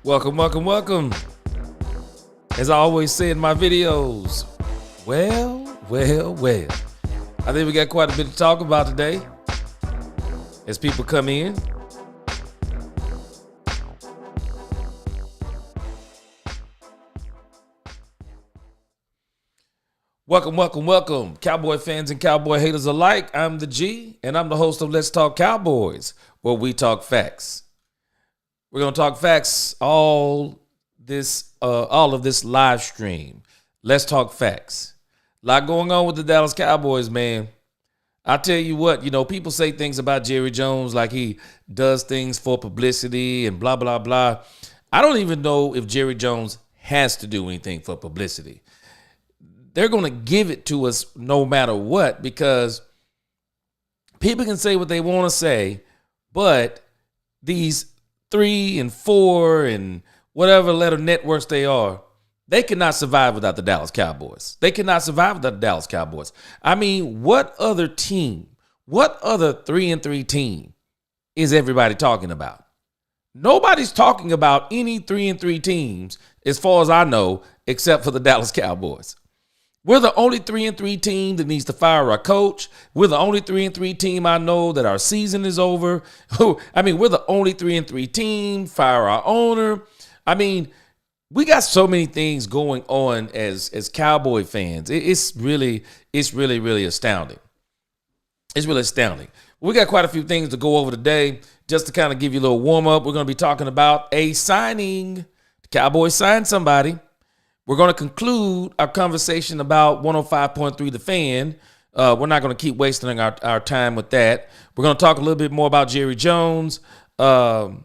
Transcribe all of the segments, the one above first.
Welcome, welcome, welcome. As I always say in my videos, well. I think we got quite a bit to talk about today as people come in. Welcome, welcome, welcome, Cowboy fans and Cowboy haters alike. I'm the G, and I'm the host of Let's Talk Cowboys, where we talk facts. We're gonna talk facts all of this live stream. Let's talk facts. A lot going on with the Dallas Cowboys, man. I tell you what, people say things about Jerry Jones like he does things for publicity and blah blah blah. I don't even know if Jerry Jones has to do anything for publicity. They're going to give it to us no matter what, because people can say what they want to say, but these 3 and 4 and whatever letter networks they are, they cannot survive without the Dallas Cowboys. They cannot survive without the Dallas Cowboys. I mean, what other 3-3 team is everybody talking about? Nobody's talking about any 3-3 teams, as far as I know, except for the Dallas Cowboys. We're the only 3-3 team that needs to fire our coach. We're the only 3-3 team I know that our season is over. I mean, we're the only 3-3 team, fire our owner. I mean, we got so many things going on as Cowboy fans. It's really astounding. It's really astounding. We got quite a few things to go over today. Just to kind of give you a little warm up, we're going to be talking about a signing. The Cowboys signed somebody. We're going to conclude our conversation about 105.3 The Fan. We're not going to keep wasting our time with that. We're going to talk a little bit more about Jerry Jones. We're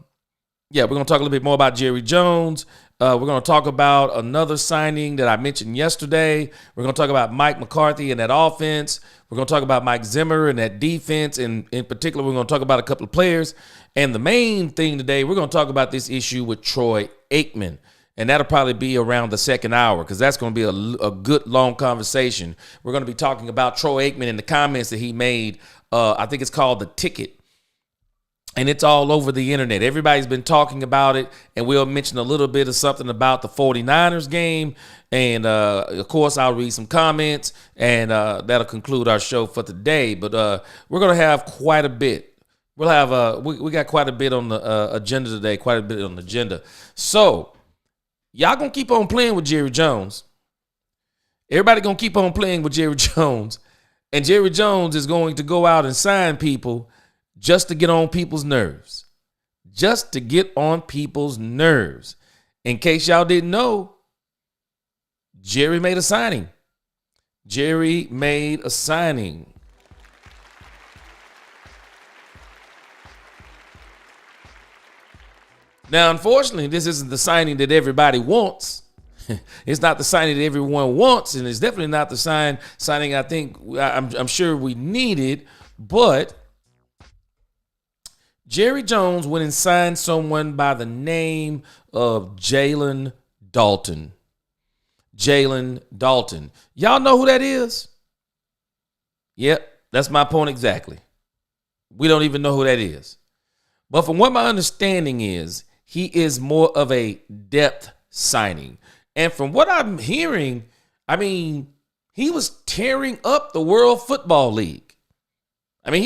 going to talk a little bit more about Jerry Jones. We're going to talk about another signing that I mentioned yesterday. We're going to talk about Mike McCarthy and that offense. We're going to talk about Mike Zimmer and that defense. And in particular, we're going to talk about a couple of players. And the main thing today, we're going to talk about this issue with Troy Aikman. And that'll probably be around the second hour, because that's going to be a good long conversation. We're going to be talking about Troy Aikman and the comments that he made. I think it's called The Ticket. And it's all over the internet. Everybody's been talking about it. And we'll mention a little bit of something about the 49ers game. And, of course, I'll read some comments. And that'll conclude our show for today. But we're going to have quite a bit. We'll have we got quite a bit on the agenda today. Quite a bit on the agenda. So y'all gonna keep on playing with Jerry Jones. Everybody gonna keep on playing with Jerry Jones. And Jerry Jones is going to go out and sign people just to get on people's nerves. Just to get on people's nerves. In case y'all didn't know, Jerry made a signing. Jerry made a signing. Now, unfortunately, this isn't the signing that everybody wants. It's not the signing that everyone wants, and it's definitely not the signing I'm sure we needed. But Jerry Jones went and signed someone by the name of Jalen Dalton. Jalen Dalton. Y'all know who that is? Yep, that's my point exactly. We don't even know who that is. But from what my understanding is, he is more of a depth signing. And from what I'm hearing, I mean, he was tearing up the World Football League. I mean,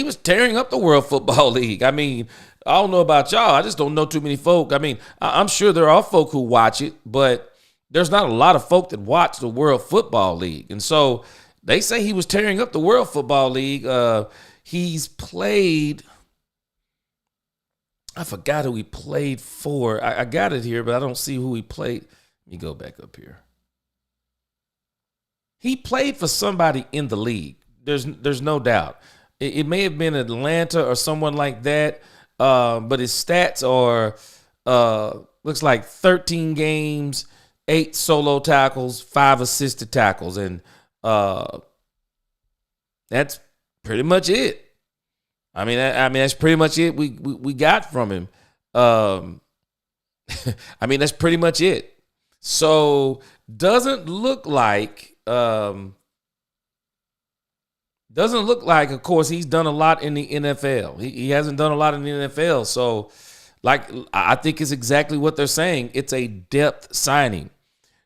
I don't know about y'all. I just don't know too many folk. I mean, I'm sure there are folk who watch it, but there's not a lot of folk that watch the World Football League. And so they say he was tearing up the World Football League. He's played... I forgot who he played for. I got it here, but I don't see who he played. Let me go back up here. He played for somebody in the league. There's no doubt. It may have been Atlanta or someone like that, but his stats are looks like 13 games, 8 solo tackles, 5 assisted tackles, and that's pretty much it. I mean, that's pretty much it we got from him. I mean, that's pretty much it. So doesn't look like, of course, he's done a lot in the NFL. He hasn't done a lot in the NFL. So Like, I think it's exactly what they're saying. It's a depth signing.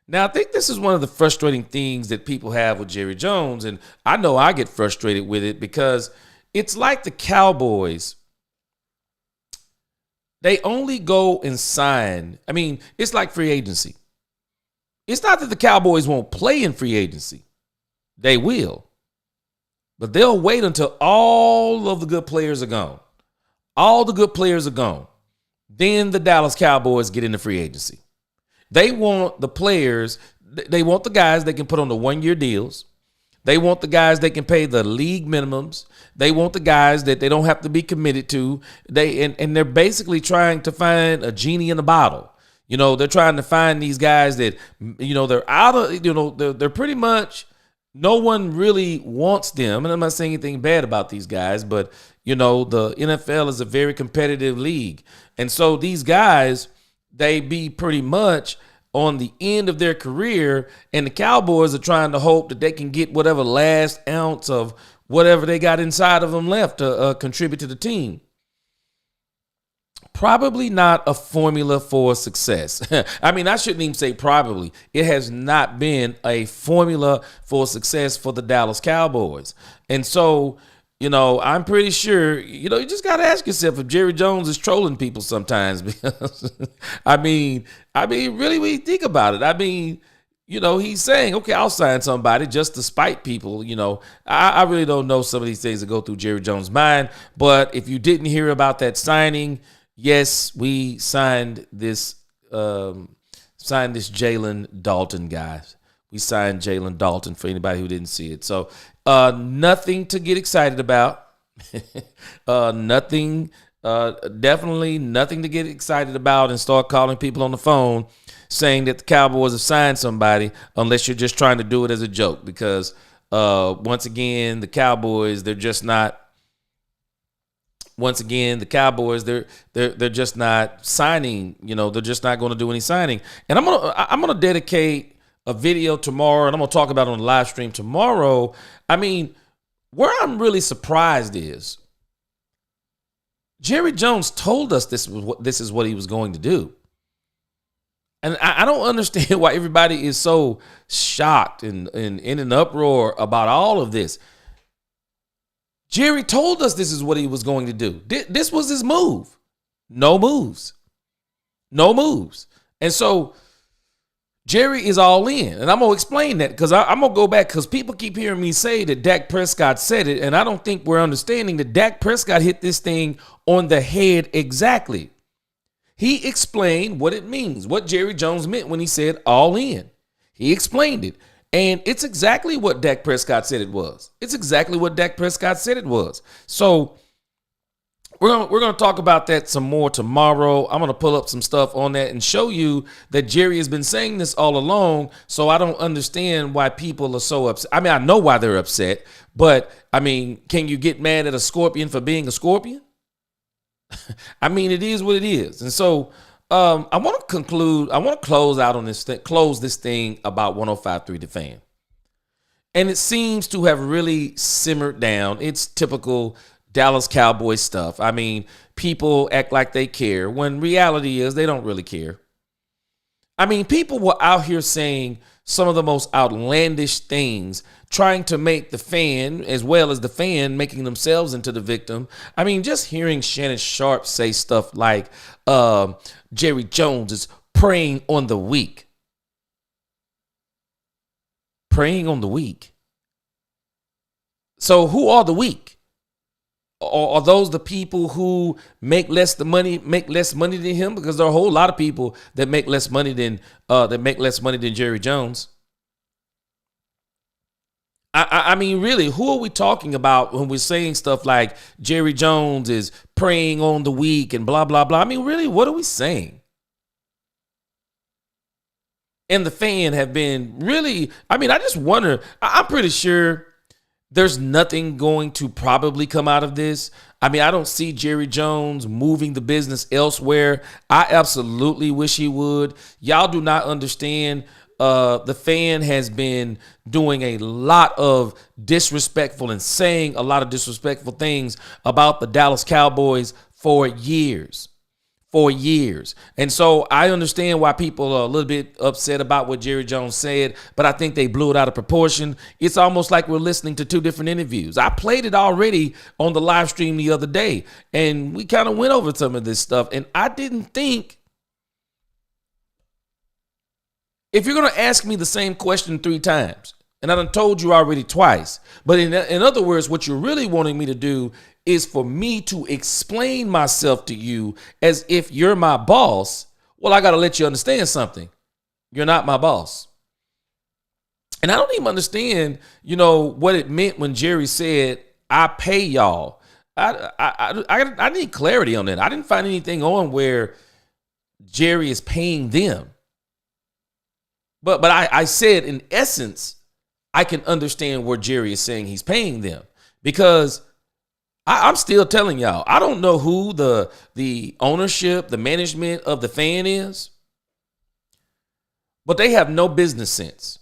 Now, I think this is one of the frustrating things that people have with Jerry Jones, and I know I get frustrated with it because it's like the Cowboys. They only go and sign. I mean, it's like free agency. It's not that the Cowboys won't play in free agency. They will. But they'll wait until all of the good players are gone. All the good players are gone. Then the Dallas Cowboys get into free agency. They want the players, they want the guys they can put on the one-year deals. They want the guys they can pay the league minimums. They want the guys that they don't have to be committed to. And they're basically trying to find a genie in a bottle. You know, they're trying to find these guys that, you know, they're out of, you know, they're pretty much, no one really wants them. And I'm not saying anything bad about these guys, but, you know, the NFL is a very competitive league. And so these guys, they be pretty much on the end of their career, and the Cowboys are trying to hope that they can get whatever last ounce of whatever they got inside of them left to contribute to the team. Probably not a formula for success. I mean, I shouldn't even say probably. It has not been a formula for success for the Dallas Cowboys. And so, you know, I'm pretty sure, you know, you just got to ask yourself if Jerry Jones is trolling people sometimes. Because, I mean, really, when you think about it, I mean, you know, he's saying, okay, I'll sign somebody just to spite people. You know, I really don't know some of these things that go through Jerry Jones' mind. But if you didn't hear about that signing, yes, we signed this Jalen Dalton guy. We signed Jalen Dalton for anybody who didn't see it. So nothing to get excited about. Definitely nothing to get excited about and start calling people on the phone saying that the Cowboys have signed somebody unless you're just trying to do it as a joke. Because once again, the Cowboys, they're just not. Once again, the Cowboys, they're just not signing. You know, they're just not going to do any signing. And I'm gonna dedicate a video tomorrow, and I'm gonna talk about it on the live stream tomorrow. I mean, where I'm really surprised is Jerry Jones told us this is what he was going to do. And I don't understand why everybody is so shocked and in an uproar about all of this. Jerry told us this is what he was going to do. This was his move. No moves. No moves. And so Jerry is all in. And I'm going to explain that because I'm going to go back because people keep hearing me say that Dak Prescott said it. And I don't think we're understanding that Dak Prescott hit this thing on the head exactly. He explained what it means, what Jerry Jones meant when he said all in. He explained it. And it's exactly what Dak Prescott said it was. It's exactly what Dak Prescott said it was. So we're going to talk about that some more tomorrow. I'm going to pull up some stuff on that and show you that Jerry has been saying this all along. So I don't understand why people are so upset. I mean, I know why they're upset, but I mean, can you get mad at a scorpion for being a scorpion? I mean, it is what it is. And so I want to conclude. I want to close out on this thing, close this thing about 105.3 The Fan. And it seems to have really simmered down. It's typical Dallas Cowboys stuff. I mean, people act like they care when reality is they don't really care. I mean, people were out here saying some of the most outlandish things, trying to make the fan, as well as the fan, making themselves into the victim. I mean, just hearing Shannon Sharpe say stuff like Jerry Jones is preying on the weak. Preying on the weak. So who are the weak? Are those the people who make less money than him? Because there are a whole lot of people that make less money than Jerry Jones. I mean, really, who are we talking about when we're saying stuff like Jerry Jones is preying on the weak and blah, blah, blah? I mean, really, what are we saying? And the fan have been really, I mean, I just wonder, I'm pretty sure there's nothing going to probably come out of this. I mean, I don't see Jerry Jones moving the business elsewhere. I absolutely wish he would. Y'all do not understand. The fan has been doing a lot of disrespectful and saying a lot of disrespectful things about the Dallas Cowboys for years. for years. And so I understand why people are a little bit upset about what Jerry Jones said, but I think they blew it out of proportion. It's almost like we're listening to two different interviews. I played it already on the live stream the other day, and we kind of went over some of this stuff. And I didn't think, if you're going to ask me the same question 3 times, and I done told you already twice, but in other words, what you're really wanting me to do is for me to explain myself to you as if you're my boss. Well, I got to let you understand something. You're not my boss. And I don't even understand, what it meant when Jerry said, I pay y'all. I need clarity on that. I didn't find anything on where Jerry is paying them. But I said, in essence, I can understand where Jerry is saying he's paying them, because I'm still telling y'all, I don't know who the ownership, the management of the Fan is, but they have no business sense.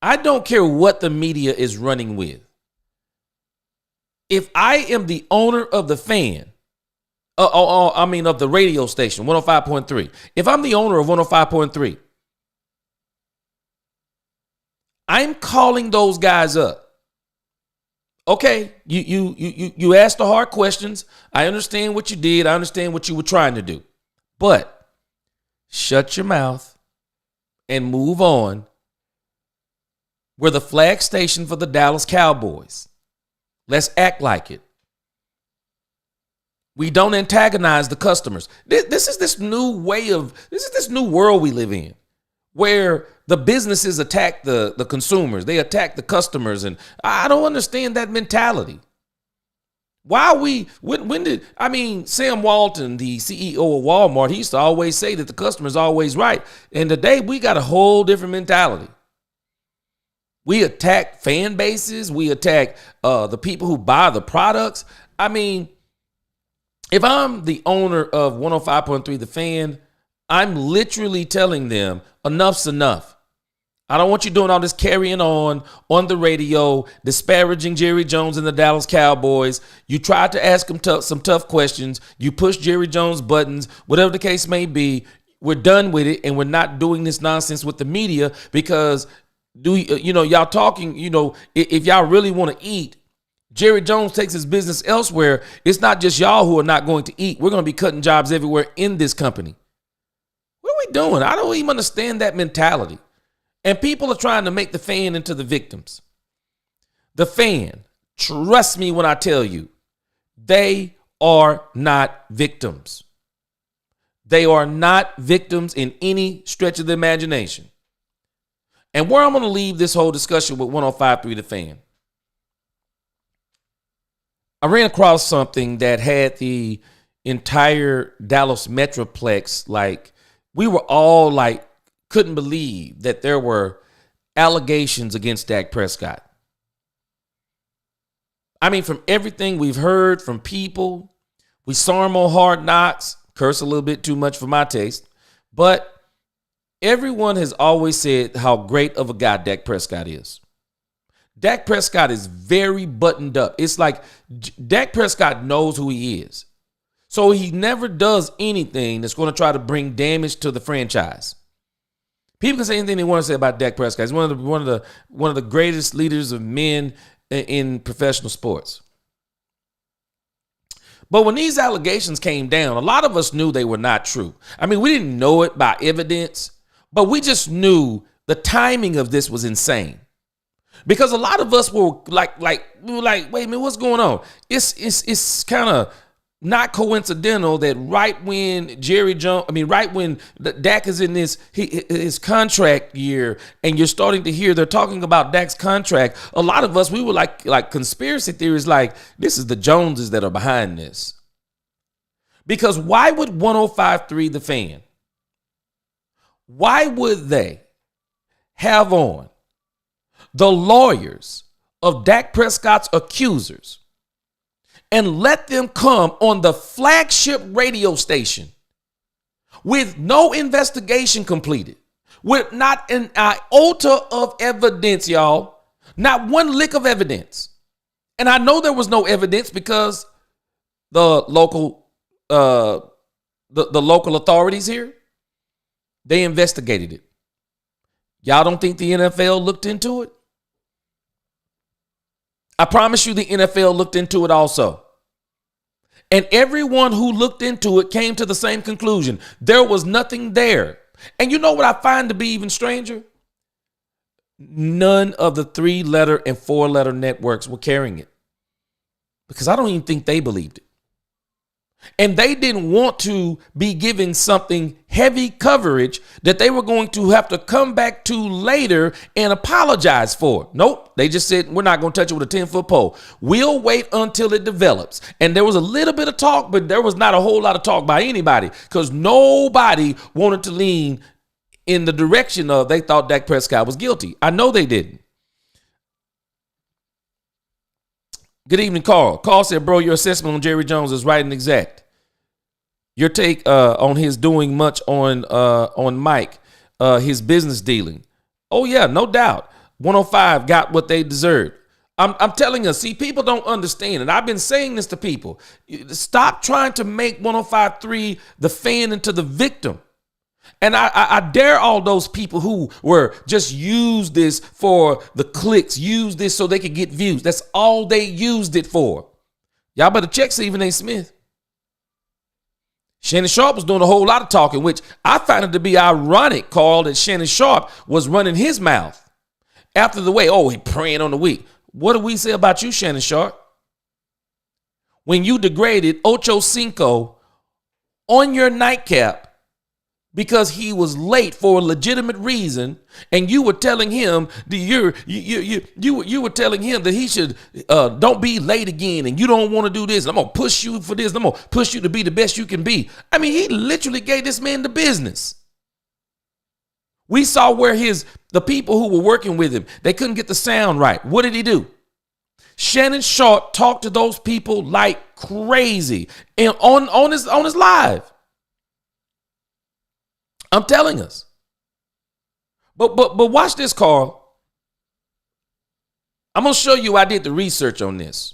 I don't care what the media is running with. If I am the owner of the Fan, of the radio station, 105.3, if I'm the owner of 105.3, I'm calling those guys up. Okay, you asked the hard questions. I understand what you did. I understand what you were trying to do. But shut your mouth and move on. We're the flag station for the Dallas Cowboys. Let's act like it. We don't antagonize the customers. This is this new world we live in, where the businesses attack the consumers. They attack the customers. And I don't understand that mentality. Why Sam Walton, the CEO of Walmart, he used to always say that the customer is always right. And today we got a whole different mentality. We attack fan bases. We attack the people who buy the products. If I'm the owner of 105.3 The Fan, I'm literally telling them enough's enough. I don't want you doing all this carrying on the radio, disparaging Jerry Jones and the Dallas Cowboys. You tried to ask him some tough questions. You pushed Jerry Jones' buttons, whatever the case may be. We're done with it, and we're not doing this nonsense with the media, because y'all talking, if y'all really want to eat, Jerry Jones takes his business elsewhere. It's not just y'all who are not going to eat. We're going to be cutting jobs everywhere in this company. What are we doing? I don't even understand that mentality. And people are trying to make the Fan into the victims. The Fan, trust me when I tell you, they are not victims. They are not victims in any stretch of the imagination. And where I'm going to leave this whole discussion with 105.3 The Fan, I ran across something that had the entire Dallas Metroplex, we were all couldn't believe that there were allegations against Dak Prescott. From everything we've heard from people, we saw him on Hard Knocks, curse a little bit too much for my taste, but everyone has always said how great of a guy Dak Prescott is. Dak Prescott is very buttoned up. It's like Dak Prescott knows who he is. So he never does anything that's going to try to bring damage to the franchise. People can say anything they want to say about Dak Prescott. He's one of the greatest leaders of men in professional sports. But when these allegations came down, a lot of us knew they were not true. We didn't know it by evidence, but we just knew the timing of this was insane. Because a lot of us were like, wait a minute, what's going on? It's kind of not coincidental that right when Dak is in his contract year, and you're starting to hear they're talking about Dak's contract, a lot of us, we were like conspiracy theories, this is the Joneses that are behind this. Because why would 105.3 The Fan, why would they have on the lawyers of Dak Prescott's accusers and let them come on the flagship radio station with no investigation completed, with not an iota of evidence, y'all, not one lick of evidence? And I know there was no evidence because the local the local authorities here. They investigated it. Y'all don't think the NFL looked into it? I promise you the NFL looked into it also. And everyone who looked into it came to the same conclusion. There was nothing there. And you know what I find to be even stranger? None of the 3-letter and 4-letter networks were carrying it. Because I don't even think they believed it. And they didn't want to be giving something heavy coverage that they were going to have to come back to later and apologize for. Nope. They just said, we're not going to touch it with a 10-foot pole. We'll wait until it develops. And there was a little bit of talk, but there was not a whole lot of talk by anybody because nobody wanted to lean in the direction of they thought Dak Prescott was guilty. I know they didn't. Good evening, Carl. Carl said, bro, your assessment on Jerry Jones is right and exact. Your take on his doing much on Mike, his business dealing. Oh, yeah, no doubt. 105 got what they deserved. I'm telling you, see, people don't understand. And I've been saying this to people. Stop trying to make 105.3 the fan into the victim. And I dare all those people who were just use this for the clicks, use this so they could get views. That's all they used it for. Y'all better check Stephen A. Smith. Shannon Sharp was doing a whole lot of talking, which I find it to be ironic, Carl, that Shannon Sharp was running his mouth after the way, oh, he praying on the week. What do we say about you, Shannon Sharp? When you degraded Ocho Cinco on your nightcap, because he was late for a legitimate reason, and you were telling him you were telling him that he should don't be late again, and you don't want to do this. I'm gonna push you for this. I'm gonna push you to be the best you can be. I mean, he literally gave this man the business. We saw where the people who were working with him, they couldn't get the sound right. What did he do? Shannon Sharp talked to those people like crazy, and on his live. I'm telling us. But watch this, Carl. I'm going to show you I did the research on this.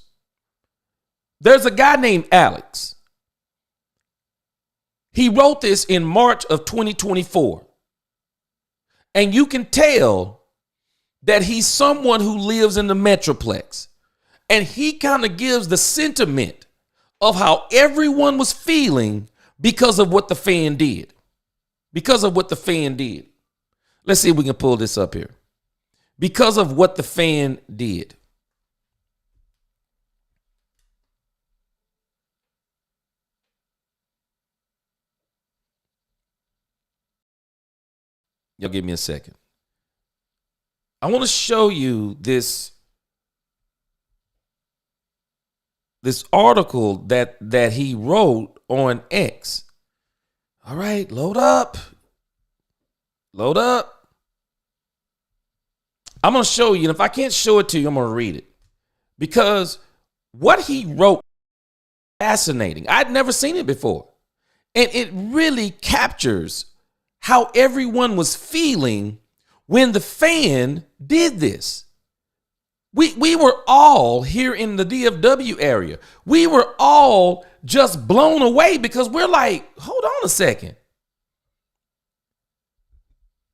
There's a guy named Alex. He wrote this in March of 2024. And you can tell that he's someone who lives in the Metroplex. And he kind of gives the sentiment of how everyone was feeling because of what the fan did. Because of what the fan did. Let's see if we can pull this up here. Because of what the fan did. Y'all give me a second. I want to show you this article that he wrote on X. All right, load up. Load up. I'm going to show you, and if I can't show it to you, I'm going to read it. Because what he wrote is fascinating. I'd never seen it before. And it really captures how everyone was feeling when the fan did this. We were all here in the DFW area. We were all just blown away because we're like, hold on a second.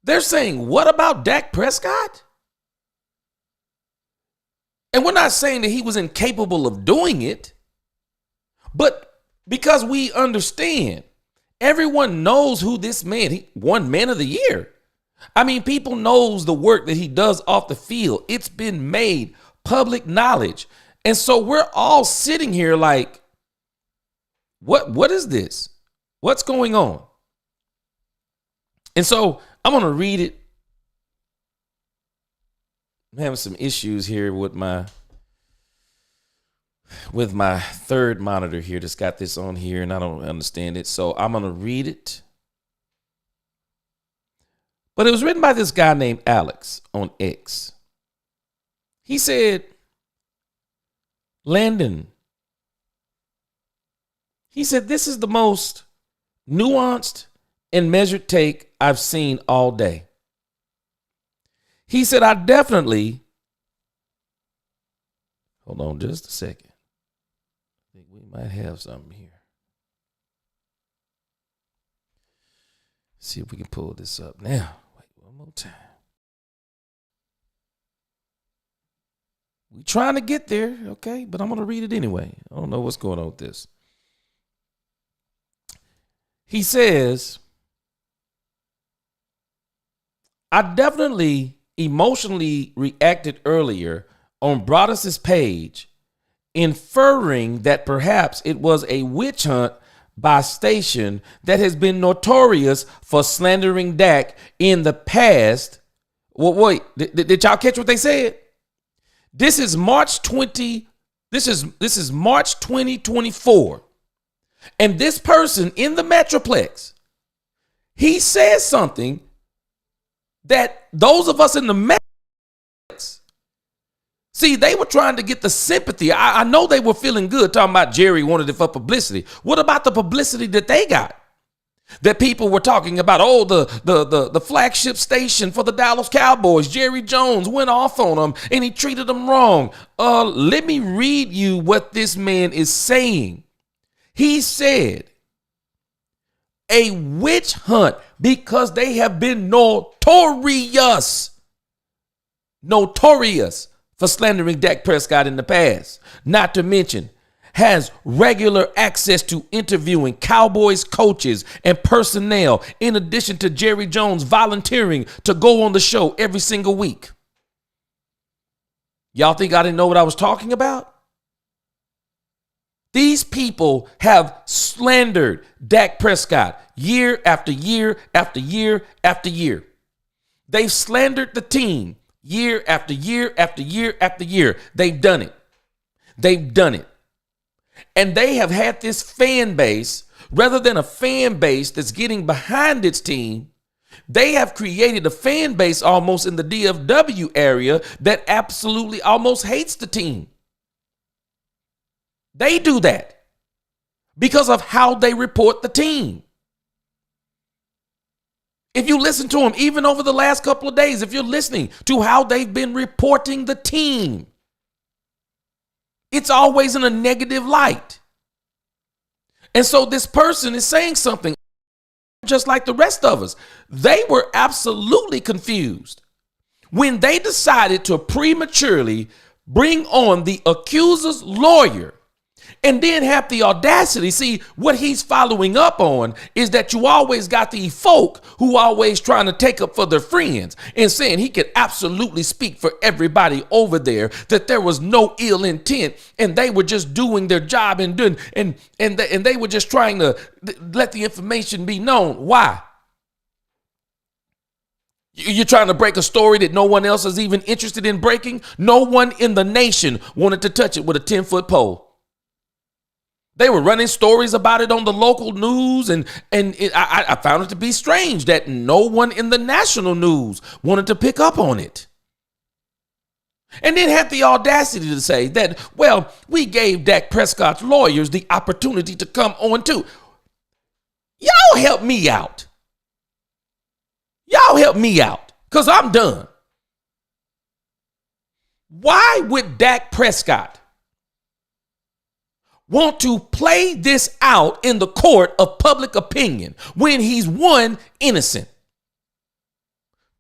They're saying, what about Dak Prescott? And we're not saying that he was incapable of doing it, but because we understand, everyone knows who this man, he won Man of the Year. I mean, people knows the work that he does off the field. It's been made public knowledge. And so we're all sitting here like, what is this? What's going on? And so I'm going to read it. I'm having some issues here with my third monitor here that's got this on here, and I don't understand it. So I'm going to read it. But it was written by this guy named Alex on X. He said, Landon, he said, this is the most nuanced and measured take I've seen all day. He said, I definitely, hold on just a second. I think we might have something here. see if we can pull this up now. Wait one more time. We're trying to get there, okay? But I'm going to read it anyway. I don't know what's going on with this. He says, I definitely emotionally reacted earlier on Broaddus's page, inferring that perhaps it was a witch hunt by station that has been notorious for slandering Dak in the past. Well, wait, did y'all catch what they said? This is March 2024. And this person in the Metroplex, he says something that those of us in the Metroplex, see, they were trying to get the sympathy. I know they were feeling good talking about Jerry wanted it for publicity. What about the publicity that they got? That people were talking about, oh, the flagship station for the Dallas Cowboys, Jerry Jones went off on them and he treated them wrong. Let me read you what this man is saying. He said, a witch hunt because they have been notorious for slandering Dak Prescott in the past. Not to mention, has regular access to interviewing Cowboys coaches and personnel, in addition to Jerry Jones volunteering to go on the show every single week. Y'all think I didn't know what I was talking about? These people have slandered Dak Prescott year after year after year after year. They've slandered the team year after year after year after year. They've done it. They've done it. And they have had this fan base, rather than a fan base that's getting behind its team, they have created a fan base almost in the DFW area that absolutely almost hates the team. They do that because of how they report the team. If you listen to them, even over the last couple of days, if you're listening to how they've been reporting the team, it's always in a negative light. And so this person is saying something just like the rest of us. They were absolutely confused when they decided to prematurely bring on the accuser's lawyer and then have the audacity. See, what he's following up on is that you always got the folk who always trying to take up for their friends and saying he could absolutely speak for everybody over there, that there was no ill intent and they were just doing their job and doing and they were just trying to let the information be known. Why? You're trying to break a story that no one else is even interested in breaking? No one in the nation wanted to touch it with a 10-foot pole. They were running stories about it on the local news, and I found it to be strange that no one in the national news wanted to pick up on it. And then had the audacity to say that, well, we gave Dak Prescott's lawyers the opportunity to come on too. Y'all help me out. Y'all help me out, because I'm done. Why would Dak Prescott want to play this out in the court of public opinion when he's, one, innocent?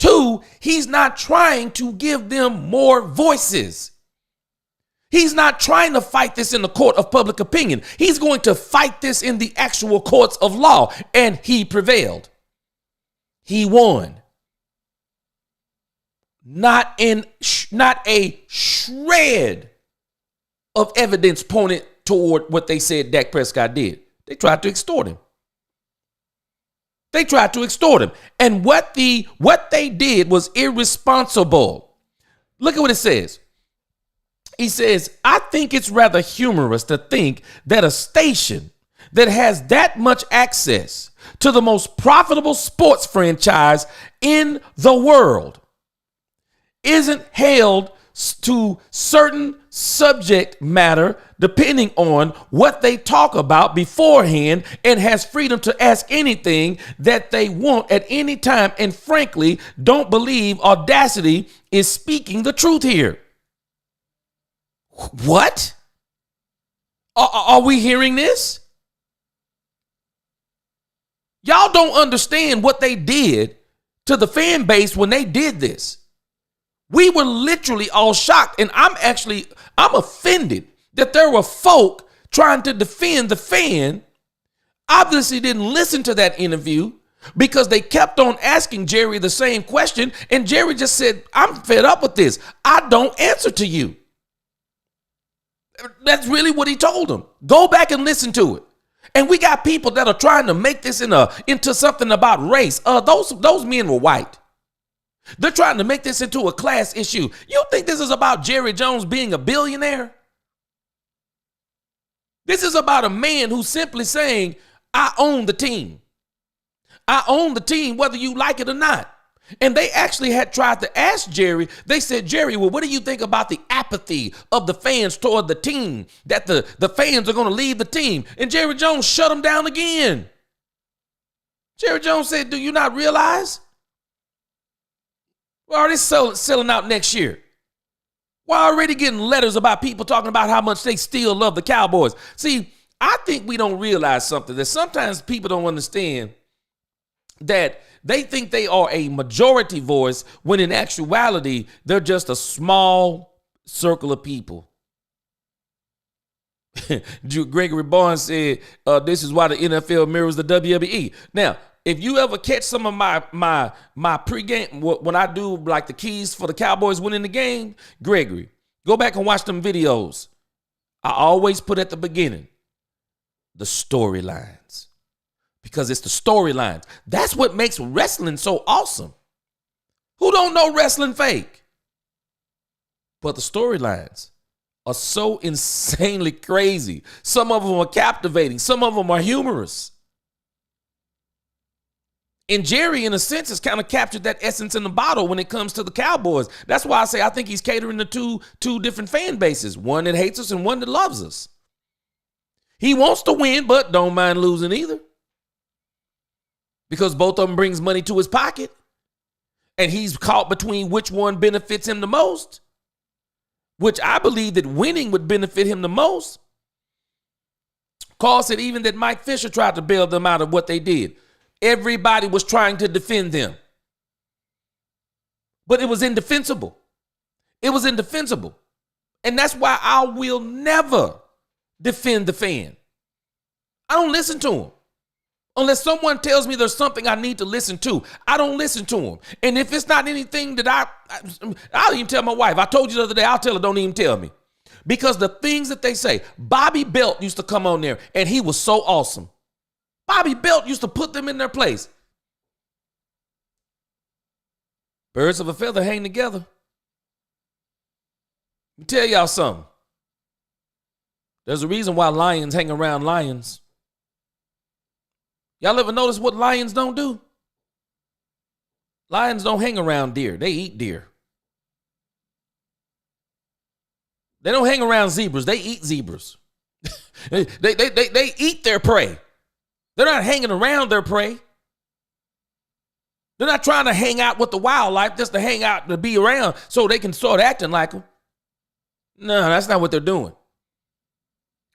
Two, he's not trying to give them more voices. He's not trying to fight this in the court of public opinion. He's going to fight this in the actual courts of law, and he prevailed. He won. Not a shred of evidence pointed toward what they said Dak Prescott did. They tried to extort him. They tried to extort him. And what they did was irresponsible. Look at what it says. He says, I think it's rather humorous to think that a station that has that much access to the most profitable sports franchise in the world isn't held to certain subject matter depending on what they talk about beforehand, and has freedom to ask anything that they want at any time, and frankly don't believe Audacity is speaking the truth here. What? Are we hearing this? Y'all don't understand what they did to the fan base when they did this. We were literally all shocked. And I'm offended that there were folk trying to defend the fan, obviously didn't listen to that interview because they kept on asking Jerry the same question. And Jerry just said, I'm fed up with this. I don't answer to you. That's really what he told them. Go back and listen to it. And we got people that are trying to make this into something about race. Those men were white. They're trying to make this into a class issue. You think this is about Jerry Jones being a billionaire? This is about a man who's simply saying, I own the team. I own the team whether you like it or not. And they actually had tried to ask Jerry. They said, Jerry, well, what do you think about the apathy of the fans toward the team, that the fans are going to leave the team? And Jerry Jones shut them down again. Jerry Jones said, do you not realize? We're already selling out next year. We're already getting letters about people talking about how much they still love the Cowboys. See, I think we don't realize something, that sometimes people don't understand that they think they are a majority voice when in actuality, they're just a small circle of people. Gregory Barnes said, this is why the NFL mirrors the WWE. Now, if you ever catch some of my pregame, when I do like the keys for the Cowboys winning the game, Gregory, go back and watch them videos. I always put at the beginning the storylines, because it's the storylines. That's what makes wrestling so awesome. Who don't know wrestling fake? But the storylines are so insanely crazy. Some of them are captivating. Some of them are humorous. And Jerry, in a sense, has kind of captured that essence in the bottle when it comes to the Cowboys. That's why I say I think he's catering to two different fan bases, one that hates us and one that loves us. He wants to win, but don't mind losing either, because both of them brings money to his pocket, and he's caught between which one benefits him the most, which I believe that winning would benefit him the most. Carl said even that Mike Fisher tried to bail them out of what they did. Everybody was trying to defend them. But it was indefensible. It was indefensible. And that's why I will never defend the fan. I don't listen to him. Unless someone tells me there's something I need to listen to, I don't listen to him. And if it's not anything that I'll even tell my wife. I told you the other day, I'll tell her, don't even tell me. Because the things that they say, Bobby Belt used to come on there and he was so awesome. Bobby Belt used to put them in their place. Birds of a feather hang together. Let me tell y'all something. There's a reason why lions hang around lions. Y'all ever notice what lions don't do? Lions don't hang around deer. They eat deer. They don't hang around zebras. They eat zebras. they eat their prey. They're not hanging around their prey. They're not trying to hang out with the wildlife just to hang out, to be around so they can start acting like them. No, that's not what they're doing.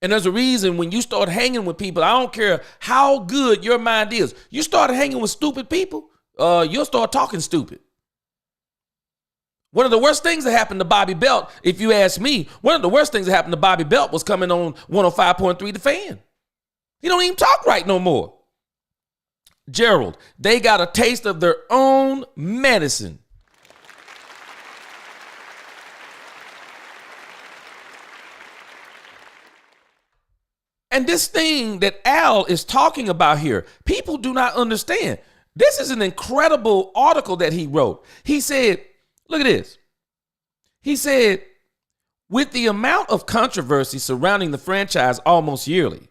And there's a reason when you start hanging with people, I don't care how good your mind is, you start hanging with stupid people, you'll start talking stupid. One of the worst things that happened to Bobby Belt, if you ask me, one of the worst things that happened to Bobby Belt was coming on 105.3 The Fan. He don't even talk right no more. Gerald, they got a taste of their own medicine. And this thing that Al is talking about here, people do not understand. This is an incredible article that he wrote. He said, look at this. He said, with the amount of controversy surrounding the franchise almost yearly,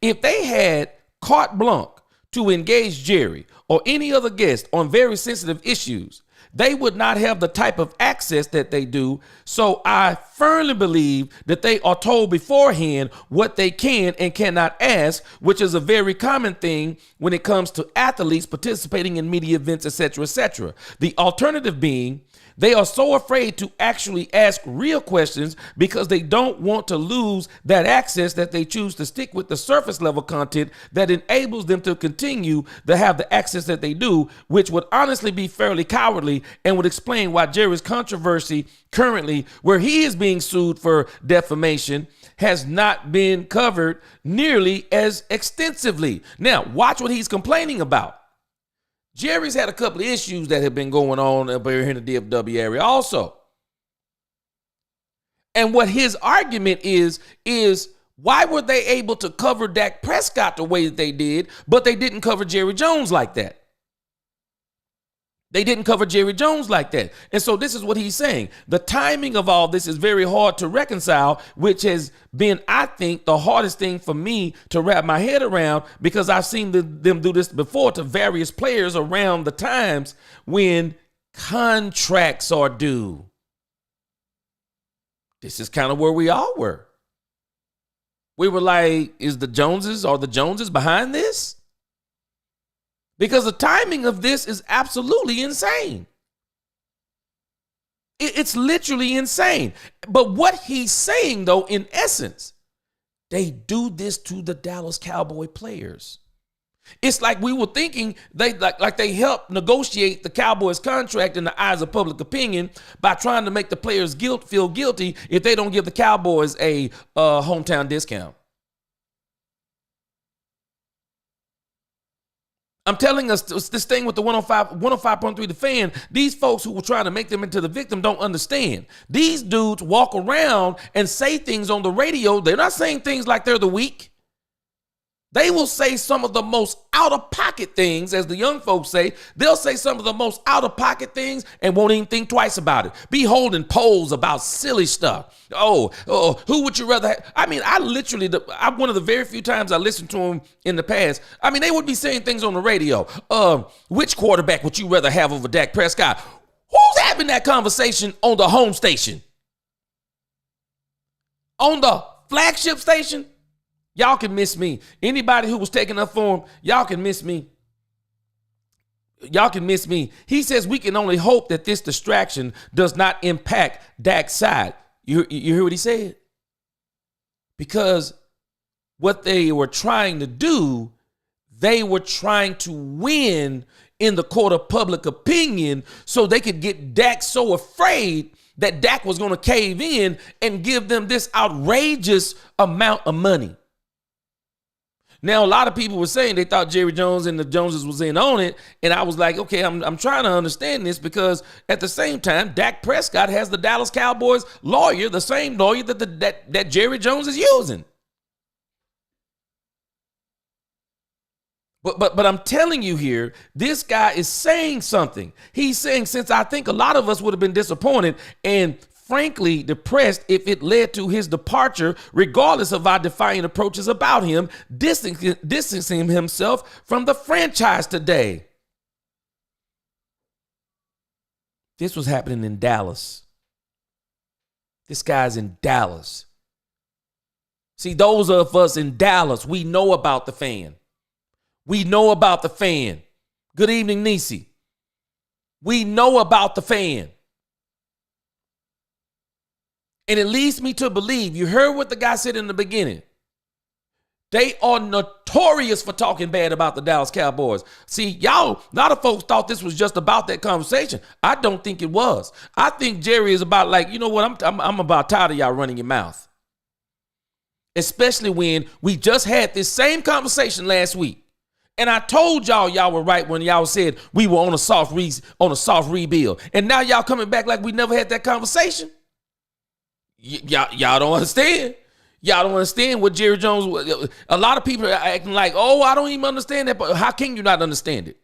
if they had carte blanche to engage Jerry or any other guest on very sensitive issues, they would not have the type of access that they do. So I firmly believe that they are told beforehand what they can and cannot ask, which is a very common thing when it comes to athletes participating in media events, etc., etc. The alternative being, they are so afraid to actually ask real questions because they don't want to lose that access, that they choose to stick with the surface level content that enables them to continue to have the access that they do, which would honestly be fairly cowardly and would explain why Jerry's controversy currently, where he is being sued for defamation, has not been covered nearly as extensively. Now, watch what he's complaining about. Jerry's had a couple of issues that have been going on up here in the DFW area also. And what his argument is why were they able to cover Dak Prescott the way that they did, but they didn't cover Jerry Jones like that? They didn't cover Jerry Jones like that. And so this is what he's saying. The timing of all this is very hard to reconcile, which has been, I think, the hardest thing for me to wrap my head around, because I've seen them do this before to various players around the times when contracts are due. This is kind of where we all were. We were like, are the Joneses behind this? Because the timing of this is absolutely insane. It's literally insane. But what he's saying, though, in essence, they do this to the Dallas Cowboy players. It's like we were thinking they helped negotiate the Cowboys contract in the eyes of public opinion by trying to make the players feel guilty if they don't give the Cowboys a hometown discount. I'm telling us this thing with the 105.3 The Fan, these folks who were trying to make them into the victim don't understand. These dudes walk around and say things on the radio. They're not saying things like they're the weak. They will say some of the most out-of-pocket things, as the young folks say. They'll say some of the most out-of-pocket things and won't even think twice about it. Be holding polls about silly stuff. Oh, who would you rather have? I mean, I'm one of the very few times I listened to them in the past. I mean, they would be saying things on the radio. Which quarterback would you rather have over Dak Prescott? Who's having that conversation on the home station? On the flagship station? Y'all can miss me. Anybody who was taking up for him, y'all can miss me. Y'all can miss me. He says we can only hope that this distraction does not impact Dak's side. You hear what he said? Because what they were trying to do, they were trying to win in the court of public opinion so they could get Dak so afraid that Dak was going to cave in and give them this outrageous amount of money. Now, a lot of people were saying they thought Jerry Jones and the Joneses was in on it. And I was like, okay, I'm trying to understand this, because at the same time, Dak Prescott has the Dallas Cowboys lawyer, the same lawyer that Jerry Jones is using. But I'm telling you here, this guy is saying something. He's saying, since I think a lot of us would have been disappointed and frankly depressed if it led to his departure, regardless of our defiant approaches about him, distancing himself from the franchise today. This was happening in Dallas. This guy's in Dallas. See, those of us in Dallas, we know about the Fan. We know about the Fan. Good evening, Nisi. We know about the Fan. And it leads me to believe, you heard what the guy said in the beginning. They are notorious for talking bad about the Dallas Cowboys. See, a lot of folks thought this was just about that conversation. I don't think it was. I think Jerry is about like, you know what, I'm about tired of y'all running your mouth. Especially when we just had this same conversation last week. And I told y'all were right when y'all said we were on a soft rebuild. And now y'all coming back like we never had that conversation. Y'all don't understand. Y'all don't understand what Jerry Jones. A lot of people are acting like, oh, I don't even understand that. But how can you not understand it?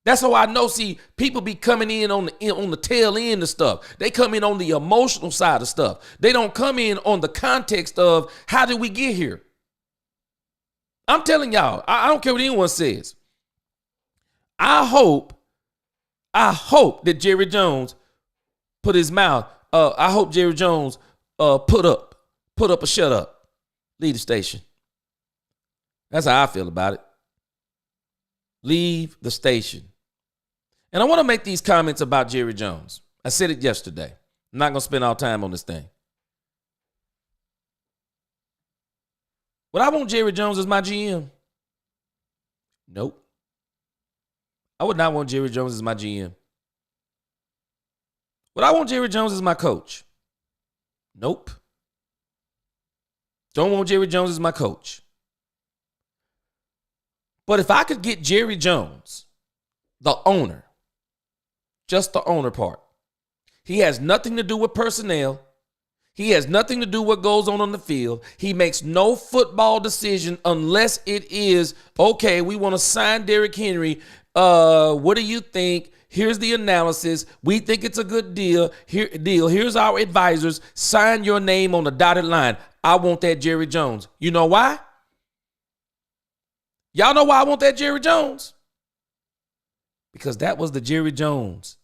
That's how I know. See, people be coming in on the tail end of stuff. They come in on the emotional side of stuff. They don't come in on the context of how did we get here. I'm telling y'all, I don't care what anyone says. I hope I hope that Jerry Jones put his mouth. I hope Jerry Jones put up a shut up. Leave the station. That's how I feel about it. Leave the station. And I want to make these comments about Jerry Jones. I said it yesterday. I'm not going to spend all time on this thing. Would I want Jerry Jones as my GM? Nope. I would not want Jerry Jones as my GM. Would I want Jerry Jones as my coach? Nope. Don't want Jerry Jones as my coach. But if I could get Jerry Jones, the owner, just the owner part, he has nothing to do with personnel. He has nothing to do with what goes on the field. He makes no football decision unless it is, okay, we want to sign Derrick Henry. What do you think? Here's the analysis. We think it's a good deal. Here's our advisors. Sign your name on the dotted line. I want that Jerry Jones. You know why? Y'all know why I want that Jerry Jones? Because that was the Jerry Jones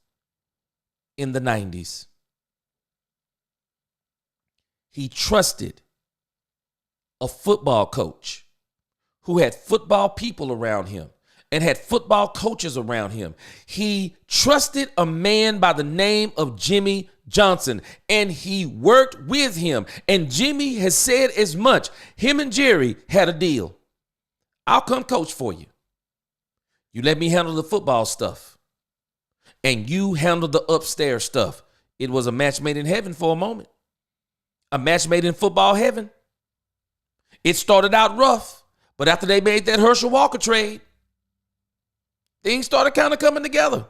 in the 90s. He trusted a football coach who had football people around him and had football coaches around him. He trusted a man by the name of Jimmy Johnson, and he worked with him. And Jimmy has said as much. Him and Jerry had a deal. I'll come coach for you. You let me handle the football stuff, and you handle the upstairs stuff. It was a match made in heaven for a moment. A match made in football heaven. It started out rough, but after they made that Herschel Walker trade, things started kind of coming together.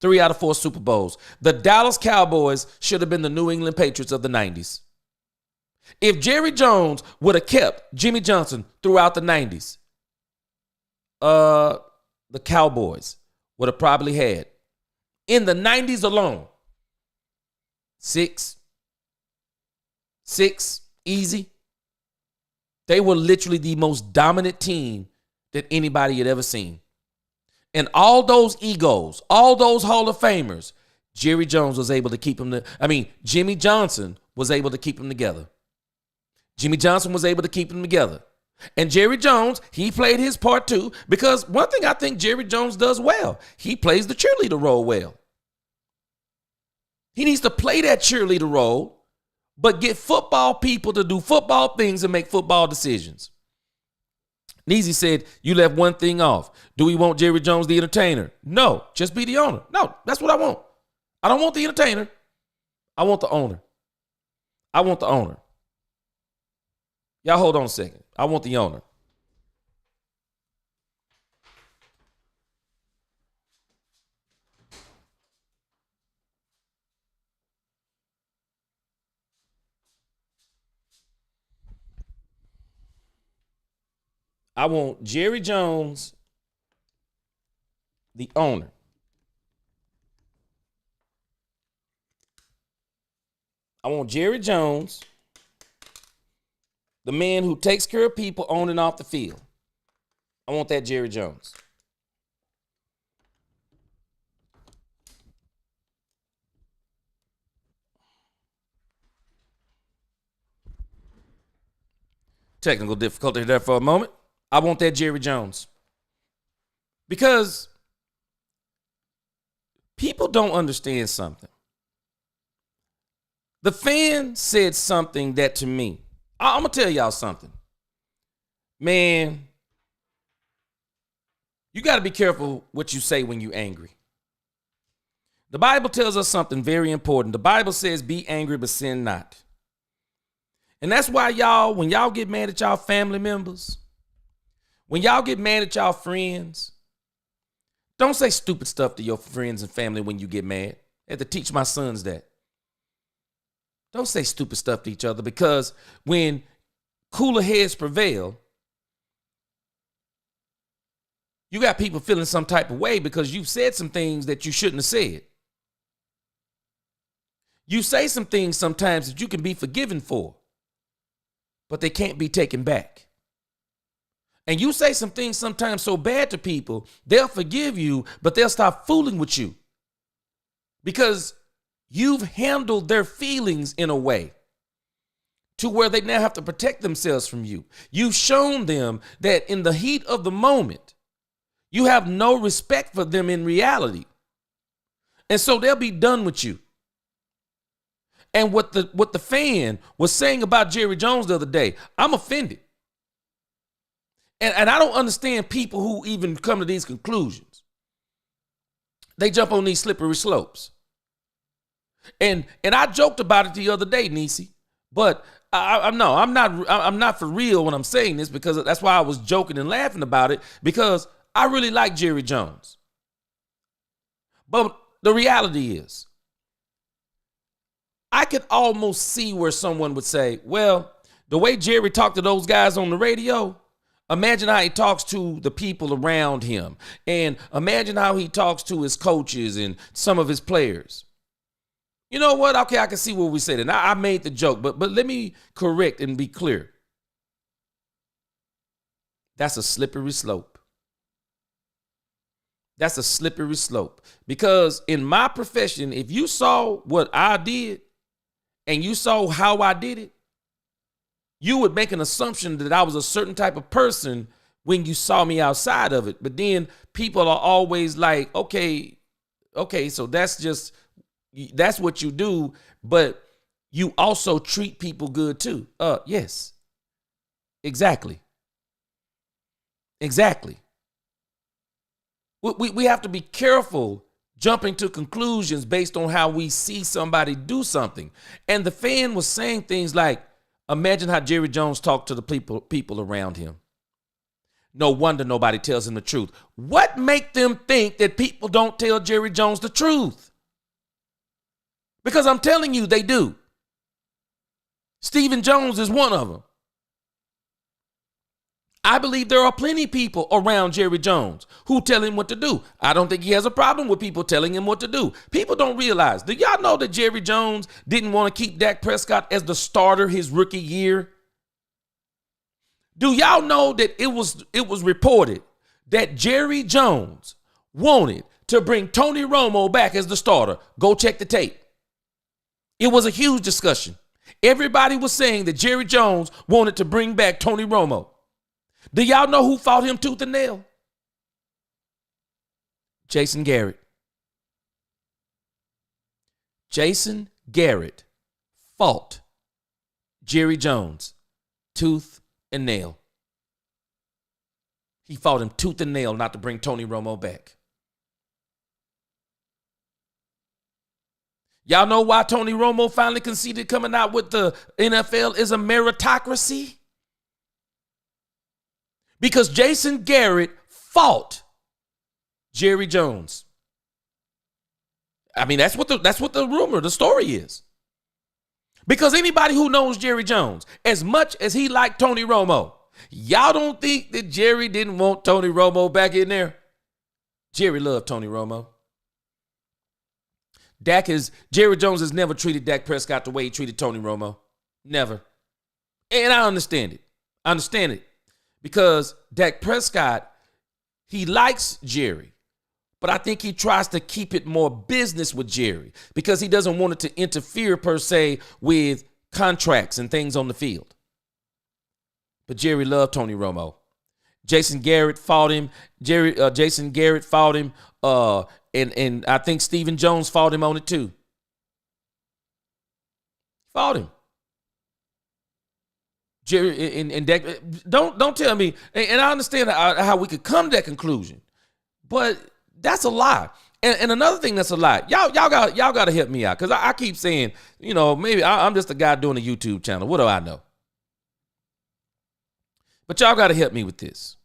3 out of 4 Super Bowls. The Dallas Cowboys should have been the New England Patriots of the 90s. If Jerry Jones would have kept Jimmy Johnson throughout the 90s, the Cowboys would have probably had, in the 90s alone, 6 easy. They were literally the most dominant team that anybody had ever seen. And all those egos, all those Hall of Famers, Jerry Jones was able to keep them. Jimmy Johnson was able to keep them together. Jimmy Johnson was able to keep them together. And Jerry Jones, he played his part too, because one thing I think Jerry Jones does well, he plays the cheerleader role well. He needs to play that cheerleader role, but get football people to do football things and make football decisions. Neezy said, you left one thing off. Do we want Jerry Jones the entertainer? No, just be the owner. No, that's what I want. I don't want the entertainer. I want the owner. I want the owner. Y'all hold on a second. I want the owner. I want Jerry Jones, the owner. I want Jerry Jones, the man who takes care of people on and off the field. I want that Jerry Jones. Technical difficulty there for a moment. I want that Jerry Jones. Because people don't understand something. The fan said something that to me, I'm going to tell y'all something. Man, you got to be careful what you say when you're angry. The Bible tells us something very important. The Bible says, be angry, but sin not. And that's why y'all, when y'all get mad at y'all family members, when y'all get mad at y'all friends, don't say stupid stuff to your friends and family when you get mad. I had to teach my sons that. Don't say stupid stuff to each other, because when cooler heads prevail, you got people feeling some type of way because you've said some things that you shouldn't have said. You say some things sometimes that you can be forgiven for, but they can't be taken back. And you say some things sometimes so bad to people, they'll forgive you, but they'll stop fooling with you because you've handled their feelings in a way to where they now have to protect themselves from you. You've shown them that in the heat of the moment, you have no respect for them in reality. And so they'll be done with you. And what the fan was saying about Jerry Jones the other day, I'm offended. And I don't understand people who even come to these conclusions. They jump on these slippery slopes. And I joked about it the other day, Niecy, but I'm not for real when I'm saying this, because that's why I was joking and laughing about it, because I really like Jerry Jones. But the reality is, I could almost see where someone would say, well, the way Jerry talked to those guys on the radio, imagine how he talks to the people around him, and imagine how he talks to his coaches and some of his players. You know what? Okay, I can see what we said. And I made the joke, but let me correct and be clear. That's a slippery slope. That's a slippery slope. Because in my profession, if you saw what I did and you saw how I did it, you would make an assumption that I was a certain type of person when you saw me outside of it. But then people are always like, okay, so that's what you do, but you also treat people good too. Yes. Exactly. We have to be careful jumping to conclusions based on how we see somebody do something. And the fan was saying things like, imagine how Jerry Jones talked to the people around him. No wonder nobody tells him the truth. What make them think that people don't tell Jerry Jones the truth? Because I'm telling you, they do. Stephen Jones is one of them. I believe there are plenty of people around Jerry Jones who tell him what to do. I don't think he has a problem with people telling him what to do. People don't realize. Do y'all know that Jerry Jones didn't want to keep Dak Prescott as the starter his rookie year? Do y'all know that it was reported that Jerry Jones wanted to bring Tony Romo back as the starter? Go check the tape. It was a huge discussion. Everybody was saying that Jerry Jones wanted to bring back Tony Romo. Do y'all know who fought him tooth and nail? Jason Garrett. Jason Garrett fought Jerry Jones tooth and nail. He fought him tooth and nail not to bring Tony Romo back. Y'all know why Tony Romo finally conceded coming out with the NFL is a meritocracy? Because Jason Garrett fought Jerry Jones. I mean, that's what the rumor, the story is. Because anybody who knows Jerry Jones, as much as he liked Tony Romo, y'all don't think that Jerry didn't want Tony Romo back in there? Jerry loved Tony Romo. Jerry Jones has never treated Dak Prescott the way he treated Tony Romo. Never. And I understand it. I understand it. Because Dak Prescott, he likes Jerry. But I think he tries to keep it more business with Jerry because he doesn't want it to interfere per se with contracts and things on the field. But Jerry loved Tony Romo. Jason Garrett fought him. Jason Garrett fought him. And I think Stephen Jones fought him on it too. Fought him. Jerry and Dak, don't tell me. And I understand how we could come to that conclusion, but that's a lie. And another thing that's a lie. Y'all got to help me out because I keep saying, maybe I'm just a guy doing a YouTube channel. What do I know? But y'all got to help me with this.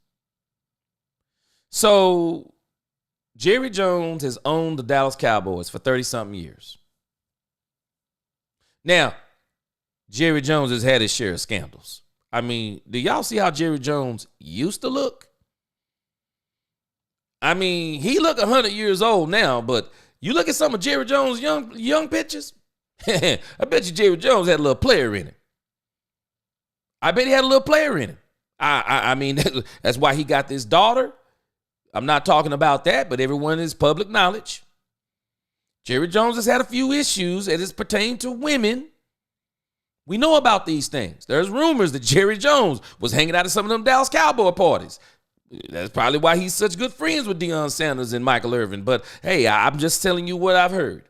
So Jerry Jones has owned the Dallas Cowboys for 30-something years. Now, Jerry Jones has had his share of scandals. I mean, do y'all see how Jerry Jones used to look? I mean, he look 100 years old now, but you look at some of Jerry Jones' young pictures, I bet you Jerry Jones had a little player in him. I bet he had a little player in him. I mean, that's why he got this daughter. I'm not talking about that, but everyone is public knowledge. Jerry Jones has had a few issues as it pertains to women. We know about these things. There's rumors that Jerry Jones was hanging out at some of them Dallas Cowboy parties. That's probably why he's such good friends with Deion Sanders and Michael Irvin. But hey, I'm just telling you what I've heard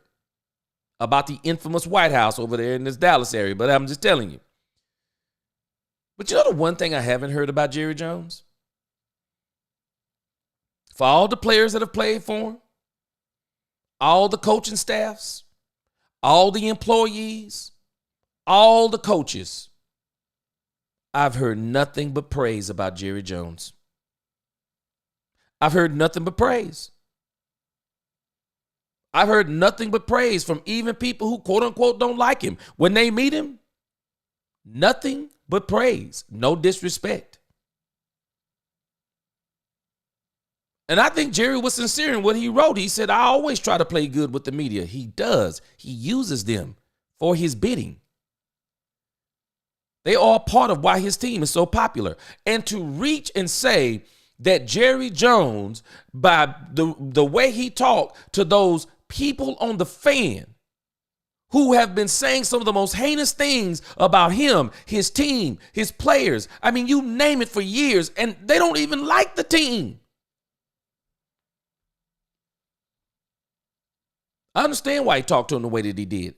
about the infamous White House over there in this Dallas area. But I'm just telling you. But you know the one thing I haven't heard about Jerry Jones? For all the players that have played for him, all the coaching staffs, all the employees, all the coaches, I've heard nothing but praise about Jerry Jones. I've heard nothing but praise. I've heard nothing but praise from even people who quote unquote don't like him. When they meet him, nothing but praise, no disrespect. And I think Jerry was sincere in what he wrote. He said, I always try to play good with the media. He does. He uses them for his bidding. They are part of why his team is so popular. And to reach and say that Jerry Jones, by the way he talked to those people on the fan who have been saying some of the most heinous things about him, his team, his players, I mean, you name it, for years, and they don't even like the team. I understand why he talked to him the way that he did.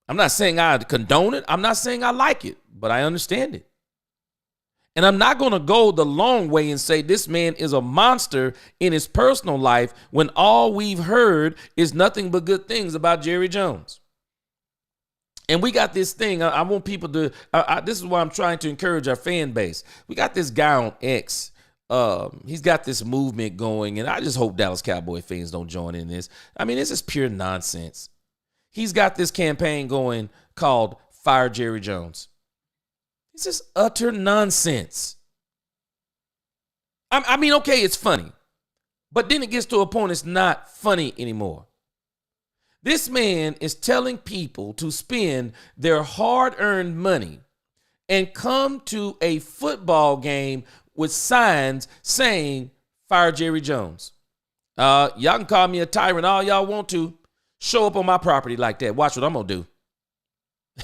I'm not saying I condone it. I'm not saying I like it, but I understand it. And I'm not going to go the long way and say this man is a monster in his personal life when all we've heard is nothing but good things about Jerry Jones. And we got this thing. I want people to, this is why I'm trying to encourage our fan base. We got this guy on X. He's got this movement going, and I just hope Dallas Cowboy fans don't join in this. I mean, this is pure nonsense. He's got this campaign going called Fire Jerry Jones. It's just utter nonsense. I mean, okay, it's funny, but then it gets to a point it's not funny anymore. This man is telling people to spend their hard-earned money and come to a football game with signs saying, Fire Jerry Jones. Y'all can call me a tyrant all y'all want to. Show up on my property like that. Watch what I'm going to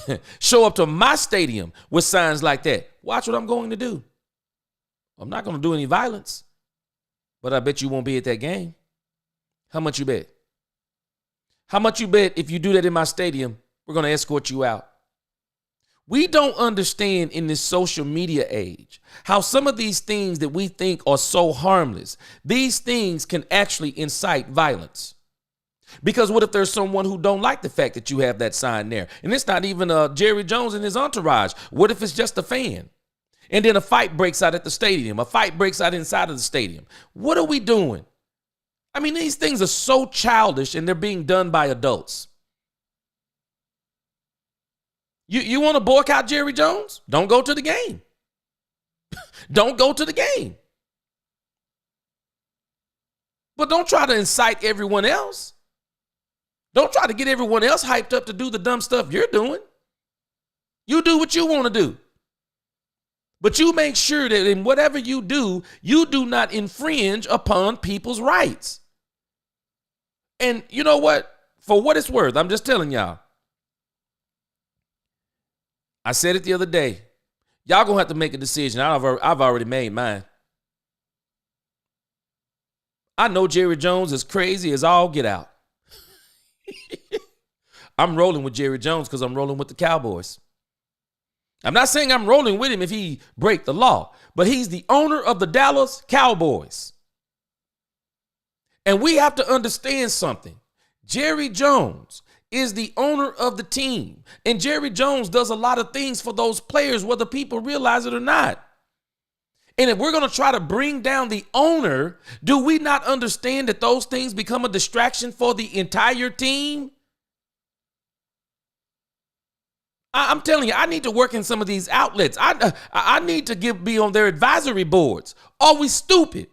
do. Show up to my stadium with signs like that. Watch what I'm going to do. I'm not going to do any violence, but I bet you won't be at that game. How much you bet? How much you bet if you do that in my stadium, we're going to escort you out? We don't understand in this social media age how some of these things that we think are so harmless, these things can actually incite violence. Because what if there's someone who don't like the fact that you have that sign there? And it's not even Jerry Jones and his entourage. What if it's just a fan? And then a fight breaks out at the stadium. A fight breaks out inside of the stadium. What are we doing? I mean, these things are so childish and they're being done by adults. You want to boycott Jerry Jones? Don't go to the game. Don't go to the game. But don't try to incite everyone else. Don't try to get everyone else hyped up to do the dumb stuff you're doing. You do what you want to do. But you make sure that in whatever you do not infringe upon people's rights. And you know what? For what it's worth, I'm just telling y'all. I said it the other day. Y'all gonna have to make a decision. I've already made mine. I know Jerry Jones is crazy as all get out. I'm rolling with Jerry Jones because I'm rolling with the Cowboys. I'm not saying I'm rolling with him if he break the law, but he's the owner of the Dallas Cowboys. And we have to understand something. Jerry Jones is the owner of the team. And Jerry Jones does a lot of things for those players, whether people realize it or not. And if we're going to try to bring down the owner, do we not understand that those things become a distraction for the entire team? I'm telling you, I need to work in some of these outlets. I need to be on their advisory boards. Are we stupid?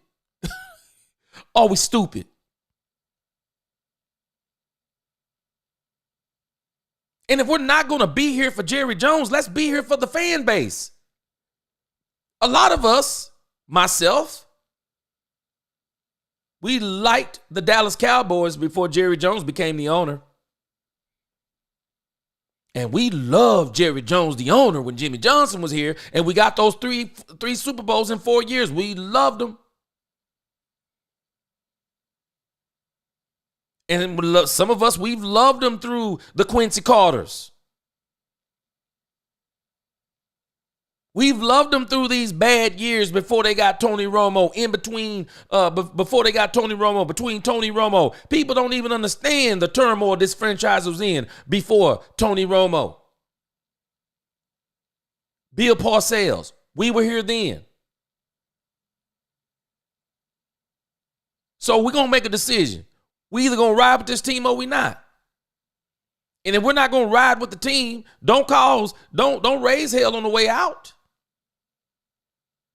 Are we stupid? And if we're not going to be here for Jerry Jones, let's be here for the fan base. A lot of us, myself, We liked the Dallas Cowboys before Jerry Jones became the owner. And we loved Jerry Jones, the owner, when Jimmy Johnson was here. And we got those three Super Bowls in 4 years. We loved them. And some of us, we've loved them through the Quincy Carters. We've loved them through these bad years before they got Tony Romo, before they got Tony Romo, between Tony Romo. People don't even understand the turmoil this franchise was in before Tony Romo. Bill Parcells, we were here then. So we're going to make a decision. We either going to ride with this team or we not. And if we're not going to ride with the team, don't raise hell on the way out.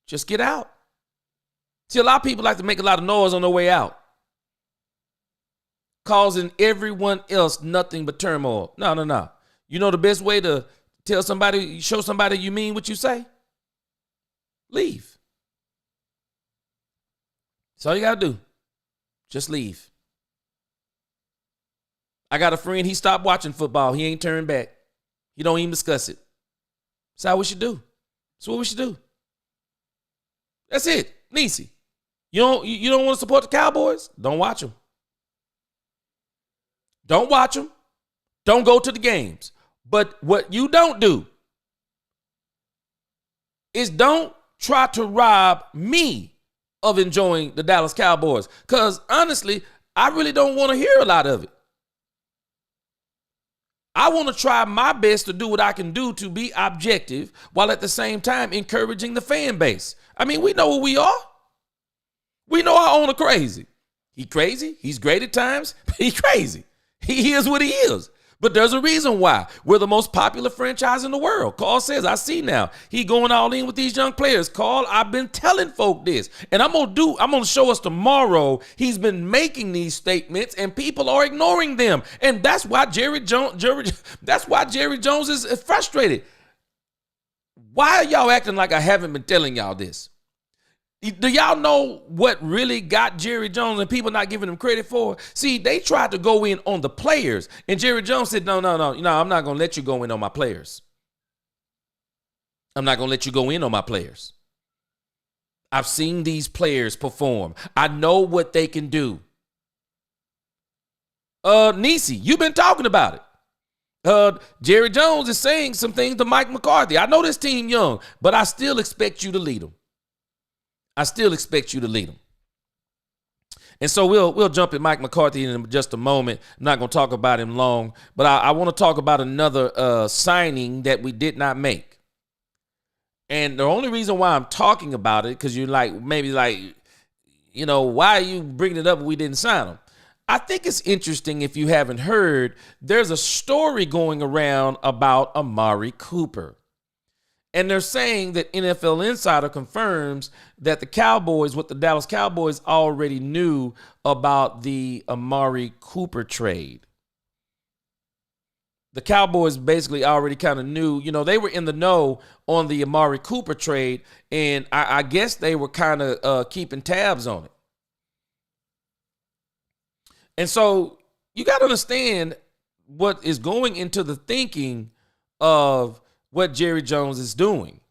Just get out. See, a lot of people like to make a lot of noise on their way out, causing everyone else nothing but turmoil. No. You know the best way to show somebody you mean what you say? Leave. That's all you got to do. Just leave. I got a friend, he stopped watching football. He ain't turned back. He don't even discuss it. That's how we should do. That's what we should do. That's it. Niecy. You don't want to support the Cowboys? Don't watch them. Don't watch them. Don't go to the games. But what you don't do is don't try to rob me of enjoying the Dallas Cowboys. Because honestly, I really don't want to hear a lot of it. I want to try my best to do what I can do to be objective while at the same time encouraging the fan base. I mean, we know who we are. We know our owner crazy. He crazy. He's great at times. But he's crazy. He is what he is. But there's a reason why. We're the most popular franchise in the world. Carl says, I see now. He going all in with these young players. Carl, I've been telling folk this. And I'm going to show us tomorrow he's been making these statements and people are ignoring them. And that's why Jerry Jones is frustrated. Why are y'all acting like I haven't been telling y'all this? Do y'all know what really got Jerry Jones and people not giving him credit for? See, they tried to go in on the players, and Jerry Jones said, no, I'm not going to let you go in on my players. I'm not going to let you go in on my players. I've seen these players perform. I know what they can do. Niecy, you've been talking about it. Jerry Jones is saying some things to Mike McCarthy. I know this team young, but I still expect you to lead them. I still expect you to lead them. And so we'll jump at Mike McCarthy in just a moment. I'm not going to talk about him long, but I want to talk about another signing that we did not make. And the only reason why I'm talking about it, because you're like, why are you bringing it up if we didn't sign him? I think it's interesting, if you haven't heard, there's a story going around about Amari Cooper. And they're saying that NFL Insider confirms that the Dallas Cowboys already knew about the Amari Cooper trade. The Cowboys basically already kind of knew, they were in the know on the Amari Cooper trade, and I guess they were kind of keeping tabs on it. And so you got to understand what is going into the thinking of what Jerry Jones is doing.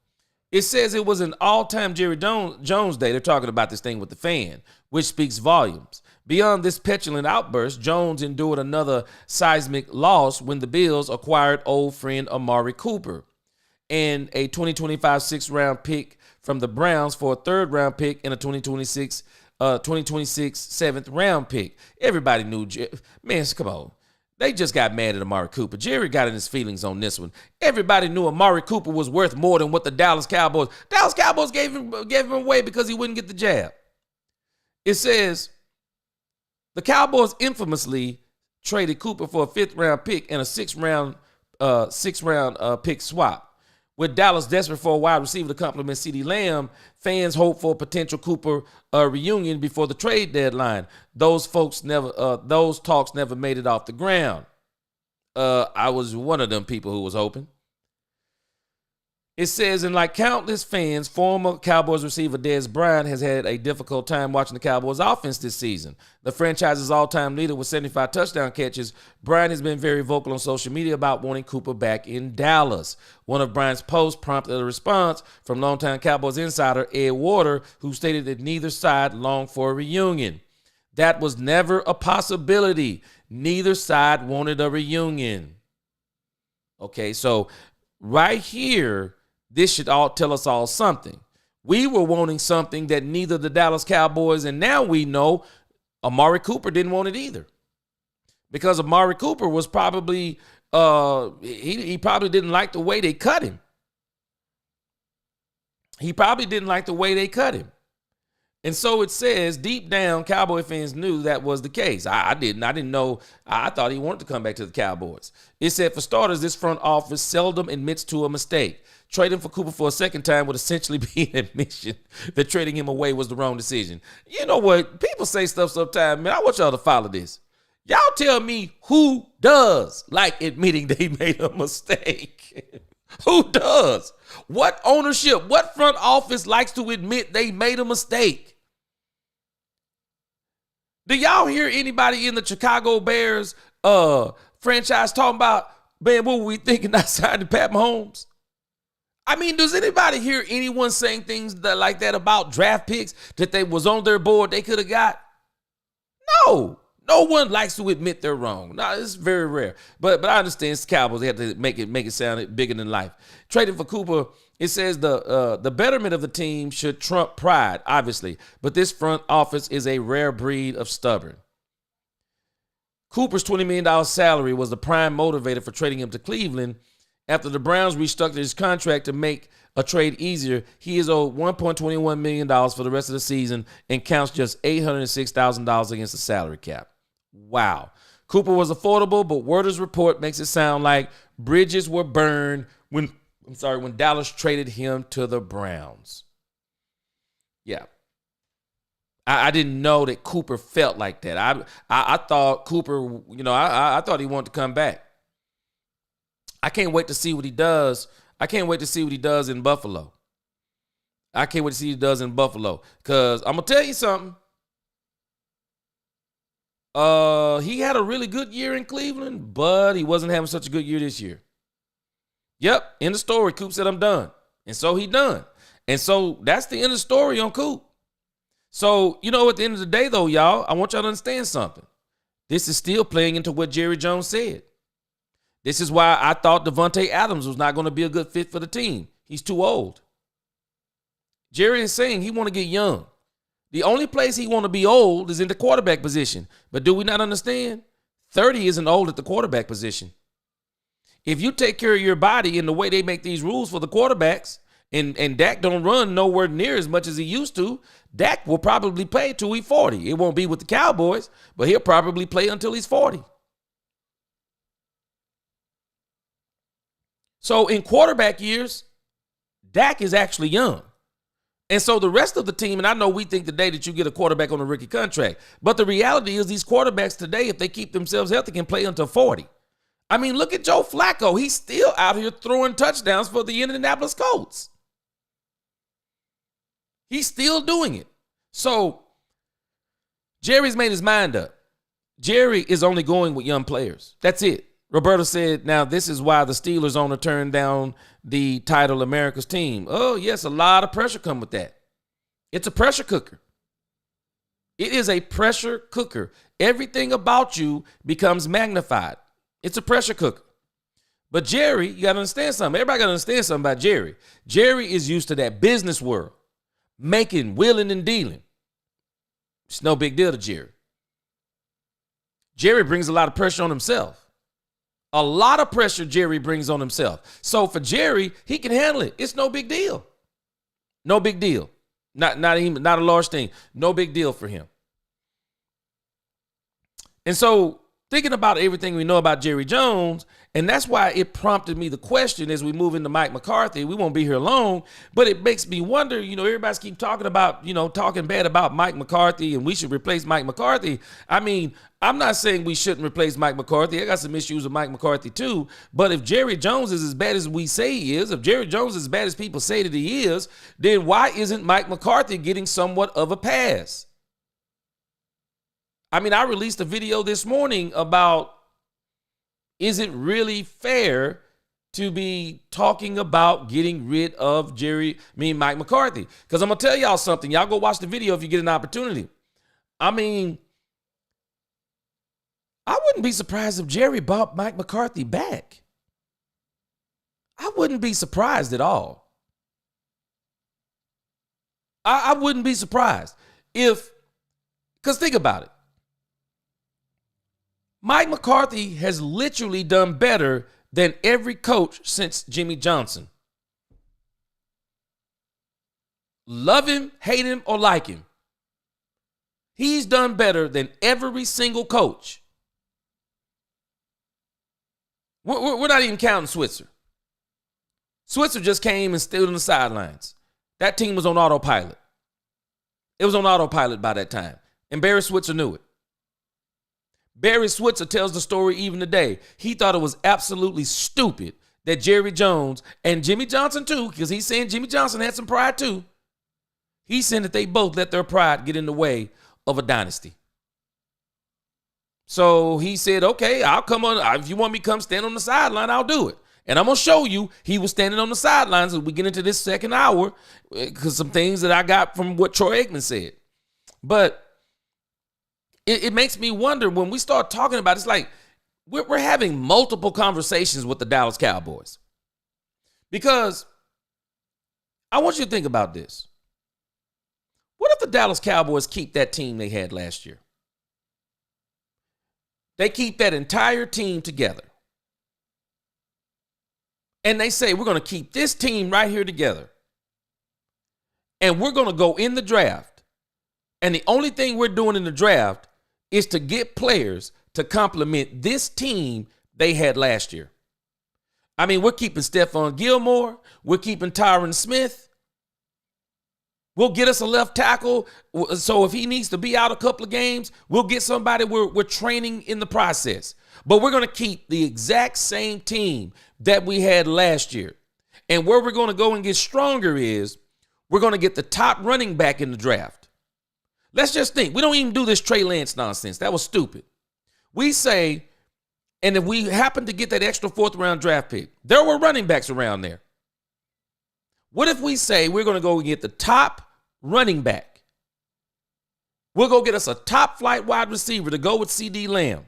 It says it was an all-time Jerry Jones day. They're talking about this thing with the fan, which speaks volumes. Beyond this petulant outburst, Jones endured another seismic loss when the Bills acquired old friend Amari Cooper and a 2025 sixth-round pick from the Browns for a third-round pick and a 2026 seventh-round pick. Everybody knew, man, come on. They just got mad at Amari Cooper. Jerry got in his feelings on this one. Everybody knew Amari Cooper was worth more than what the Dallas Cowboys gave him away because he wouldn't get the jab. It says the Cowboys infamously traded Cooper for a fifth-round pick and a sixth-round pick swap. With Dallas desperate for a wide receiver to complement CeeDee Lamb, fans hope for a potential Cooper reunion before the trade deadline. Those talks never made it off the ground. I was one of them people who was hoping. It says, and like countless fans, former Cowboys receiver Dez Bryant has had a difficult time watching the Cowboys offense this season. The franchise's all-time leader with 75 touchdown catches, Bryant has been very vocal on social media about wanting Cooper back in Dallas. One of Bryant's posts prompted a response from longtime Cowboys insider Ed Warder, who stated that neither side longed for a reunion. That was never a possibility. Neither side wanted a reunion. Okay, so right here, this should all tell us all something. We were wanting something that neither the Dallas Cowboys, and now we know Amari Cooper didn't want it either. Because Amari Cooper was probably, he probably didn't like the way they cut him. He probably didn't like the way they cut him. And so it says, deep down, Cowboy fans knew that was the case. I didn't know. I thought he wanted to come back to the Cowboys. It said, for starters, this front office seldom admits to a mistake. Trading for Cooper for a second time would essentially be an admission that trading him away was the wrong decision. You know what? People say stuff sometimes, man. I want y'all to follow this. Y'all tell me who does like admitting they made a mistake. Who does? What ownership, what front office likes to admit they made a mistake? Do y'all hear anybody in the Chicago Bears franchise talking about, man, what were we thinking not signing Pat Mahomes? I mean, does anybody hear anyone saying things like that about draft picks that they was on their board they could have got? No. No one likes to admit they're wrong. No, it's very rare. But I understand it's the Cowboys. They have to make it sound bigger than life. Trading for Cooper, it says the betterment of the team should trump pride, obviously. But this front office is a rare breed of stubborn. Cooper's $20 million salary was the prime motivator for trading him to Cleveland. After the Browns restructured his contract to make a trade easier, he is owed $1.21 million for the rest of the season and counts just $806,000 against the salary cap. Wow. Cooper was affordable, but Werder's report makes it sound like bridges were burned when Dallas traded him to the Browns. Yeah. I didn't know that Cooper felt like that. I thought Cooper, I thought he wanted to come back. I can't wait to see what he does. I can't wait to see what he does in Buffalo. I can't wait to see what he does in Buffalo. Because I'm going to tell you something. He had a really good year in Cleveland, but he wasn't having such a good year this year. Yep, end of story. Coop said, I'm done. And so he done. And so that's the end of the story on Coop. So, at the end of the day, though, y'all, I want y'all to understand something. This is still playing into what Jerry Jones said. This is why I thought Devontae Adams was not going to be a good fit for the team. He's too old. Jerry is saying he want to get young. The only place he want to be old is in the quarterback position. But do we not understand? 30 isn't old at the quarterback position. If you take care of your body in the way they make these rules for the quarterbacks, and Dak don't run nowhere near as much as he used to, Dak will probably play till he's 40. It won't be with the Cowboys, but he'll probably play until he's 40. So in quarterback years, Dak is actually young. And so the rest of the team, and I know we think today that you get a quarterback on a rookie contract, but the reality is these quarterbacks today, if they keep themselves healthy, can play until 40. I mean, look at Joe Flacco. He's still out here throwing touchdowns for the Indianapolis Colts. He's still doing it. So Jerry's made his mind up. Jerry is only going with young players. That's it. Roberto said, now this is why the Steelers owner turned down the title America's team. Oh, yes, a lot of pressure come with that. It's a pressure cooker. It is a pressure cooker. Everything about you becomes magnified. It's a pressure cooker. But Jerry, you got to understand something. Everybody got to understand something about Jerry. Jerry is used to that business world, making, willing, and dealing. It's no big deal to Jerry. Jerry brings a lot of pressure on himself. A lot of pressure Jerry brings on himself. So for Jerry, he can handle it. It's no big deal. No big deal. Not a large thing. No big deal for him. And so thinking about everything we know about Jerry Jones, And that's why it prompted me the question as we move into Mike McCarthy. We won't be here long, but it makes me wonder, everybody's keep talking about, talking bad about Mike McCarthy and we should replace Mike McCarthy. I mean, I'm not saying we shouldn't replace Mike McCarthy. I got some issues with Mike McCarthy too. But if Jerry Jones is as bad as we say he is, if Jerry Jones is as bad as people say that he is, then why isn't Mike McCarthy getting somewhat of a pass? I mean, I released a video this morning about, is it really fair to be talking about getting rid of Mike McCarthy? Because I'm going to tell y'all something. Y'all go watch the video if you get an opportunity. I mean, I wouldn't be surprised if Jerry brought Mike McCarthy back. I wouldn't be surprised at all. I wouldn't be surprised because think about it. Mike McCarthy has literally done better than every coach since Jimmy Johnson. Love him, hate him, or like him. He's done better than every single coach. We're not even counting Switzer. Switzer just came and stood on the sidelines. That team was on autopilot. It was on autopilot by that time. And Barry Switzer knew it. Barry Switzer tells the story even today. He thought it was absolutely stupid that Jerry Jones and Jimmy Johnson too, because he's saying Jimmy Johnson had some pride too. He's saying that they both let their pride get in the way of a dynasty. So he said, okay, I'll come on. If you want me to come stand on the sideline, I'll do it. And I'm going to show you he was standing on the sidelines as we get into this second hour because some things that I got from what Troy Aikman said. But it makes me wonder when we start talking about it, it's like we're having multiple conversations with the Dallas Cowboys. Because I want you to think about this. What if the Dallas Cowboys keep that team they had last year? They keep that entire team together. And they say, we're going to keep this team right here together. And we're going to go in the draft. And the only thing we're doing in the draft is to get players to complement this team they had last year. I mean, we're keeping Stephon Gilmore. We're keeping Tyron Smith. We'll get us a left tackle. So if he needs to be out a couple of games, we'll get somebody we're training in the process. But we're going to keep the exact same team that we had last year. And where we're going to go and get stronger is we're going to get the top running back in the draft. Let's just think. We don't even do this Trey Lance nonsense. That was stupid. We say, and if we happen to get that extra fourth-round draft pick, there were running backs around there. What if we say we're going to go get the top running back? We'll go get us a top-flight wide receiver to go with CeeDee Lamb.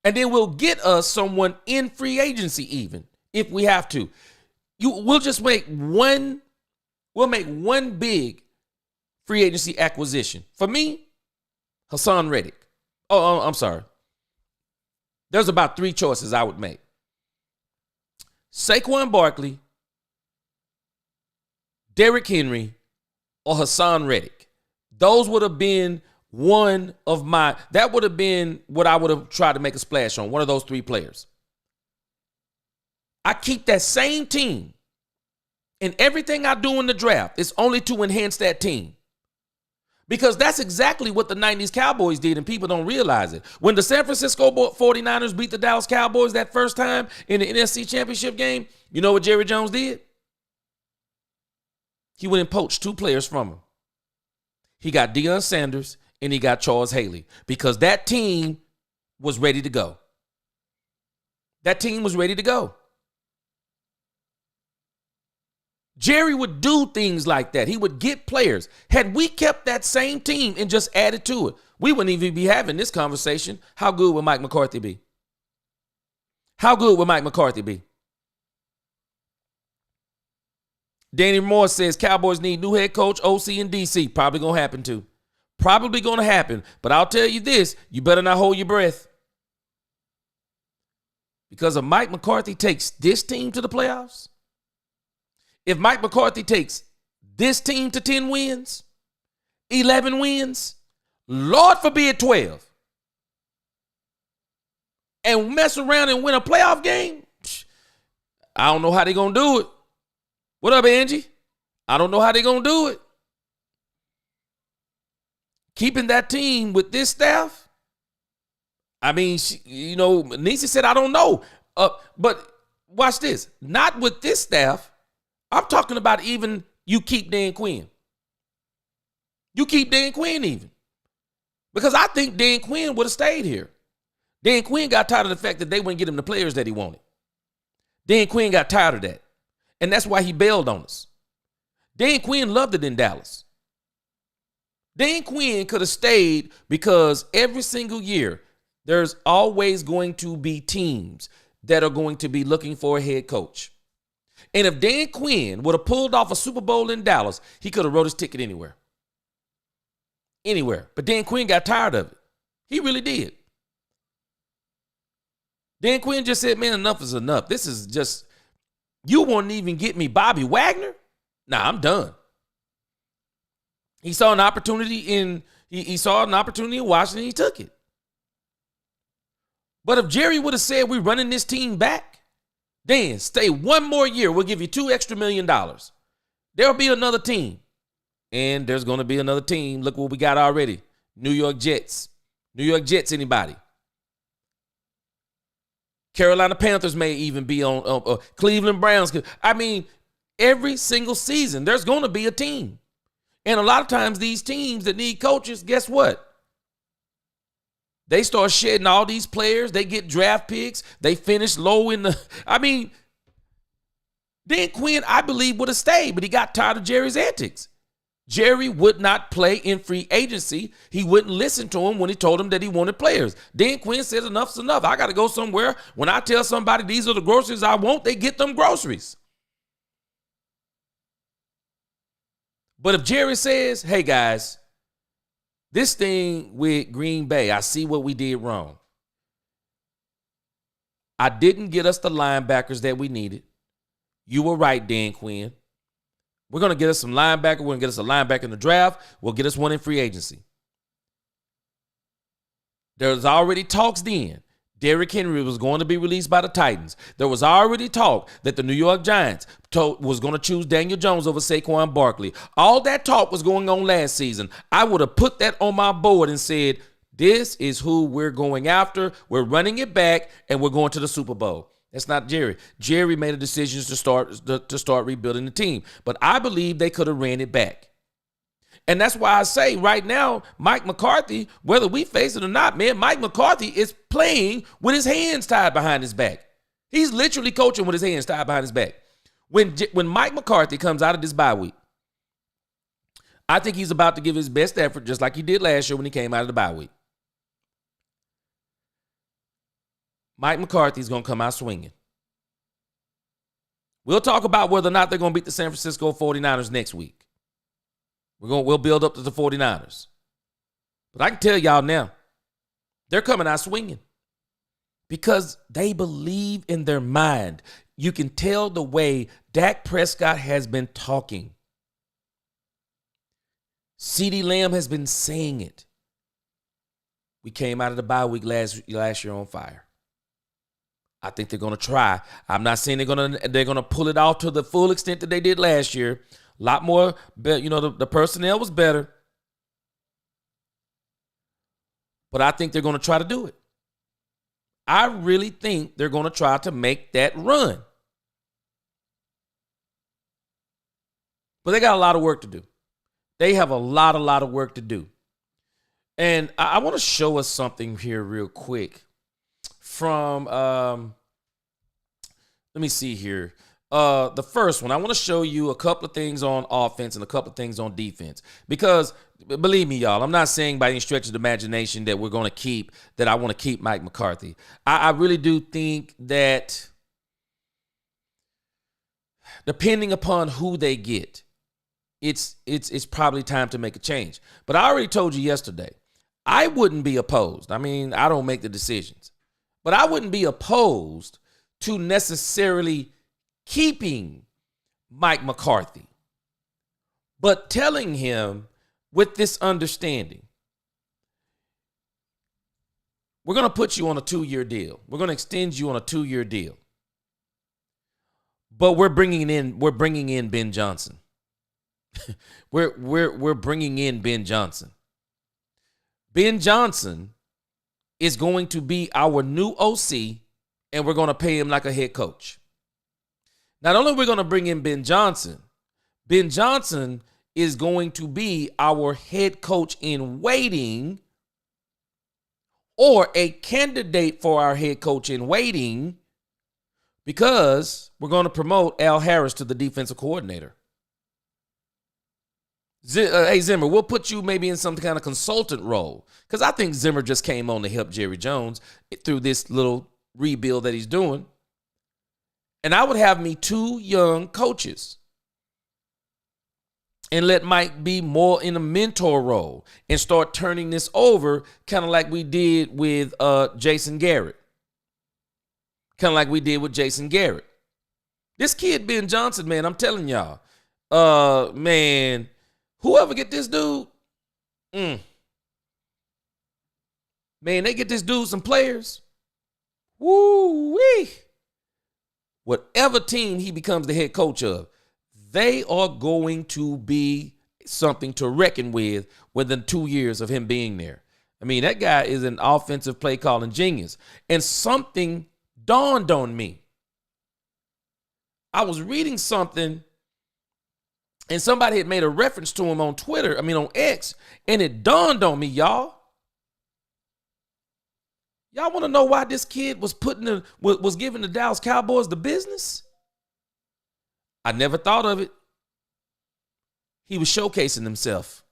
And then we'll get us someone in free agency even, if we have to. We'll just make one big free agency acquisition. For me, Hassan Reddick. Oh, I'm sorry. There's about 3 choices I would make. Saquon Barkley, Derrick Henry, or Hassan Reddick. Those would have been that would have been what I would have tried to make a splash on, one of those 3 players. I keep that same team, and everything I do in the draft is only to enhance that team. Because that's exactly what the 90s Cowboys did, and people don't realize it. When the San Francisco 49ers beat the Dallas Cowboys that first time in the NFC Championship game, you know what Jerry Jones did? He went and poached 2 players from him. He got Deion Sanders and he got Charles Haley because that team was ready to go. That team was ready to go. Jerry would do things like that. He would get players. Had we kept that same team and just added to it, we wouldn't even be having this conversation. How good would Mike McCarthy be? How good would Mike McCarthy be? Danny Moore says Cowboys need new head coach, OC, and DC. Probably going to happen too. Probably going to happen. But I'll tell you this, you better not hold your breath. Because if Mike McCarthy takes this team to the playoffs, if Mike McCarthy takes this team to 10 wins, 11 wins, Lord forbid 12. and mess around and win a playoff game, I don't know how they're going to do it. What up, Angie? I don't know how they're going to do it. Keeping that team with this staff, I mean, Nisi said, I don't know. But watch this. Not with this staff. I'm talking about even you keep Dan Quinn. You keep Dan Quinn even. Because I think Dan Quinn would have stayed here. Dan Quinn got tired of the fact that they wouldn't get him the players that he wanted. Dan Quinn got tired of that. And that's why he bailed on us. Dan Quinn loved it in Dallas. Dan Quinn could have stayed because every single year, there's always going to be teams that are going to be looking for a head coach. And if Dan Quinn would have pulled off a Super Bowl in Dallas, he could have wrote his ticket anywhere. Anywhere. But Dan Quinn got tired of it. He really did. Dan Quinn just said, man, enough is enough. This is just, you won't even get me Bobby Wagner? Nah, I'm done. He saw an opportunity in Washington, he took it. But if Jerry would have said we're running this team back, then stay one more year. We'll give you $2 extra million. There'll be another team. And there's going to be another team. Look what we got already. New York Jets. New York Jets, anybody? Carolina Panthers may even be on Cleveland Browns. I mean, every single season, there's going to be a team. And a lot of times these teams that need coaches, guess what? They start shedding all these players. They get draft picks. They finish low in the, Dan Quinn, I believe, would have stayed, but he got tired of Jerry's antics. Jerry would not play in free agency. He wouldn't listen to him when he told him that he wanted players. Dan Quinn said enough's enough. I got to go somewhere. When I tell somebody these are the groceries I want, they get them groceries. But if Jerry says, hey, guys, this thing with Green Bay, I see what we did wrong. I didn't get us the linebackers that we needed. You were right, Dan Quinn. We're going to get us some linebacker. We're going to get us a linebacker in the draft. We'll get us one in free agency. There's already talks then. Derrick Henry was going to be released by the Titans. There was already talk that the New York Giants was going to choose Daniel Jones over Saquon Barkley. All that talk was going on last season. I would have put that on my board and said, this is who we're going after. We're running it back, and we're going to the Super Bowl. That's not Jerry. Jerry made a decision to start rebuilding the team. But I believe they could have ran it back. And that's why I say right now, Mike McCarthy, whether we face it or not, man, Mike McCarthy is playing with his hands tied behind his back. He's literally coaching with his hands tied behind his back. When Mike McCarthy comes out of this bye week, I think he's about to give his best effort, just like he did last year when he came out of the bye week. Mike McCarthy's going to come out swinging. We'll talk about whether or not they're going to beat the San Francisco 49ers next week. We'll build up to the 49ers. But I can tell y'all now, they're coming out swinging because they believe in their mind. You can tell the way Dak Prescott has been talking. CeeDee Lamb has been saying it. We came out of the bye week last year on fire. I think they're going to try. I'm not saying they're going to pull it off to the full extent that they did last year. A lot more, the personnel was better. But I think they're going to try to do it. I really think they're going to try to make that run. But they got a lot of work to do. They have a lot of work to do. And I want to show us something here real quick from, let me see here. The first one, I want to show you a couple of things on offense and a couple of things on defense. Because, believe me, y'all, I'm not saying by any stretch of the imagination that I want to keep Mike McCarthy. I really do think that depending upon who they get, it's probably time to make a change. But I already told you yesterday, I wouldn't be opposed. I mean, I don't make the decisions. But I wouldn't be opposed to necessarily keeping Mike McCarthy, but telling him with this understanding. we're going to put you on a 2-year deal. We're going to extend you on a 2-year deal. But we're bringing in Ben Johnson. we're bringing in Ben Johnson. Ben Johnson is going to be our new OC, and we're going to pay him like a head coach. Not only are we going to bring in Ben Johnson is going to be our head coach in waiting, or a candidate for our head coach in waiting, because we're going to promote Al Harris to the defensive coordinator. Hey, Zimmer, we'll put you maybe in some kind of consultant role, because I think Zimmer just came on to help Jerry Jones through this little rebuild that he's doing. And I would have me 2 young coaches and let Mike be more in a mentor role and start turning this over, kind of like we did with Jason Garrett. This kid, Ben Johnson, man, I'm telling y'all, man, whoever get this dude, man, they get this dude some players. Woo-wee. Whatever team he becomes the head coach of, they are going to be something to reckon with within 2 years of him being there. I mean, that guy is an offensive play calling genius. And something dawned on me. I was reading something, and somebody had made a reference to him on on X, and it dawned on me, y'all. Y'all want to know why this kid was giving the Dallas Cowboys the business? I never thought of it. He was showcasing himself.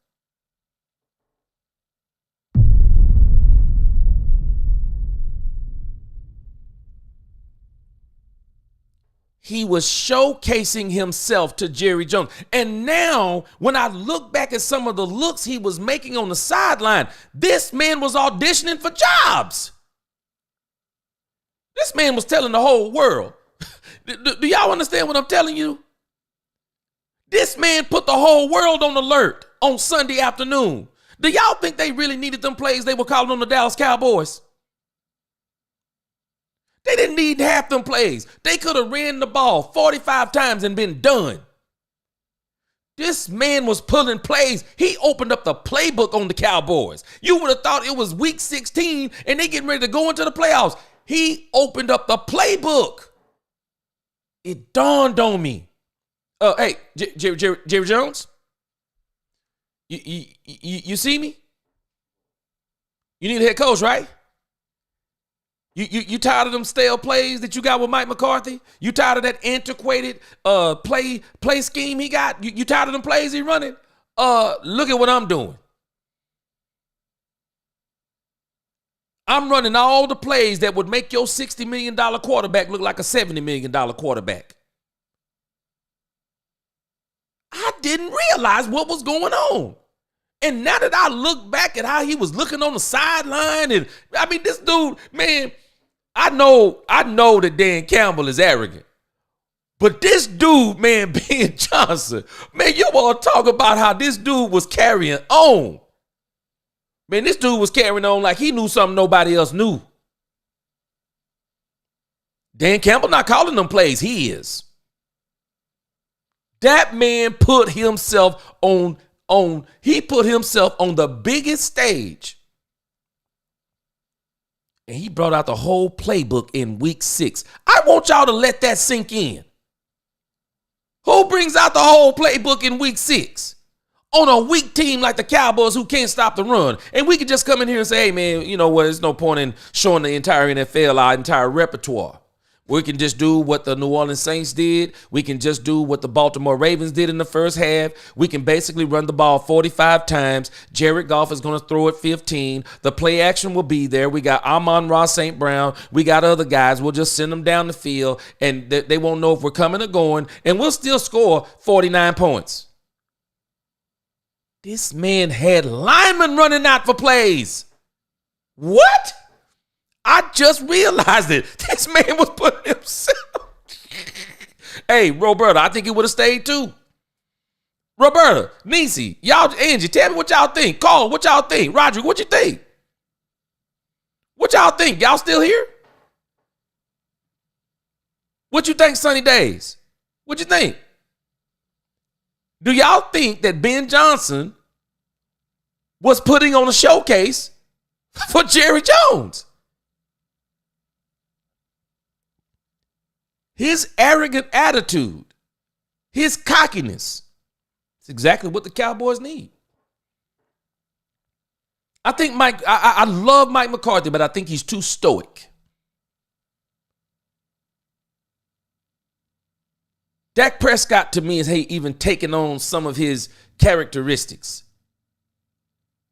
He was showcasing himself to Jerry Jones. And now, when I look back at some of the looks he was making on the sideline, this man was auditioning for jobs. This man was telling the whole world. Do y'all understand what I'm telling you? This man put the whole world on alert on Sunday afternoon. Do y'all think they really needed them plays they were calling on the Dallas Cowboys? They didn't need half them plays. They could have ran the ball 45 times and been done. This man was pulling plays. He opened up the playbook on the Cowboys. You would have thought it was week 16 and they getting ready to go into the playoffs. He opened up the playbook. It dawned on me. Hey, Jerry Jones, you see me? You need a head coach, right? You tired of them stale plays that you got with Mike McCarthy? You tired of that antiquated play scheme he got? You tired of them plays he running? Look at what I'm doing. I'm running all the plays that would make your $60 million quarterback look like a $70 million quarterback. I didn't realize what was going on. And now that I look back at how he was looking on the sideline, and I mean, this dude, man, I know that Dan Campbell is arrogant. But this dude, man, Ben Johnson, man, you want to talk about how this dude was carrying on. Man, this dude was carrying on like he knew something nobody else knew. Dan Campbell not calling them plays. He is. That man put himself on the biggest stage. And he brought out the whole playbook in week 6. I want y'all to let that sink in. Who brings out the whole playbook in week 6? On a weak team like the Cowboys who can't stop the run. And we could just come in here and say, hey, man, you know what? There's no point in showing the entire NFL our entire repertoire. We can just do what the New Orleans Saints did. We can just do what the Baltimore Ravens did in the first half. We can basically run the ball 45 times. Jared Goff is going to throw it 15. The play action will be there. We got Amon-Ra St. Brown. We got other guys. We'll just send them down the field, and they won't know if we're coming or going, and we'll still score 49 points. This man had linemen running out for plays. What? I just realized it. This man was putting himself. Hey, Roberta, I think he would have stayed too. Roberta, Nisi, y'all, Angie, tell me what y'all think. Call, what y'all think? Roger, what you think? What y'all think? Y'all still here? What you think, Sunny Days? What you think? Do y'all think that Ben Johnson was putting on a showcase for Jerry Jones? His arrogant attitude, his cockiness, it's exactly what the Cowboys need. I think I love Mike McCarthy, but I think he's too stoic. Dak Prescott, to me, is even taking on some of his characteristics.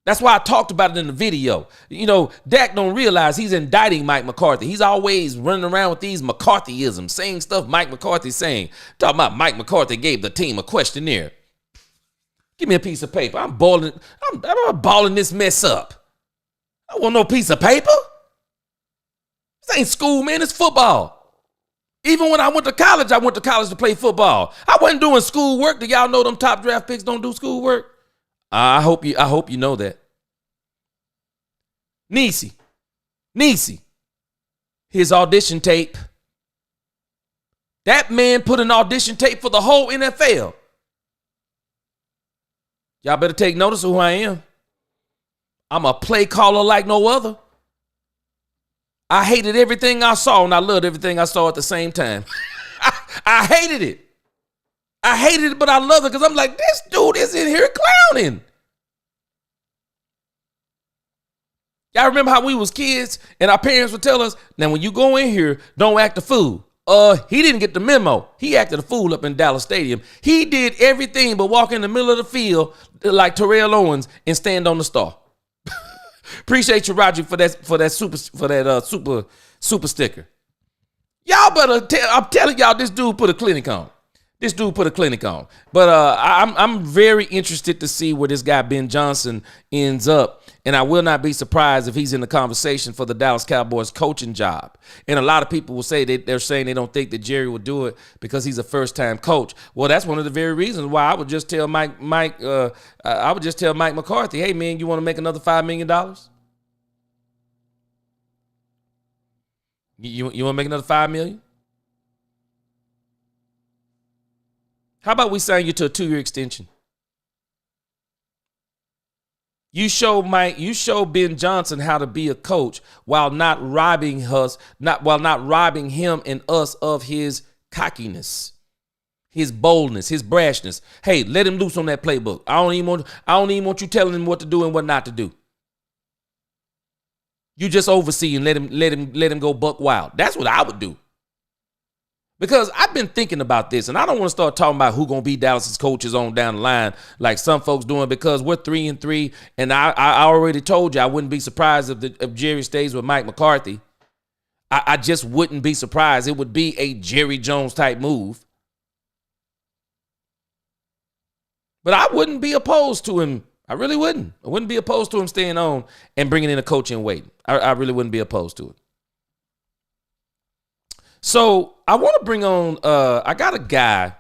That's why I talked about it in the video. You know, Dak don't realize he's indicting Mike McCarthy. He's always running around with these McCarthyisms, saying stuff Mike McCarthy's saying. Talking about Mike McCarthy gave the team a questionnaire. Give me a piece of paper. I'm balling this mess up. I want no piece of paper. This ain't school, man. It's football. Even when I went to college to play football. I wasn't doing school work. Do y'all know them top draft picks don't do school work? I hope you know that. Niecy, his audition tape. That man put an audition tape for the whole NFL. Y'all better take notice of who I am. I'm a play caller like no other. I hated everything I saw and I loved everything I saw at the same time. I hated it. I hated it, but I love it because I'm like, this dude is in here clowning. Y'all remember how we was kids and our parents would tell us, now when you go in here, don't act a fool. He didn't get the memo. He acted a fool up in Dallas Stadium. He did everything but walk in the middle of the field like Terrell Owens and stand on the star. Appreciate you, Roger, for that super sticker. Y'all better I'm telling y'all, this dude put a clinic on. But I'm very interested to see where this guy Ben Johnson ends up. And I will not be surprised if he's in the conversation for the Dallas Cowboys coaching job. And a lot of people will say they're saying they don't think that Jerry will do it because he's a first-time coach. Well, that's one of the very reasons why I would just tell Mike McCarthy, hey, man, you want to make another $5 million? You want to make another $5 million? How about we sign you to a 2-year extension? You show Ben Johnson how to be a coach while not robbing him and us of his cockiness, his boldness, his brashness. Hey, let him loose on that playbook. I don't even want you telling him what to do and what not to do. You just oversee and let him go buck wild. That's what I would do. Because I've been thinking about this, and I don't want to start talking about who going to be Dallas's coaches on down the line like some folks doing, because we're 3-3, and I already told you I wouldn't be surprised if Jerry stays with Mike McCarthy. I just wouldn't be surprised. It would be a Jerry Jones type move. But I wouldn't be opposed to him. I really wouldn't. I wouldn't be opposed to him staying on and bringing in a coach and waiting. I really wouldn't be opposed to it. So I want to bring on, I got a guy,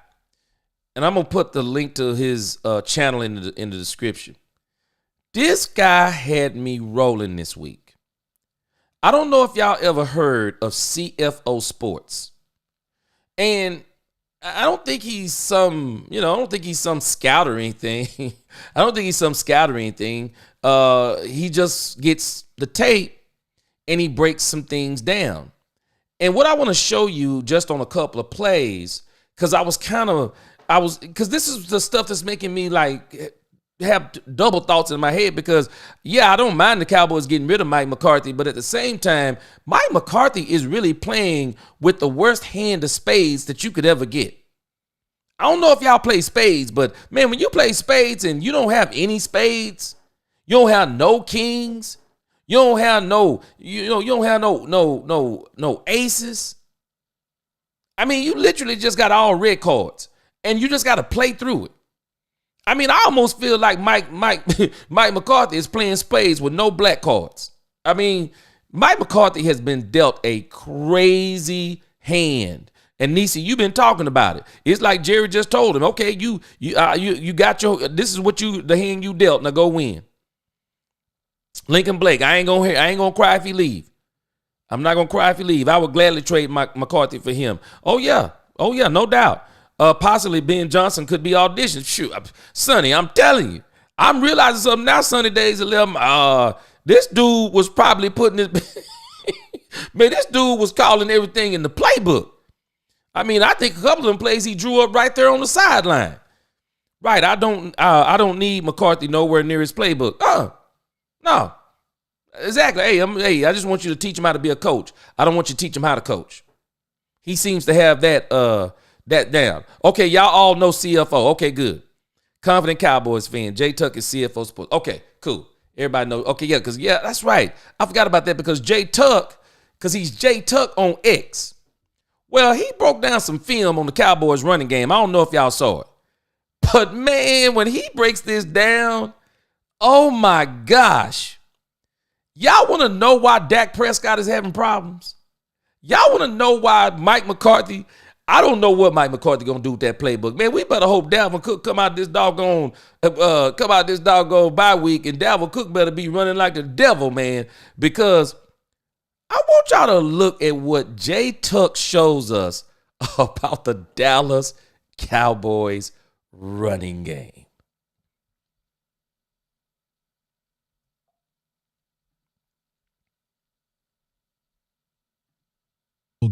and I'm going to put the link to his channel in the description. This guy had me rolling this week. I don't know if y'all ever heard of CFO Sports. And I don't think he's some scout or anything. He just gets the tape and he breaks some things down. And what I want to show you just on a couple of plays, because because this is the stuff that's making me like have double thoughts in my head, because yeah, I don't mind the Cowboys getting rid of Mike McCarthy, but at the same time, Mike McCarthy is really playing with the worst hand of spades that you could ever get. I don't know if y'all play spades, but man, when you play spades and you don't have any spades, you don't have no kings, you don't have no aces. I mean, you literally just got all red cards, and you just got to play through it. I mean, I almost feel like Mike McCarthy is playing spades with no black cards. I mean, Mike McCarthy has been dealt a crazy hand. And Niecy, you've been talking about it. It's like Jerry just told him, okay, you got this is the hand you dealt. Now go win. Lincoln Blake, I ain't gonna cry if he leave. I'm not going to cry if he leave. I would gladly trade McCarthy for him. Oh, yeah. Oh, yeah, no doubt. Possibly Ben Johnson could be auditioned. Shoot, Sonny, I'm telling you. I'm realizing something now, Sunny Days 11. This dude was probably putting his... Man, this dude was calling everything in the playbook. I mean, I think a couple of them plays he drew up right there on the sideline. Right, I don't need McCarthy nowhere near his playbook. No. Exactly. Hey, I just want you to teach him how to be a coach. I don't want you to teach him how to coach. He seems to have that down. Okay, y'all all know CFO. Okay, good. Confident Cowboys fan. Jay Tuck is CFO Sports. Okay, cool. Everybody knows. Okay, yeah, that's right. I forgot about that because he's Jay Tuck on X. Well, he broke down some film on the Cowboys running game. I don't know if y'all saw it. But man, when he breaks this down, oh my gosh. Y'all want to know why Dak Prescott is having problems? Y'all want to know why Mike McCarthy? I don't know what Mike McCarthy gonna do with that playbook. Man, we better hope Dalvin Cook come out this doggone bye week, and Dalvin Cook better be running like the devil, man, because I want y'all to look at what Jay Tuck shows us about the Dallas Cowboys running game.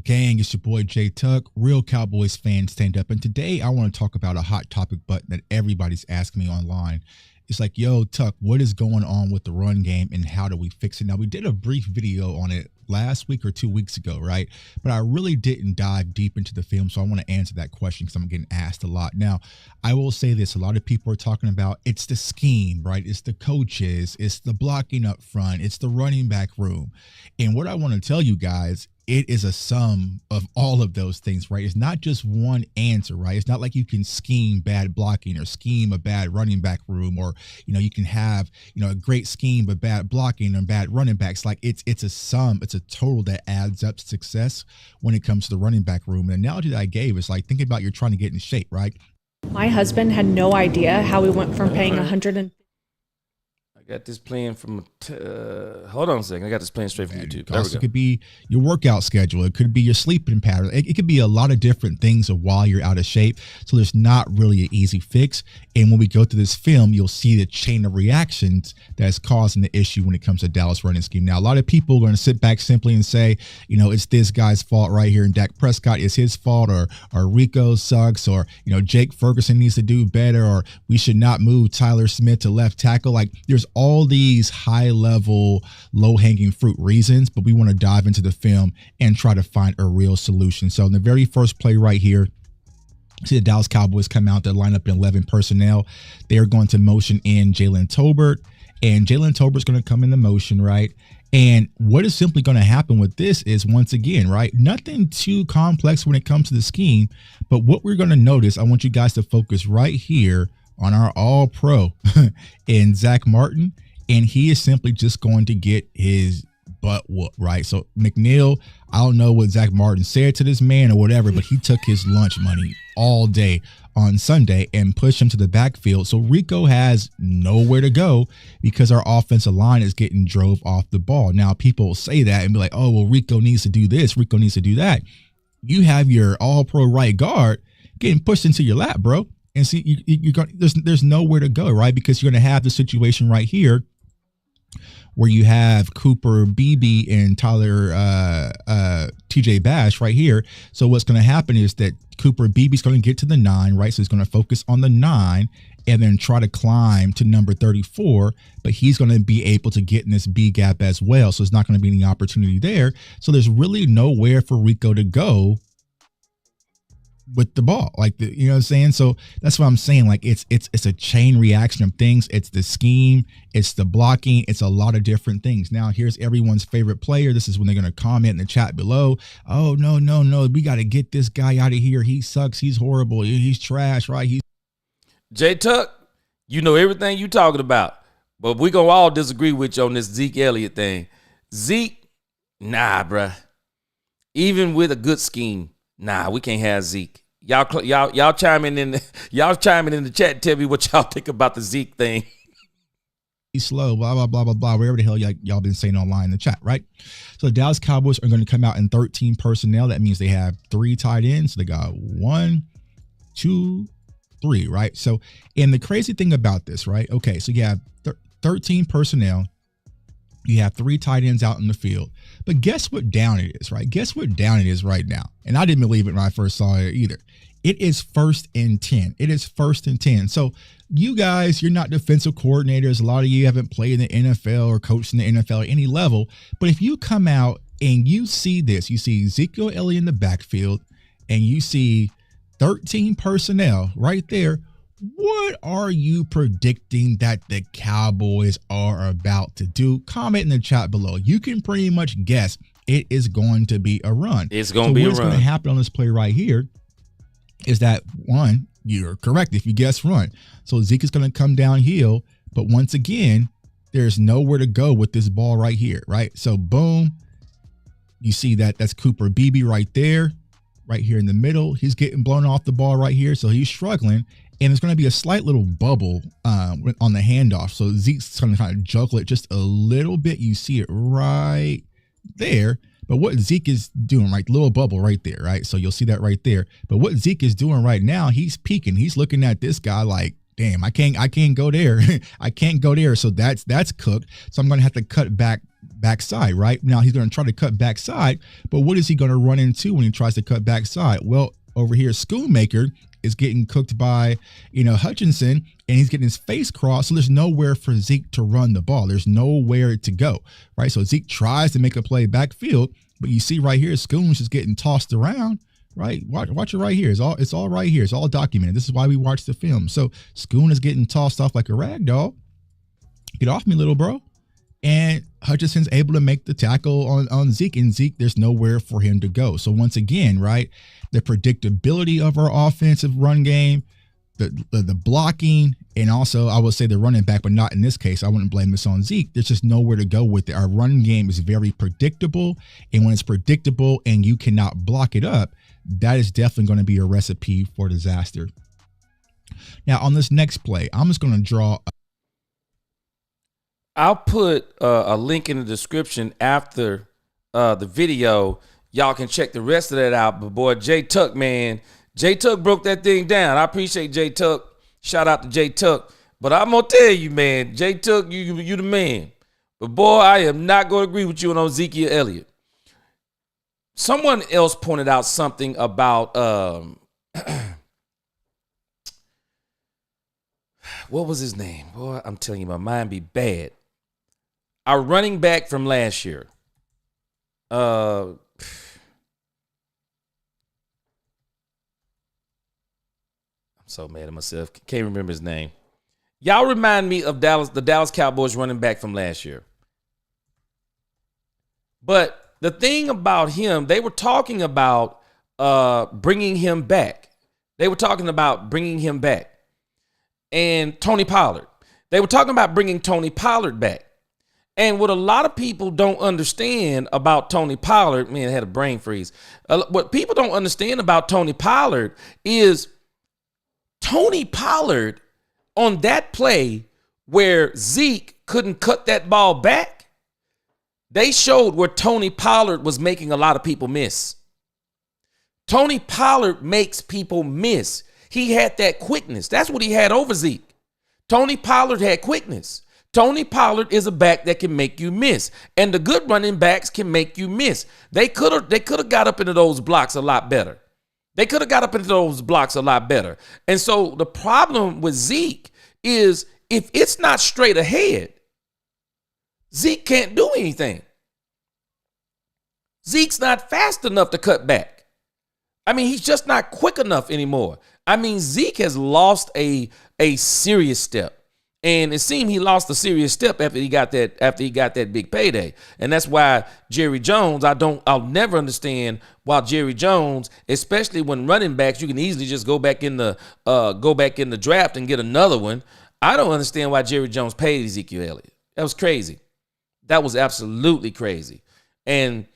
Gang, it's your boy Jay Tuck, real Cowboys fan stand up. And today I want to talk about a hot topic button that everybody's asking me online. It's like, yo, Tuck, what is going on with the run game and how do we fix it? Now, we did a brief video on it last week or 2 weeks ago, right? But I really didn't dive deep into the film, so I want to answer that question because I'm getting asked a lot. Now, I will say this. A lot of people are talking about it's the scheme, right? It's the coaches. It's the blocking up front. It's the running back room. And what I want to tell you guys, it is a sum of all of those things, right? It's not just one answer, right? It's not like you can scheme bad blocking or scheme a bad running back room, or, you can have, a great scheme but bad blocking and bad running backs. Like it's a sum, it's a total that adds up to success when it comes to the running back room. And the analogy that I gave is like, think about you're trying to get in shape, right? My husband had no idea how we went from paying $100. I got this playing from, hold on a second. I got this playing straight from YouTube. Also, it could be your workout schedule. It could be your sleeping pattern. It could be a lot of different things of why you're out of shape. So there's not really an easy fix. And when we go through this film, you'll see the chain of reactions that's causing the issue when it comes to Dallas running scheme. Now, a lot of people are going to sit back simply and say, it's this guy's fault right here, and Dak Prescott is his fault, or Rico sucks, or, Jake Ferguson needs to do better, or we should not move Tyler Smith to left tackle. Like, there's all these high level, low hanging fruit reasons, but we want to dive into the film and try to find a real solution. So in the very first play right here, see the Dallas Cowboys come out, they line up in 11 personnel. They're going to motion in Jalen Tolbert, and Jalen Tolbert's going to come in the motion, right? And what is simply going to happen with this is, once again, right, nothing too complex when it comes to the scheme, but what we're going to notice, I want you guys to focus right here on our all-pro in Zach Martin, and he is simply just going to get his butt whooped, right? So McNeil, I don't know what Zach Martin said to this man or whatever, but he took his lunch money all day on Sunday and pushed him to the backfield. So Rico has nowhere to go because our offensive line is getting drove off the ball. Now, people will say that and be like, oh, well, Rico needs to do this, Rico needs to do that. You have your all-pro right guard getting pushed into your lap, bro. And see, you're going, there's nowhere to go, right? Because you're going to have the situation right here where you have Cooper Beebe and Tyler TJ Bash right here. So what's going to happen is that Cooper Beebe's going to get to the 9, right? So he's going to focus on the 9 and then try to climb to number 34, but he's going to be able to get in this B gap as well. So there's not going to be any opportunity there. So there's really nowhere for Rico to go with the ball, like you know what I'm saying? So that's what I'm saying. Like it's a chain reaction of things. It's the scheme, it's the blocking, it's a lot of different things. Now here's everyone's favorite player. This is when they're going to comment in the chat below. Oh, no, we got to get this guy out of here. He sucks. He's horrible. He's trash, right? He's Jay Tuck, you know everything you talking about, but we gonna all disagree with you on this Zeke Elliott thing. Zeke, nah, bruh. Even with a good scheme, nah, we can't have Zeke. Y'all chiming in the chat and tell me what y'all think about the Zeke thing. slow, blah, blah, blah, blah, blah, wherever the hell y'all been saying online in the chat, right? So the Dallas Cowboys are going to come out in 13 personnel. That means they have 3 tight ends. So they got 1, 2, 3, right? So, and the crazy thing about this, right? Okay, so you have 13 personnel. You have 3 tight ends out in the field. But guess what down it is, right? Guess what down it is right now? And I didn't believe it when I first saw it either. It is 1st and 10. It is 1st and 10. So you guys, you're not defensive coordinators. A lot of you haven't played in the NFL or coached in the NFL at any level. But if you come out and you see this, you see Ezekiel Elliott in the backfield, and you see 13 personnel right there, what are you predicting that the Cowboys are about to do? Comment in the chat below. You can pretty much guess it is going to be a run. It's going to be a run. What's going to happen on this play right here is that, one, you're correct if you guess run. So Zeke is going to come downhill, but once again, there's nowhere to go with this ball right here, right? So boom, you see that's Cooper Beebe right there, right here in the middle. He's getting blown off the ball right here, so he's struggling. And it's going to be a slight little bubble on the handoff. So Zeke's going to kind of juggle it just a little bit. You see it right there. But what Zeke is doing, right, little bubble right there, right? So you'll see that right there. But what Zeke is doing right now, he's peeking. He's looking at this guy like, damn, I can't go there. I can't go there. So that's cooked. So I'm going to have to cut backside, right? Now he's going to try to cut backside. But what is he going to run into when he tries to cut backside? Well, over here, Schoonmaker is getting cooked by, Hutchinson, and he's getting his face crossed. So there's nowhere for Zeke to run the ball. There's nowhere to go, right? So Zeke tries to make a play backfield, but you see right here, Schoon's just getting tossed around, right? Watch it right here. It's all right here. It's all documented. This is why we watch the film. So Schoon is getting tossed off like a rag doll. Get off me, little bro. And Hutchinson's able to make the tackle on Zeke, and Zeke, there's nowhere for him to go. So once again, right, the predictability of our offensive run game, the blocking, and also I would say the running back, but not in this case. I wouldn't blame this on Zeke. There's just nowhere to go with it. Our run game is very predictable, and when it's predictable and you cannot block it up, that is definitely going to be a recipe for disaster. Now on this next play, I'm just going to draw. I'll put a link in the description after the video. Y'all can check the rest of that out. But boy, J Tuck, man, J Tuck broke that thing down. I appreciate J Tuck. Shout out to J Tuck. But I'm gonna tell you, man, J Tuck, you the man. But boy, I am not gonna agree with you on Ezekiel Elliott. Someone else pointed out something about what was his name? Boy, I'm telling you, my mind be bad. Our running back from last year. I'm so mad at myself. Can't remember his name. Y'all remind me of the Dallas Cowboys running back from last year. But the thing about him, they were talking about bringing him back. And Tony Pollard. They were talking about bringing Tony Pollard back. And what a lot of people don't understand about Tony Pollard, man, I had a brain freeze. What people don't understand about Tony Pollard is Tony Pollard on that play where Zeke couldn't cut that ball back, they showed where Tony Pollard was making a lot of people miss. Tony Pollard makes people miss. He had that quickness. That's what he had over Zeke. Tony Pollard had quickness. Tony Pollard is a back that can make you miss. And the good running backs can make you miss. They could have got up into those blocks a lot better. And so the problem with Zeke is if it's not straight ahead, Zeke can't do anything. Zeke's not fast enough to cut back. I mean, he's just not quick enough anymore. I mean, Zeke has lost a serious step. And it seemed he lost a serious step after he got that big payday. And that's why Jerry Jones, I'll never understand why Jerry Jones, especially when running backs, you can easily just go back in the draft and get another one. I don't understand why Jerry Jones paid Ezekiel Elliott. That was crazy. That was absolutely crazy. And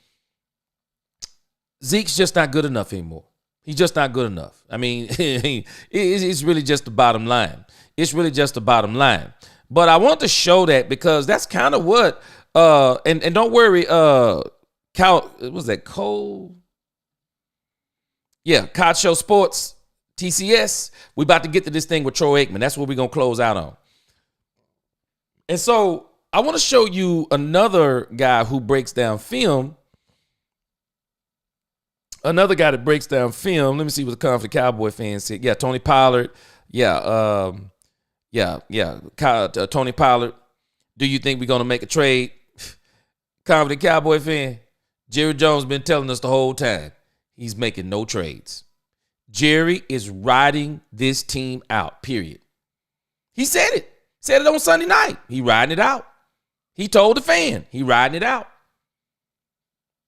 Zeke's just not good enough anymore. He's just not good enough. I mean, it's really just the bottom line. It's really just the bottom line. But I want to show that because that's kind of what and don't worry, was that Cole? Yeah, Cod Show Sports, TCS. We about to get to this thing with Troy Aikman. That's what we're gonna close out on. And so I want to show you another guy who breaks down film. Another guy that breaks down film. Let me see what the Confident Cowboy fans said. Yeah, Tony Pollard. Yeah, Tony Pollard. Do you think we're gonna make a trade? Confident Cowboy fan. Jerry Jones been telling us the whole time he's making no trades. Jerry is riding this team out. Period. He said it. Said it on Sunday night. He riding it out. He told the fan he riding it out.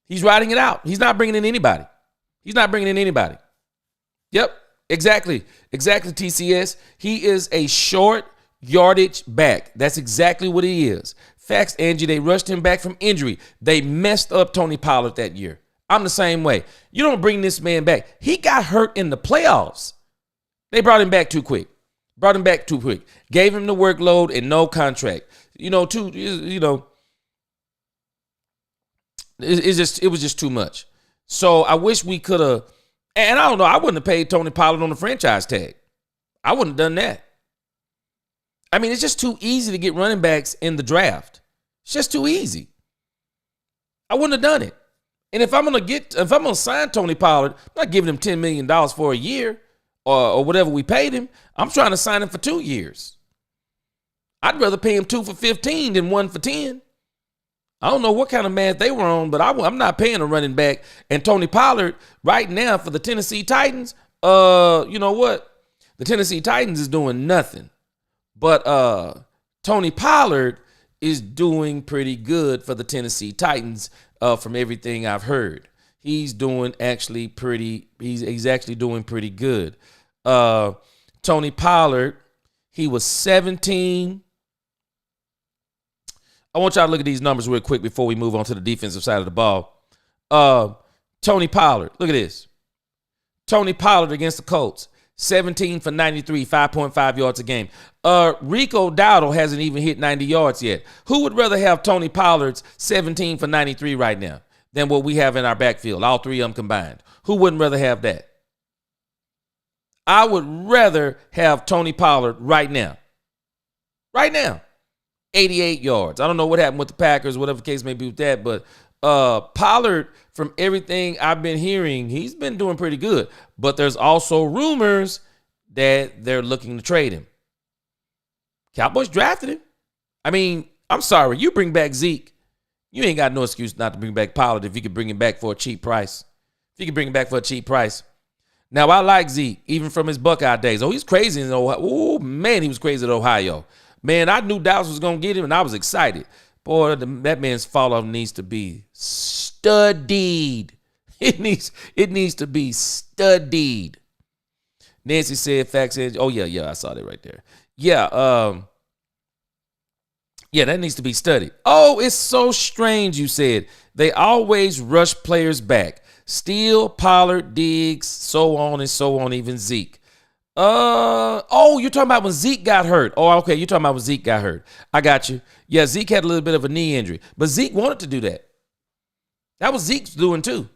He's riding it out. He's not bringing in anybody. He's not bringing in anybody. Yep, exactly. Exactly, TCS. He is a short yardage back. That's exactly what he is. Facts, Angie, they rushed him back from injury. They messed up Tony Pollard that year. I'm the same way. You don't bring this man back. He got hurt in the playoffs. They brought him back too quick. Gave him the workload and no contract. It was just too much. So I wish we could have, and I don't know, I wouldn't have paid Tony Pollard on the franchise tag. I wouldn't have done that. I mean, it's just too easy to get running backs in the draft. It's just too easy. I wouldn't have done it. And if I'm gonna sign Tony Pollard, I'm not giving him $10 million for a year or whatever we paid him. I'm trying to sign him for 2 years. I'd rather pay him 2 for 15 than 1 for 10. I don't know what kind of math they were on, but I'm not paying a running back. And Tony Pollard right now for the Tennessee Titans, you know what? The Tennessee Titans is doing nothing. But Tony Pollard is doing pretty good for the Tennessee Titans from everything I've heard. He's actually doing pretty good. Tony Pollard, he was 17. I want y'all to look at these numbers real quick before we move on to the defensive side of the ball. Tony Pollard, look at this. Tony Pollard against the Colts, 17 for 93, 5.5 yards a game. Rico Dowdle hasn't even hit 90 yards yet. Who would rather have Tony Pollard's 17 for 93 right now than what we have in our backfield, all three of them combined? Who wouldn't rather have that? I would rather have Tony Pollard right now. Right now. 88 yards. I don't know what happened with the Packers, whatever the case may be with that, but Pollard, from everything I've been hearing, he's been doing pretty good. But there's also rumors that they're looking to trade him. Cowboys drafted him. I mean, I'm sorry. You bring back Zeke, you ain't got no excuse not to bring back Pollard if you could bring him back for a cheap price. Now, I like Zeke, even from his Buckeye days. Oh, he's crazy in Ohio. Oh, man, he was crazy at Ohio. Man, I knew Dallas was going to get him, and I was excited. Boy, that man's fall-off needs to be studied. It needs to be studied. Nancy said, facts. Oh, yeah, I saw that right there. Yeah, that needs to be studied. Oh, it's so strange, you said. They always rush players back. Steele, Pollard, Diggs, so on and so on, even Zeke. You're talking about when Zeke got hurt. Oh, okay, you're talking about when Zeke got hurt. I got you. Yeah, Zeke had a little bit of a knee injury, but Zeke wanted to do that. That was Zeke's doing too.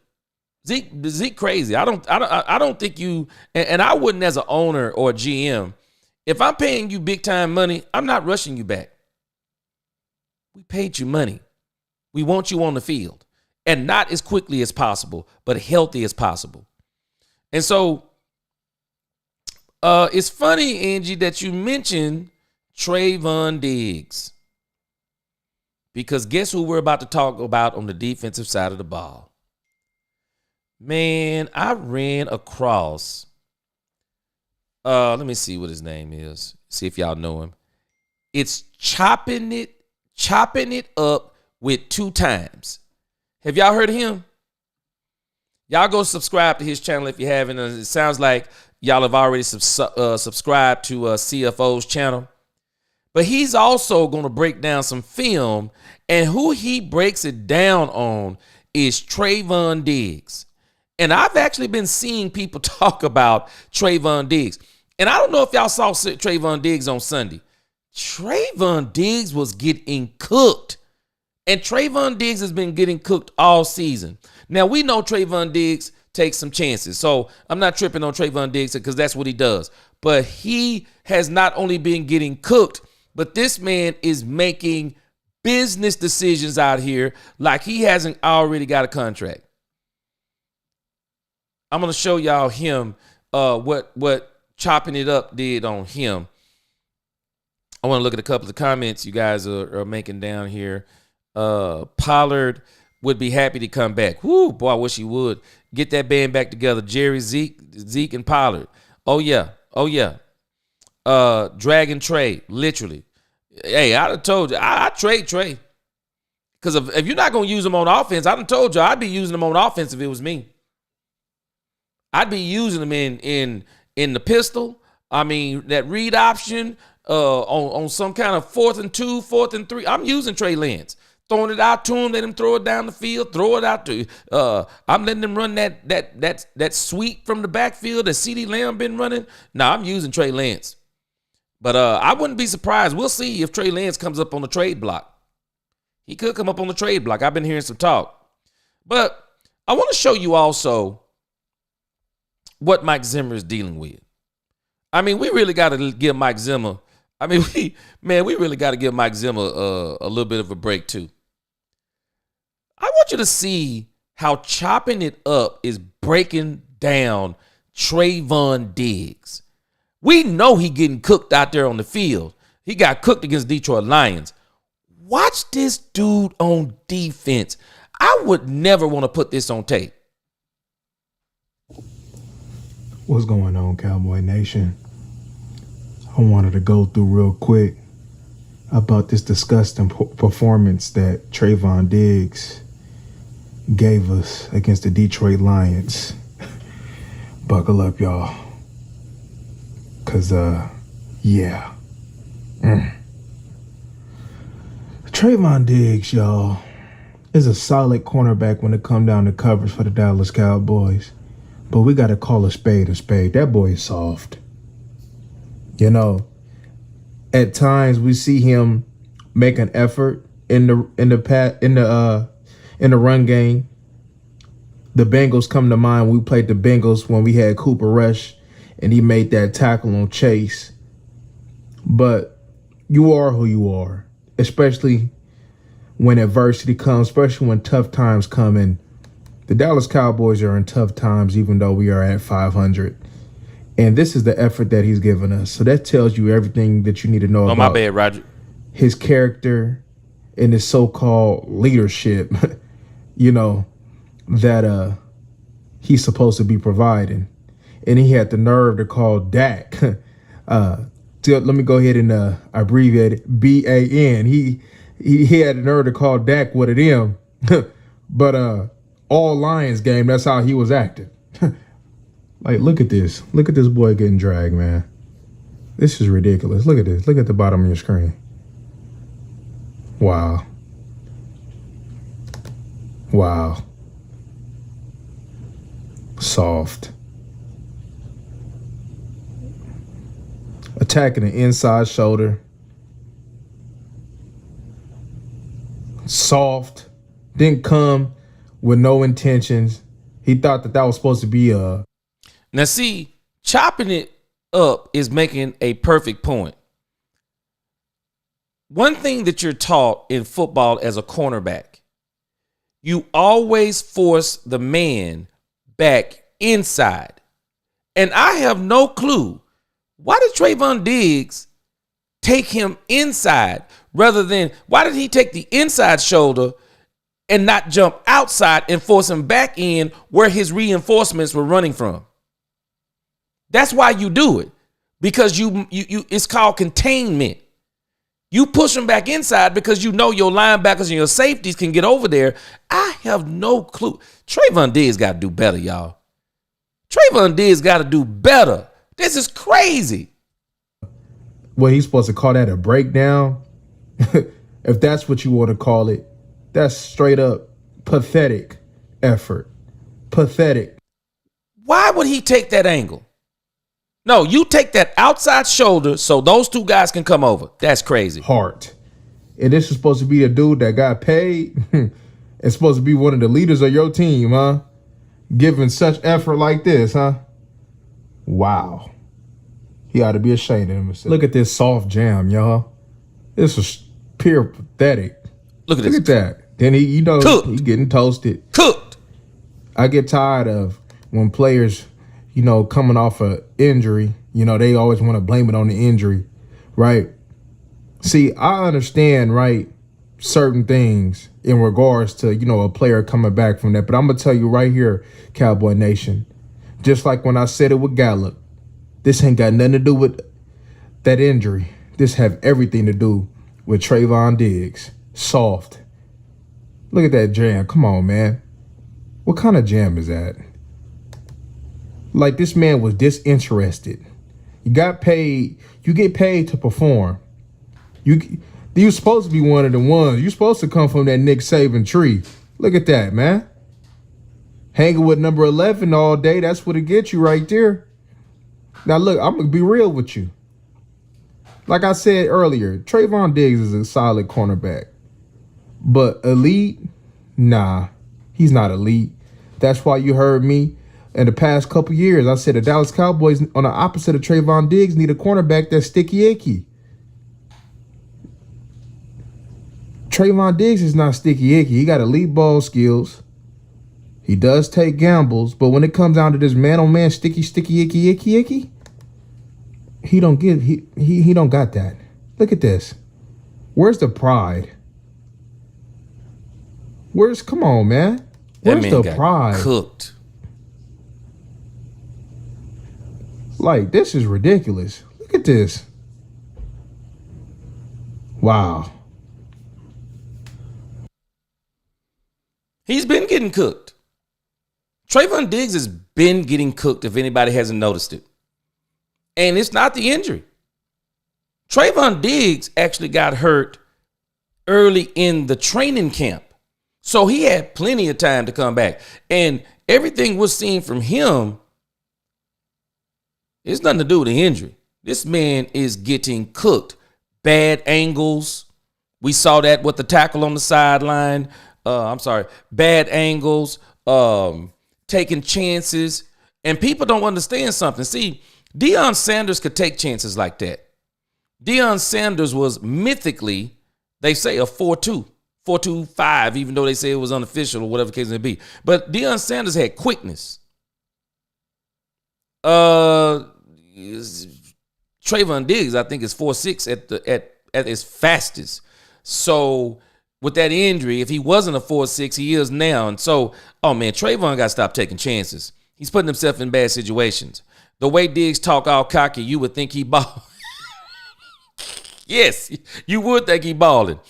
Zeke crazy. I don't think you, and I wouldn't as an owner or a GM. If I'm paying you big time money, I'm not rushing you back. We paid you money. We want you on the field, and not as quickly as possible, but healthy as possible. And so, it's funny, Angie, that you mentioned Trayvon Diggs, because guess who we're about to talk about on the defensive side of the ball? Man, I ran across, let me see what his name is. See if y'all know him. It's chopping it up with 2 times. Have y'all heard of him? Y'all go subscribe to his channel if you haven't. It sounds like y'all have already subscribed to CFO's channel. But he's also going to break down some film. And who he breaks it down on is Trayvon Diggs. And I've actually been seeing people talk about Trayvon Diggs. And I don't know if y'all saw Trayvon Diggs on Sunday. Trayvon Diggs was getting cooked. And Trayvon Diggs has been getting cooked all season. Now, we know Trayvon Diggs takes some chances. So I'm not tripping on Trayvon Diggs because that's what he does. But he has not only been getting cooked, but this man is making business decisions out here like he hasn't already got a contract. I'm going to show y'all him what Chopping It Up did on him. I want to look at a couple of comments you guys are making down here. Pollard would be happy to come back. Whoo, boy, I wish he would. Get that band back together. Jerry, Zeke, and Pollard. Oh, yeah. Dragon Trey, literally. Hey, I done told you, I trade Trey. Because if you're not going to use him on offense, I done told you I'd be using him on offense if it was me. I'd be using him in the pistol. I mean, that read option on some kind of 4th and 2, 4th and 3. I'm using Trey Lance. Throwing it out to him, let him throw it down the field, throw it out to I'm letting them run that sweep from the backfield that CeeDee Lamb been running. No, I'm using Trey Lance. But I wouldn't be surprised. We'll see if Trey Lance comes up on the trade block. He could come up on the trade block. I've been hearing some talk. But I want to show you also what Mike Zimmer is dealing with. I mean, we really got to give Mike Zimmer. I mean, we really got to give Mike Zimmer a little bit of a break too. I want you to see how Chopping It Up is breaking down Trayvon Diggs. We know he getting cooked out there on the field. He got cooked against Detroit Lions. Watch this dude on defense. I would never want to put this on tape. What's going on, Cowboy Nation? I wanted to go through real quick about this disgusting performance that Trayvon Diggs gave us against the Detroit Lions. Buckle up, y'all. Cause, yeah. Trayvon Diggs, y'all, is a solid cornerback when it comes down to coverage for the Dallas Cowboys. But we got to call a spade a spade. That boy is soft. You know, at times we see him make an effort in the run game. The Bengals come to mind. We played the Bengals when we had Cooper Rush, and he made that tackle on Chase. But you are who you are, especially when adversity comes, especially when tough times come in. The Dallas Cowboys are in tough times, even though we are at 500. And this is the effort that he's given us. So that tells you everything that you need to know about my bad, Roger. His character and his so-called leadership, you know, that he's supposed to be providing. And he had the nerve to call Dak. Let me go ahead and abbreviate it, BAN. He had the nerve to call Dak with an M. But all Lions game, that's how he was acting. Like, look at this. Look at this boy getting dragged, man. This is ridiculous. Look at this. Look at the bottom of your screen. Wow. Wow. Soft. Attacking the inside shoulder. Soft. Didn't come with no intentions. He thought that was supposed to be a... Now, see, Chopping It Up is making a perfect point. One thing that you're taught in football as a cornerback, you always force the man back inside. And I have no clue. Why did Trayvon Diggs take him inside rather than, why did he take the inside shoulder and not jump outside and force him back in where his reinforcements were running from? That's why you do it, because you it's called containment. You push them back inside because you know your linebackers and your safeties can get over there. I have no clue. Trayvon Diggs got to do better, y'all. Trayvon Diggs got to do better. This is crazy. Well, he's supposed to call that a breakdown. If that's what you want to call it, that's straight up pathetic effort. Pathetic. Why would he take that angle? No, you take that outside shoulder so those two guys can come over. That's crazy. Heart. And this is supposed to be a dude that got paid. It's supposed to be one of the leaders of your team, huh? Giving such effort like this, huh? Wow. He ought to be ashamed of himself. Look at this soft jam, y'all. This is pure pathetic. Look at this. Look at that. Then he getting toasted. Cooked. I get tired of when players, coming off an injury, they always want to blame it on the injury, right? See, I understand, right, certain things in regards to, a player coming back from that. But I'm going to tell you right here, Cowboy Nation, just like when I said it with Gallup, this ain't got nothing to do with that injury. This have everything to do with Trayvon Diggs. Soft. Look at that jam. Come on, man. What kind of jam is that? Like, this man was disinterested. You got paid. You get paid to perform. You're supposed to be one of the ones. You're supposed to come from that Nick Saban tree. Look at that, man. Hanging with number 11 all day, that's what it gets you right there. Now, look, I'm going to be real with you. Like I said earlier, Trayvon Diggs is a solid cornerback. But elite? Nah, he's not elite. That's why you heard me in the past couple years. I said the Dallas Cowboys, on the opposite of Trayvon Diggs, need a cornerback that's sticky icky. Trayvon Diggs is not sticky icky. He got elite ball skills. He does take gambles, but when it comes down to this man-on-man sticky icky, he don't got that. Look at this. Where's the pride? Come on, man. Where's the pride? Cooked. Like, this is ridiculous. Look at this. Wow. He's been getting cooked. Trayvon Diggs has been getting cooked if anybody hasn't noticed it. And it's not the injury. Trayvon Diggs actually got hurt early in the training camp. So he had plenty of time to come back. And everything we're seeing from him, it's nothing to do with the injury. This man is getting cooked. Bad angles. We saw that with the tackle on the sideline. Bad angles, taking chances. And people don't understand something. See, Deion Sanders could take chances like that. Deion Sanders was mythically, they say, a 4.2, 4.25, even though they say it was unofficial or whatever the case may be. But Deion Sanders had quickness. Trayvon Diggs, I think, is 4.6 at his fastest. So with that injury, if he wasn't a 4.6, he is now. And so, Trayvon got to stop taking chances. He's putting himself in bad situations. The way Diggs talk all cocky, you would think he ball. Yes, you would think he balling.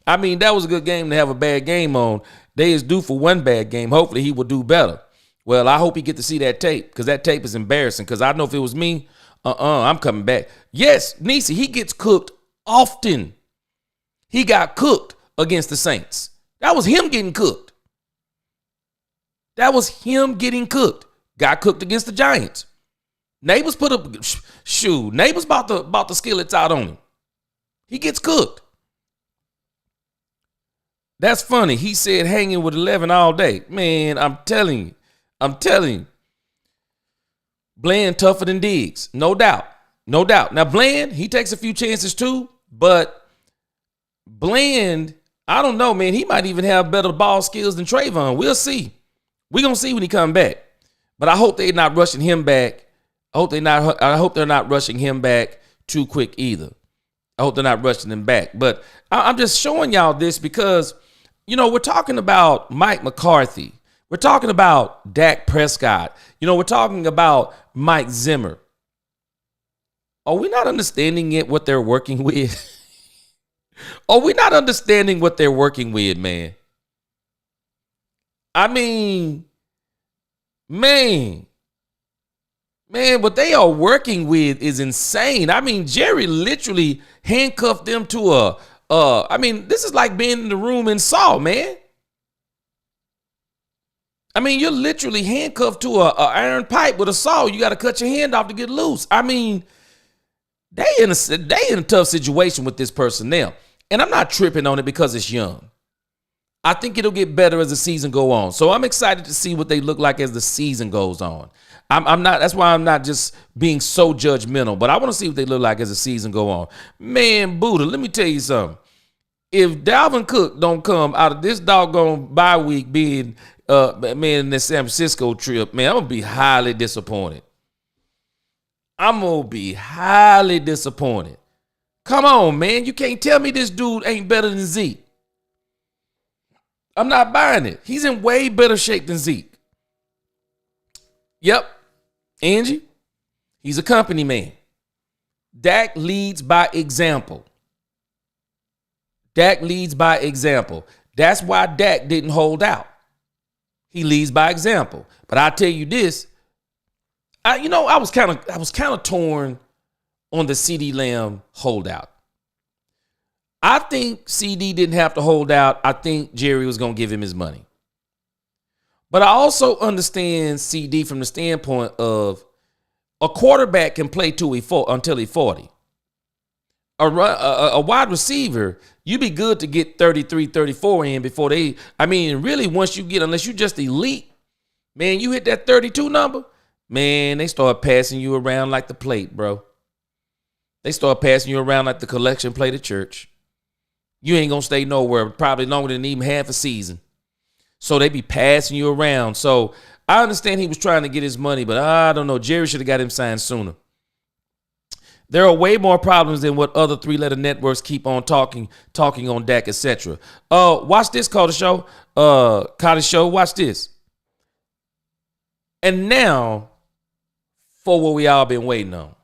I mean, that was a good game to have a bad game on. They is due for one bad game. Hopefully he will do better. Well, I hope he get to see that tape, because that tape is embarrassing. Because I know if it was me, I'm coming back. Yes, Nisi, he gets cooked often. He got cooked against the Saints. That was him getting cooked. Got cooked against the Giants. Neighbors Neighbors about the skillets out on him. He gets cooked. That's funny. He said hanging with 11 all day. Man, I'm telling you. Bland tougher than Diggs. No doubt. Now, Bland, he takes a few chances too, but Bland, I don't know, man. He might even have better ball skills than Trayvon. We'll see. We're going to see when he comes back. But I hope they're not rushing him back. I hope they're not rushing him back too quick either. I hope they're not rushing him back. But I'm just showing y'all this because, we're talking about Mike McCarthy. We're talking about Dak Prescott. We're talking about Mike Zimmer. Are we not understanding what they're working with? Are we not understanding what they're working with, man? I mean, man, what they are working with is insane. I mean, Jerry literally handcuffed them to this is like being in the room in Saw, man. I mean, you're literally handcuffed to a iron pipe with a saw. You got to cut your hand off to get loose. I mean, they in a tough situation with this personnel. And I'm not tripping on it because it's young. I think it'll get better as the season go on. So I'm excited to see what they look like as the season goes on. I'm not. That's why I'm not just being so judgmental. But I want to see what they look like as the season go on. Man, Buddha, let me tell you something. If Dalvin Cook don't come out of this doggone bye week being in this San Francisco trip, man, I'm gonna be highly disappointed. I'm gonna be highly disappointed. Come on, man. You can't tell me this dude ain't better than Zeke. I'm not buying it. He's in way better shape than Zeke. Yep. Angie, he's a company man. Dak leads by example. Dak leads by example. That's why Dak didn't hold out. He leads by example. But I tell you this, I was kind of torn on the CeeDee Lamb holdout. I think CD didn't have to hold out. I think Jerry was going to give him his money. But I also understand CD from the standpoint of a quarterback can play until he's 40. A wide receiver, you be good to get 33, 34 in before really once you get, unless you just elite, man, you hit that 32 number, man, they start passing you around like the plate, bro. They start passing you around like the collection plate at church. You ain't going to stay nowhere, probably longer than even half a season. So they be passing you around. So I understand he was trying to get his money, but I don't know. Jerry should have got him signed sooner. There are way more problems than what other three-letter networks keep on talking on Dak, etc. Watch this, Carter Show. Carter Show, watch this. And now for what we all been waiting on.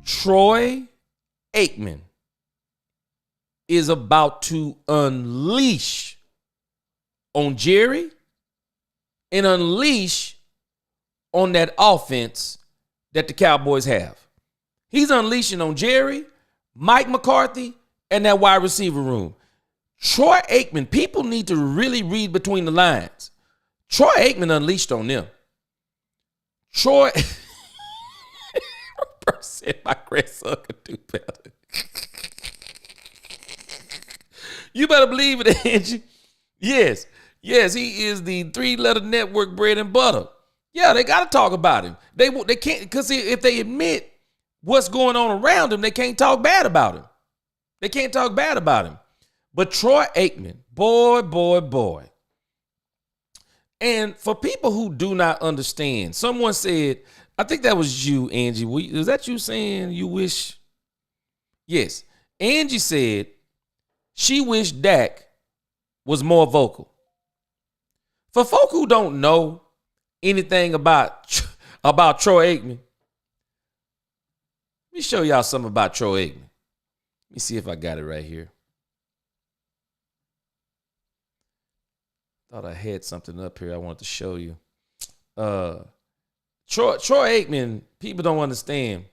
Troy Aikman is about to unleash on Jerry and unleash on that offense that the Cowboys have. He's unleashing on Jerry, Mike McCarthy, and that wide receiver room. Troy Aikman, people need to really read between the lines. Troy Aikman unleashed on them. Troy... said my grandson could do better. You better believe it, Angie. Yes, he is the three-letter network bread and butter. Yeah, they got to talk about him. They can't, because if they admit what's going on around him, they can't talk bad about him. They can't talk bad about him. But Troy Aikman, boy. And for people who do not understand, someone said, I think that was you, Angie. Was that you saying you wish? Yes. Angie said she wished Dak was more vocal. For folk who don't know anything about Troy Aikman, let me show y'all something about Troy Aikman. Let me see if I got it right here. Thought I had something up here I wanted to show you. Troy Aikman, people don't understand.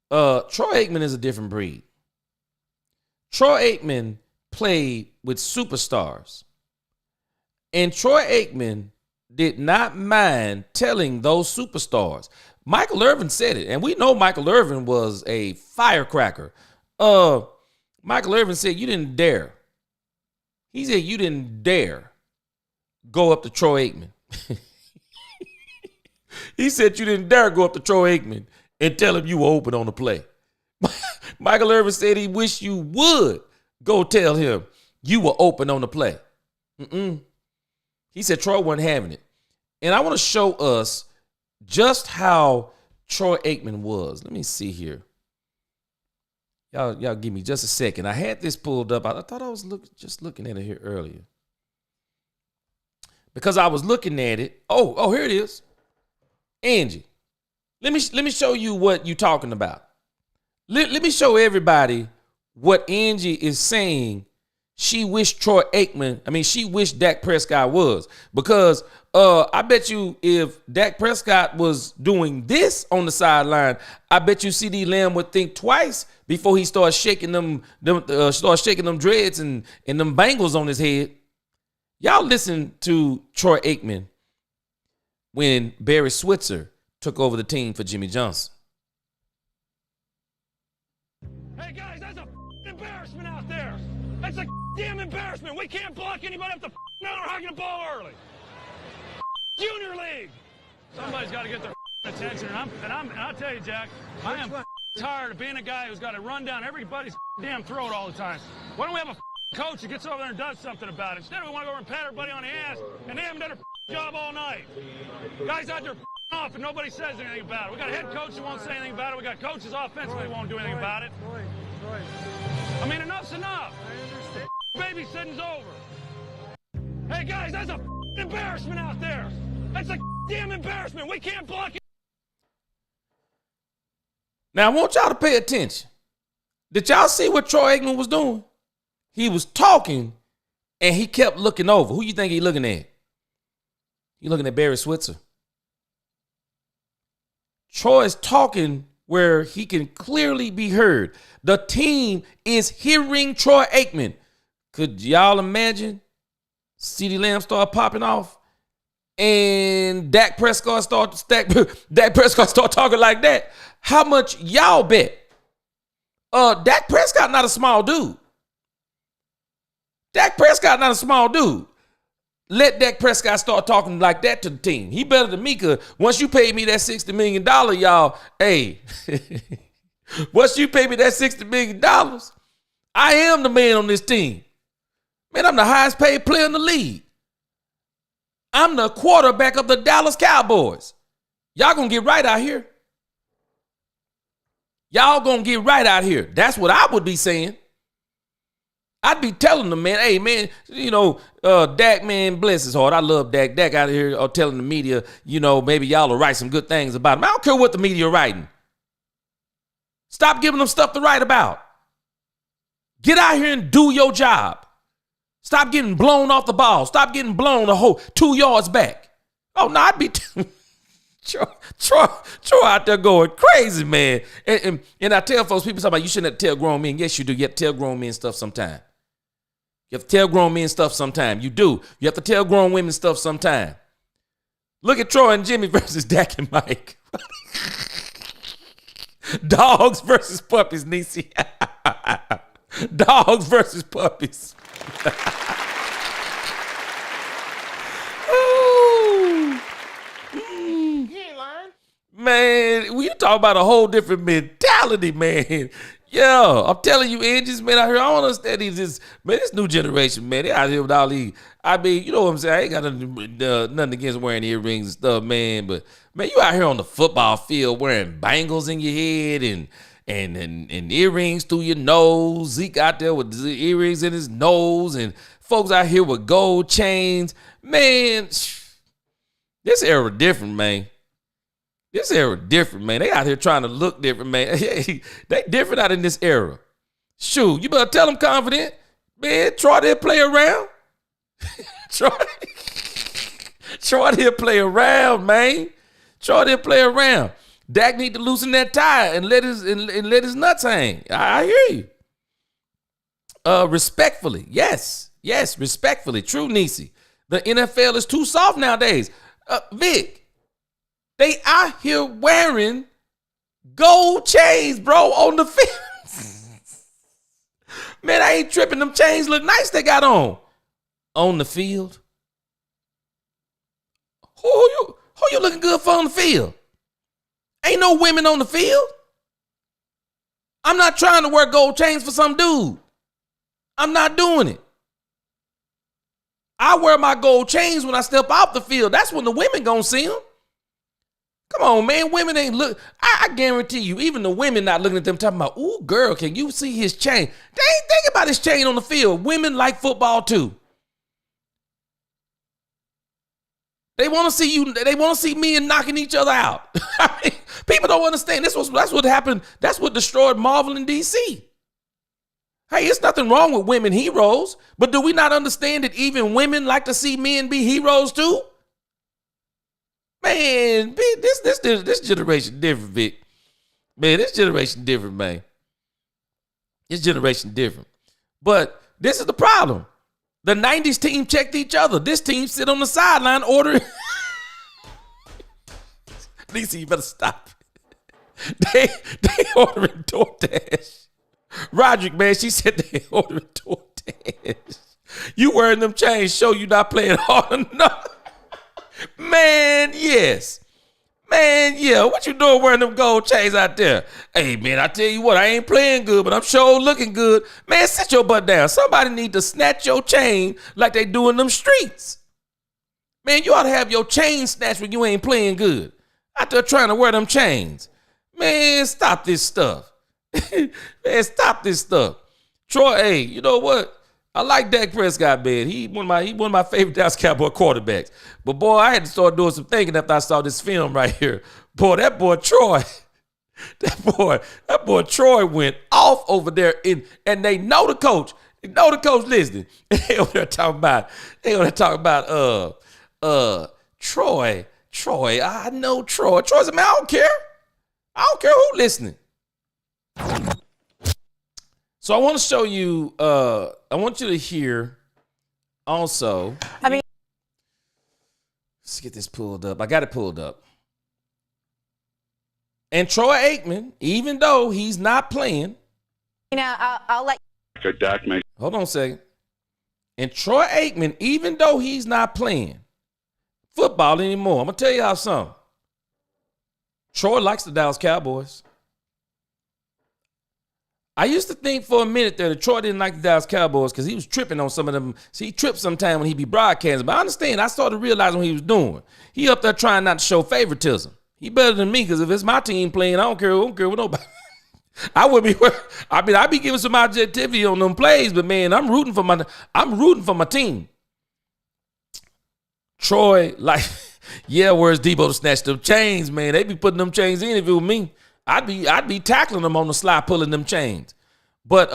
Troy Aikman is a different breed. Troy Aikman played with superstars. And Troy Aikman did not mind telling those superstars. Michael Irvin said it, and we know Michael Irvin was a firecracker. Michael Irvin said, you didn't dare. He said, you didn't dare go up to Troy Aikman. He said you didn't dare go up to Troy Aikman and tell him you were open on the play. Michael Irvin said he wished you would go tell him you were open on the play. He said Troy wasn't having it. And I want to show us just how Troy Aikman was. Let me see here. Y'all give me just a second. I had this pulled up. I thought I was looking at it here earlier. Because I was looking at it. Oh, here it is. Angie, let me show you what you're talking about. Let me show everybody what Angie is saying she wished Dak Prescott was. Because I bet you if Dak Prescott was doing this on the sideline, I bet you CeeDee Lamb would think twice before he starts shaking them dreads and them bangles on his head. Y'all listen to Troy Aikman when Barry Switzer took over the team for Jimmy Johnson. Hey guys, that's a embarrassment out there. That's a damn embarrassment. We can't block anybody up the down or hugging the ball early. Junior League. Somebody's got to get their attention, and I'll tell you, Jack, I am tired of being a guy who's got to run down everybody's damn throat all the time. Why don't we have a coach that gets over there and does something about it? Instead, we want to go over and pat everybody on the ass, and they haven't done a job all night. Guys out there off, and nobody says anything about it. We got a head coach who won't say anything about it. We got coaches offensively who won't do anything about it. I mean, enough's enough. Babysitting's over. Hey guys, that's a embarrassment out there. That's a damn embarrassment. We can't block it. Now, I want y'all to pay attention. Did y'all see what Troy Aikman was doing? He was talking, and he kept looking over. Who you think he looking at? He looking at Barry Switzer. Troy's talking where he can clearly be heard. The team is hearing Troy Aikman. Could y'all imagine CeeDee Lamb start popping off and Dak Prescott start talking like that? How much y'all bet? Dak Prescott not a small dude. Dak Prescott not a small dude. Let Dak Prescott start talking like that to the team. He better than me, because once you pay me that $60 million, y'all, hey, once you pay me that $60 million, I am the man on this team. Man, I'm the highest paid player in the league. I'm the quarterback of the Dallas Cowboys. Y'all gonna get right out here. Y'all gonna get right out here. That's what I would be saying. I'd be telling them, man, hey, man, you know, Dak, man, bless his heart. I love Dak. Dak out here telling the media, you know, maybe y'all will write some good things about him. I don't care what the media are writing. Stop giving them stuff to write about. Get out here and do your job. Stop getting blown off the ball. Stop getting blown a whole 2 yards back. Oh, no, I'd be Troy out there going crazy, man. And I tell folks, people talk about you shouldn't have to tell grown men. Yes, you do. You have to tell grown men stuff sometime. You have to tell grown men stuff sometime. You do. You have to tell grown women stuff sometime. Look at Troy and Jimmy versus Dak and Mike. Dogs versus puppies, Niecy. Dogs versus puppies. Man, we talk about a whole different mentality, man. Yeah, I'm telling you, Angels, man, out here, I don't understand these, man, this new generation, man, they out here with all these, I mean, you know what I'm saying? I ain't got nothing against wearing earrings and stuff, man, but, man, you out here on the football field wearing bangles in your head and earrings through your nose. Zeke out there with earrings in his nose, and folks out here with gold chains. Man, this era different, man. This era different, man. They out here trying to look different, man. They different out in this era. Shoot, you better tell them confident. Man, Troy didn't play around. Troy didn't play around, man. Troy didn't play around. Dak need to loosen that tie and let his nuts hang. I hear you. Respectfully, yes, respectfully. True, Niecy. The NFL is too soft nowadays. Vic. They out here wearing gold chains, bro, on the field. Man, I ain't tripping. Them chains look nice they got on the field. Who you looking good for on the field? Ain't no women on the field. I'm not trying to wear gold chains for some dude. I'm not doing it. I wear my gold chains when I step off the field. That's when the women gonna see them. Come on, man. Women ain't look. I guarantee you, even the women not looking at them talking about, ooh, girl, can you see his chain? They ain't thinking about his chain on the field. Women like football too. They want to see you. They want to see men knocking each other out. I mean, people don't understand. That's what happened. That's what destroyed Marvel in DC. Hey, it's nothing wrong with women heroes, but do we not understand that even women like to see men be heroes too? Man, this generation different, Vic. Man, this generation different, man. This generation different. But this is the problem. The 90s team checked each other. This team sit on the sideline ordering. DC, you better stop. They ordering DoorDash. Roderick, man, she said they ordering DoorDash. You wearing them chains show you not playing hard enough. Man, yes. Man, yeah, what you doing wearing them gold chains out there? Hey, man, I tell you what, I ain't playing good, but I'm sure looking good. Man, sit your butt down. Somebody need to snatch your chain like they do in them streets. Man, you ought to have your chain snatched when you ain't playing good. Out there trying to wear them chains. Man, stop this stuff. Man, stop this stuff. Troy, hey, you know what? I like Dak Prescott, man. He one of my favorite Dallas Cowboy quarterbacks. But boy, I had to start doing some thinking after I saw this film right here. Boy, that boy Troy, that boy Troy went off over there and they know the coach. They know the coach listening. They over there talking about Troy. I know Troy. Troy's a man, I don't care. I don't care who listening. So I want to show you, I want you to hear also. Let's get this pulled up. I got it pulled up. And Troy Aikman, even though he's not playing. I'll let you. Hold on a second. And Troy Aikman, even though he's not playing football anymore, I'm going to tell you how something. Troy likes the Dallas Cowboys. I used to think for a minute that Troy didn't like the Dallas Cowboys because he was tripping on some of them. See, he tripped sometime when he be broadcasting. But I understand. I started realizing what he was doing. He up there trying not to show favoritism. He better than me because if it's my team playing, I don't care what nobody. I would be. I be giving some objectivity on them plays, but man, I'm rooting for my team. Troy, like, yeah, where's Debo to snatch them chains, man? They be putting them chains in if it was me. I'd be tackling them on the slide, pulling them chains. But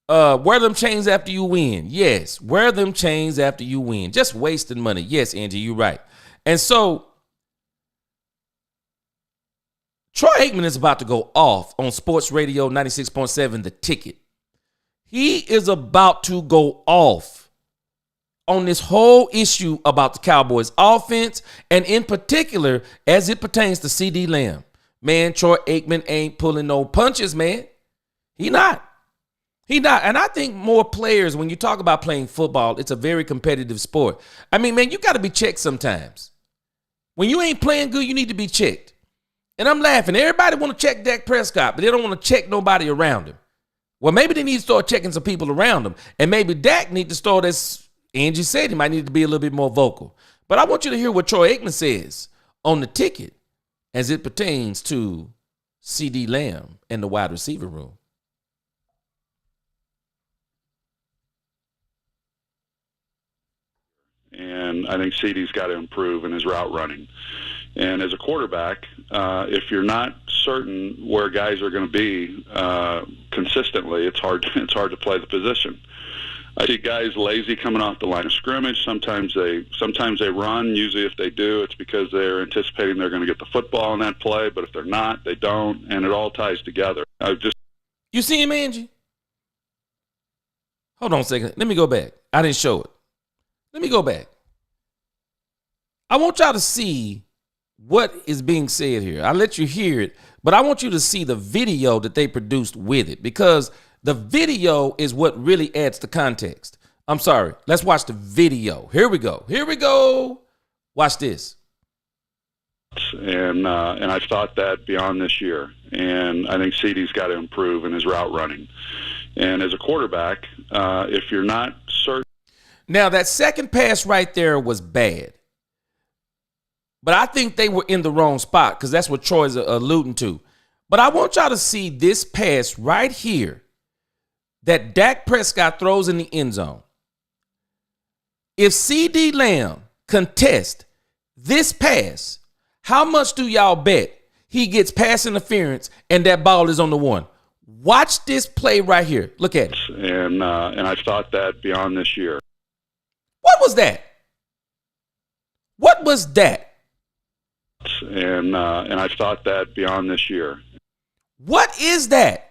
wear them chains after you win. Yes, wear them chains after you win. Just wasting money. Yes, Angie, you're right. And so Troy Aikman is about to go off on Sports Radio 96.7 The Ticket. He is about to go off on this whole issue about the Cowboys offense, and in particular, as it pertains to CeeDee Lamb. Man, Troy Aikman ain't pulling no punches, man. He not. And I think more players, when you talk about playing football, it's a very competitive sport. I mean, man, you got to be checked sometimes. When you ain't playing good, you need to be checked. And I'm laughing. Everybody want to check Dak Prescott, but they don't want to check nobody around him. Well, maybe they need to start checking some people around him. And maybe Dak need to start, as Angie said, he might need to be a little bit more vocal. But I want you to hear what Troy Aikman says on The Ticket as it pertains to CeeDee Lamb and the wide receiver room. And I think CeeDee's got to improve in his route running. And as a quarterback, if you're not certain where guys are going to be consistently, it's hard to play the position. I see guys lazy coming off the line of scrimmage. Sometimes they run. Usually if they do, it's because they're anticipating they're going to get the football in that play. But if they're not, they don't. And it all ties together. You see him, Angie? Hold on a second. Let me go back. I didn't show it. Let me go back. I want y'all to see what is being said here. I'll let you hear it, but I want you to see the video that they produced with it, because the video is what really adds to context. I'm sorry. Let's watch the video. Here we go. Watch this. And I've thought that beyond this year. And I think CeeDee's got to improve in his route running. And as a quarterback, if you're not certain. Now, that second pass right there was bad. But I think they were in the wrong spot, because that's what Troy's alluding to. But I want y'all to see this pass right here that Dak Prescott throws in the end zone. If CeeDee Lamb contests this pass, how much do y'all bet he gets pass interference and that ball is on the one? Watch this play right here. Look at it. And I've thought that beyond this year. What was that? What was that? And I've thought that beyond this year. What is that?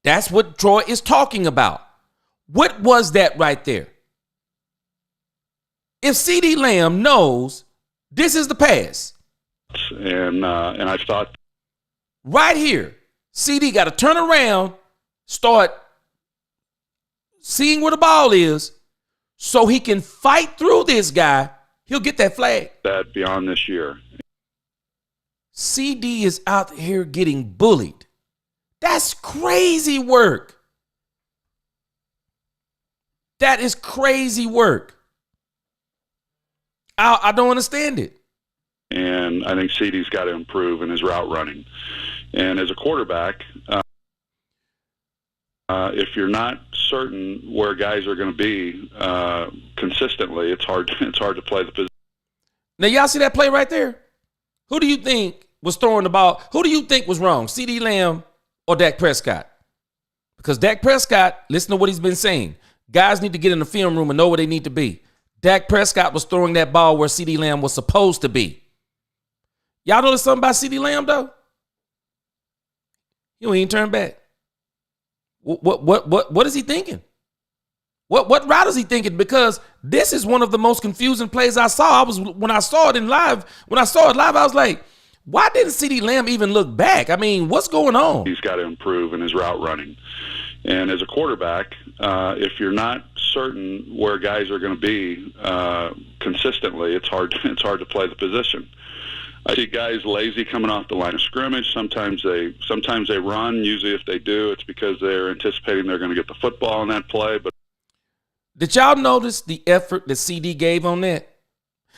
That's what Troy is talking about. What was that right there? If CeeDee Lamb knows this is the pass, and I've thought right here, CeeDee got to turn around, start seeing where the ball is, so he can fight through this guy. He'll get that flag. That beyond this year. CeeDee is out here getting bullied. That's crazy work. That is crazy work. I don't understand it. And I think CeeDee's got to improve in his route running. And as a quarterback, if you're not certain where guys are going to be consistently, it's hard to play the position. Now, y'all see that play right there? Who do you think was throwing the ball? Who do you think was wrong, CeeDee Lamb or Dak Prescott? Because Dak Prescott, listen to what he's been saying. Guys need to get in the film room and know where they need to be. Dak Prescott was throwing that ball where CeeDee Lamb was supposed to be. Y'all notice something about CeeDee Lamb, though? He don't even turn back. What is he thinking? What route is he thinking? Because this is one of the most confusing plays I saw. When I saw it live, I was like, why didn't CeeDee Lamb even look back? I mean, what's going on? He's got to improve in his route running. And as a quarterback, if you're not certain where guys are going to be consistently, it's hard to play the position. I see guys lazy coming off the line of scrimmage. Sometimes they run. Usually if they do, it's because they're anticipating they're going to get the football in that play. But did y'all notice the effort that CeeDee gave on that?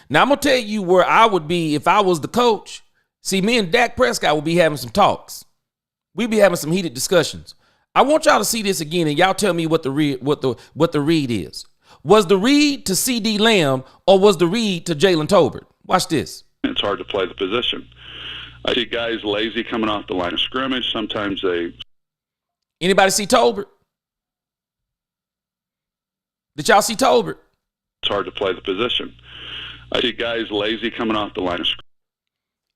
Now, I'm going to tell you where I would be if I was the coach. See, me and Dak Prescott would be having some talks. We'd be having some heated discussions. I want y'all to see this again, and y'all tell me what the read is. Was the read to CeeDee Lamb or was the read to Jalen Tolbert? Watch this. It's hard to play the position. I see guys lazy coming off the line of scrimmage. Sometimes they. Anybody see Tolbert? Did y'all see Tolbert? It's hard to play the position. I see guys lazy coming off the line of scrimmage.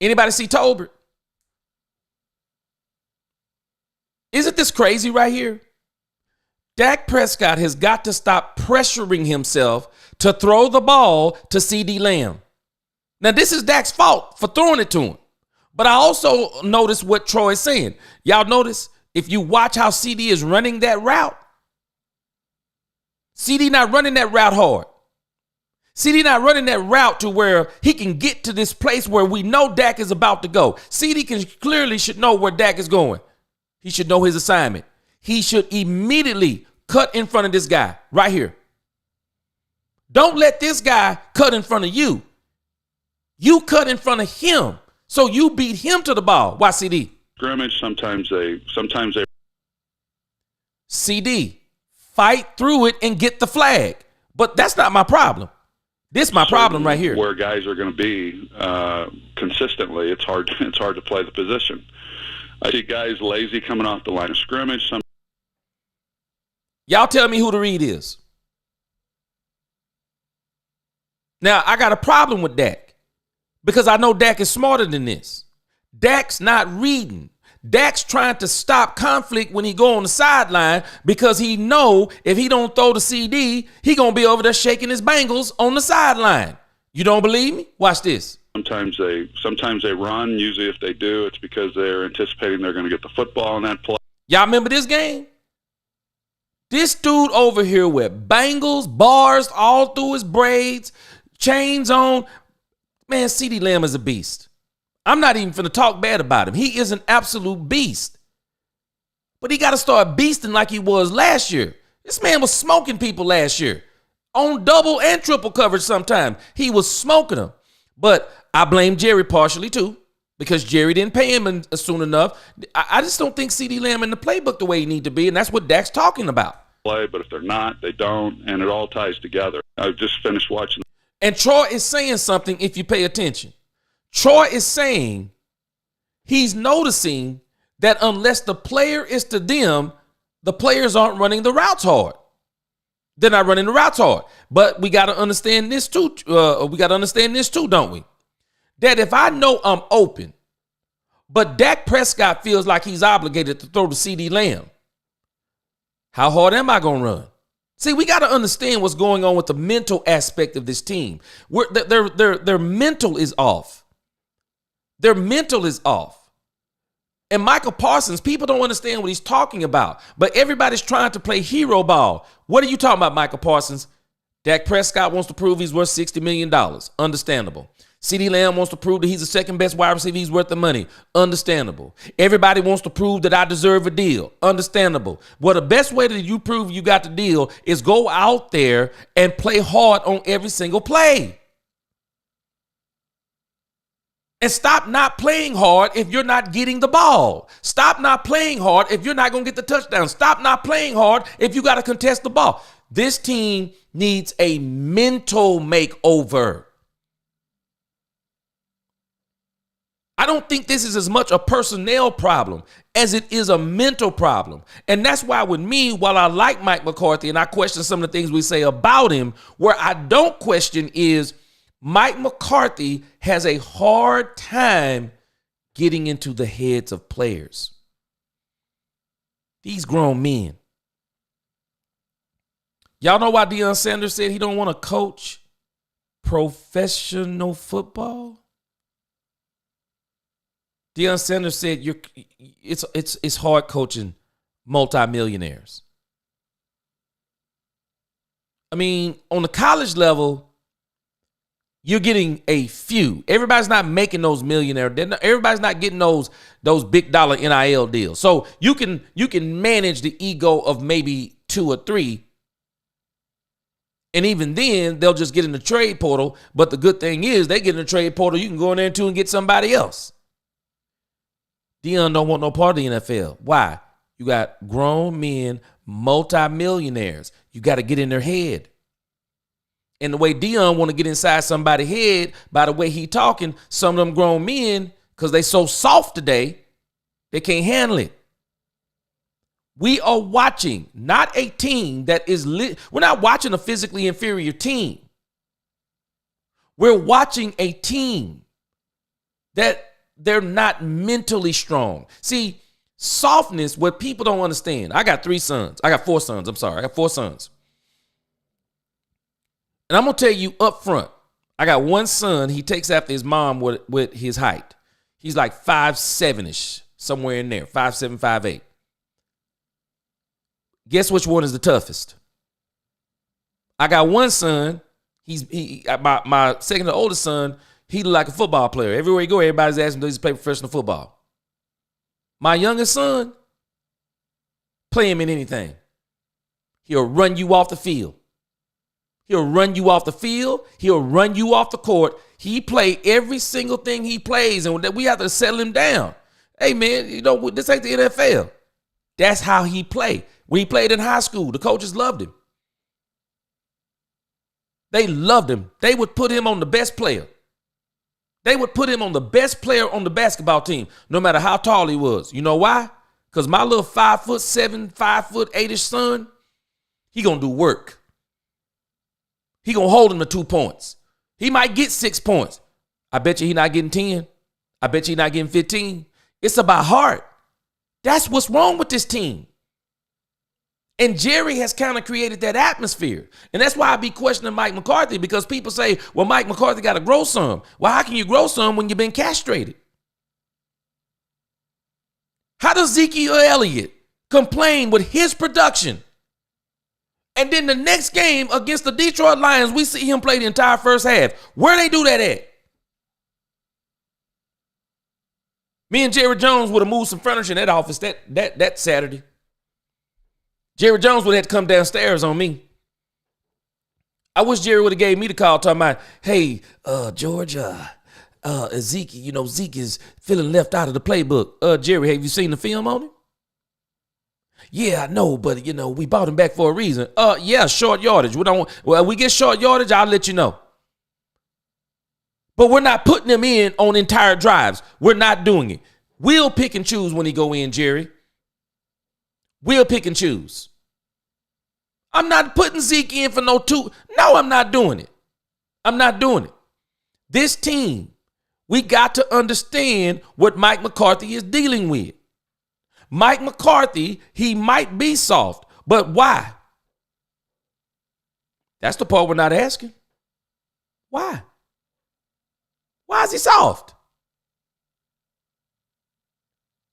Anybody see Tolbert? Isn't this crazy right here? Dak Prescott has got to stop pressuring himself to throw the ball to CeeDee Lamb. Now, this is Dak's fault for throwing it to him. But I also notice what Troy is saying. Y'all notice if you watch how CeeDee is running that route, CeeDee not running that route hard. CeeDee not running that route to where he can get to this place where we know Dak is about to go. CeeDee clearly should know where Dak is going. He should know his assignment. He should immediately cut in front of this guy right here. Don't let this guy cut in front of you. You cut in front of him, so you beat him to the ball. Why, CeeDee? Scrimmage, sometimes they. CeeDee, fight through it and get the flag. But that's not my problem. This is my problem right here. Where guys are going to be consistently, it's hard to play the position. I see guys lazy coming off the line of scrimmage. Y'all tell me who the read is. Now, I got a problem with Dak because I know Dak is smarter than this. Dak's not reading. Dak's trying to stop conflict when he go on the sideline because he know if he don't throw the CeeDee, he going to be over there shaking his Bengals on the sideline. You don't believe me? Watch this. Sometimes they run. Usually if they do, it's because they're anticipating they're going to get the football in that play. Y'all remember this game? This dude over here with Bengals, bars all through his braids, chains on. Man, CeeDee Lamb is a beast. I'm not even finna talk bad about him. He is an absolute beast. But he got to start beasting like he was last year. This man was smoking people last year. On double and triple coverage sometimes. He was smoking them. But I blame Jerry partially too, because Jerry didn't pay him soon enough. I just don't think CeeDee Lamb in the playbook the way he need to be, and that's what Dak's talking about. Play, but if they're not, they don't, and it all ties together. I just finished watching. And Troy is saying something if you pay attention. Troy is saying he's noticing that unless the player is to them, the players aren't running the routes hard. They're not running the routes hard. But we got to understand this too. Don't we? That if I know I'm open, but Dak Prescott feels like he's obligated to throw to CeeDee Lamb, how hard am I going to run? See, we got to understand what's going on with the mental aspect of this team. Their mental is off. Their mental is off. And Michael Parsons, people don't understand what he's talking about, but everybody's trying to play hero ball. What are you talking about, Michael Parsons? Dak Prescott wants to prove he's worth $60 million. Understandable. CeeDee Lamb wants to prove that he's the second best wide receiver. He's worth the money. Understandable. Everybody wants to prove that I deserve a deal. Understandable. Well, the best way that you prove you got the deal is go out there and play hard on every single play. And stop not playing hard if you're not getting the ball. Stop not playing hard if you're not going to get the touchdown. Stop not playing hard if you got to contest the ball. This team needs a mental makeover. I don't think this is as much a personnel problem as it is a mental problem. And that's why with me, while I like Mike McCarthy and I question some of the things we say about him, where I don't question is Mike McCarthy has a hard time getting into the heads of players. These grown men. Y'all know why Deion Sanders said he don't want to coach professional football? Deion Sanders said it's hard coaching multimillionaires. I mean, on the college level, you're getting a few. Everybody's not making those millionaire. Everybody's not getting those big dollar NIL deals. So you can manage the ego of maybe 2 or 3. And even then, they'll just get in the trade portal. But the good thing is they get in the trade portal. You can go in there too and get somebody else. Deion don't want no part of the NFL. Why? You got grown men, multimillionaires. You got to get in their head. And the way Deion want to get inside somebody's head, by the way he talking, some of them grown men, because they so soft today, they can't handle it. We are watching not a team that is we're not watching a physically inferior team. We're watching a team that they're not mentally strong. See, softness, what people don't understand. I got 4 sons. I got 4 sons. And I'm going to tell you up front, I got one son. He takes after his mom with his height. He's like 5'7"ish, somewhere in there, 5'7", 5'8". Guess which one is the toughest? I got one son. My second to oldest son. He look like a football player. Everywhere you go, everybody's asking, does he play professional football? My youngest son, play him in anything. He'll run you off the field. He'll run you off the field. He'll run you off the court. He play every single thing he plays, and we have to settle him down. Hey, man, this ain't the NFL. That's how he played. When he played in high school, the coaches loved him. They loved him. They would put him on the best player. They would put him on the best player on the basketball team, no matter how tall he was. You know why? Because my little 5'7", 5'8"ish son, he gonna do work. He gonna hold him to 2 points. He might get 6 points. I bet you he not getting 10. I bet you he not getting 15. It's about heart. That's what's wrong with this team. And Jerry has kind of created that atmosphere. And that's why I be questioning Mike McCarthy, because people say, well, Mike McCarthy got to grow some. Well, how can you grow some when you've been castrated? How does Ezekiel Elliott complain with his production? And then the next game against the Detroit Lions, we see him play the entire first half. Where they do that at? Me and Jerry Jones would have moved some furniture in that office that Saturday. Jerry Jones would have to come downstairs on me. I wish Jerry would have gave me the call talking about, hey, George, Ezekiel, Zeke is feeling left out of the playbook. Jerry, have you seen the film on him? Yeah, I know, but, we bought him back for a reason. Yeah, short yardage. We get short yardage, I'll let you know. But we're not putting him in on entire drives. We're not doing it. We'll pick and choose when he go in, Jerry. We'll pick and choose. I'm not putting Zeke in for no two. No, I'm not doing it. I'm not doing it. This team, we got to understand what Mike McCarthy is dealing with. Mike McCarthy, he might be soft, but why? That's the part we're not asking. Why? Why is he soft?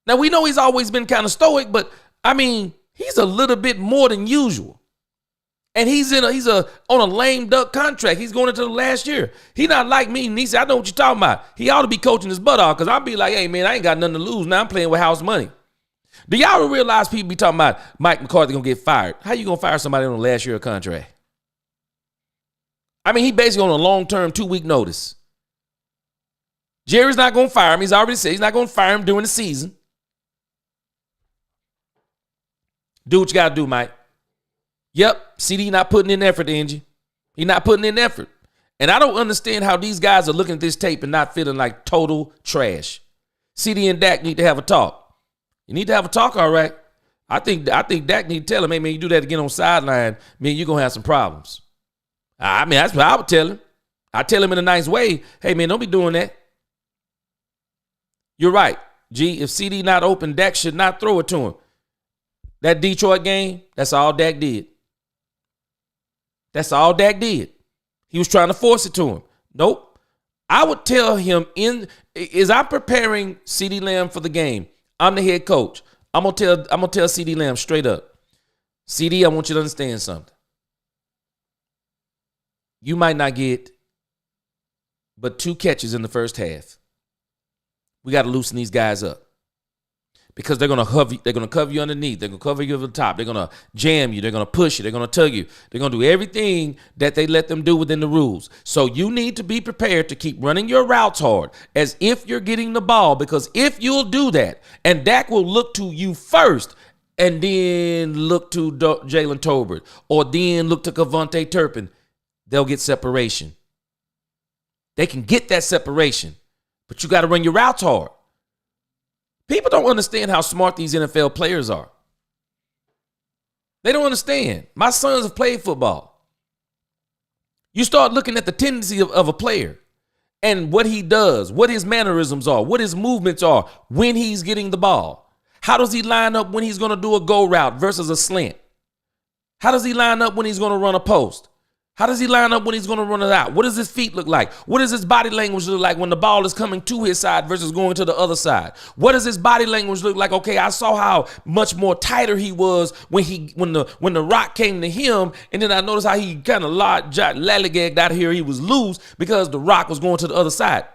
Now, we know he's always been kind of stoic, but I mean, he's a little bit more than usual. And he's on a lame duck contract. He's going into the last year. He not like me, Niecy. I know what you're talking about. He ought to be coaching his butt off because I'll be like, hey, man, I ain't got nothing to lose. Now I'm playing with house money. Do y'all realize people be talking about Mike McCarthy going to get fired? How you going to fire somebody on the last year of contract? I mean, he basically on a long-term 2-week notice. Jerry's not going to fire him. He's already said he's not going to fire him during the season. Do what you got to do, Mike. Yep, CeeDee not putting in effort, Angie. He not putting in effort. And I don't understand how these guys are looking at this tape and not feeling like total trash. CeeDee and Dak need to have a talk. You need to have a talk, all right. I think Dak need to tell him, hey, man, you do that again on sideline, man, you're going to have some problems. I mean, that's what I would tell him. I tell him in a nice way, hey, man, don't be doing that. You're right. G, if CeeDee not open, Dak should not throw it to him. That Detroit game, that's all Dak did. That's all Dak did. He was trying to force it to him. Nope. I would tell him as I'm preparing CeeDee Lamb for the game, I'm the head coach. I'm gonna tell CeeDee Lamb straight up. CeeDee, I want you to understand something. You might not get but 2 catches in the first half. We got to loosen these guys up. Because they're gonna cover you underneath. They're gonna cover you over the top. They're gonna jam you. They're gonna push you. They're gonna tug you. They're gonna do everything that they let them do within the rules. So you need to be prepared to keep running your routes hard as if you're getting the ball. Because if you'll do that, and Dak will look to you first, and then look to Jalen Tolbert, or then look to Kevontae Turpin, they'll get separation. They can get that separation, but you got to run your routes hard. People don't understand how smart these NFL players are. They don't understand. My sons have played football. You start looking at the tendency of a player and what he does, what his mannerisms are, what his movements are when he's getting the ball. How does he line up when he's going to do a go route versus a slant? How does he line up when he's going to run a post? How does he line up when he's going to run it out? What does his feet look like? What does his body language look like when the ball is coming to his side versus going to the other side? What does his body language look like? Okay, I saw how much more tighter he was when the rock came to him, and then I noticed how he kind of lollygagged out here. He was loose because the rock was going to the other side.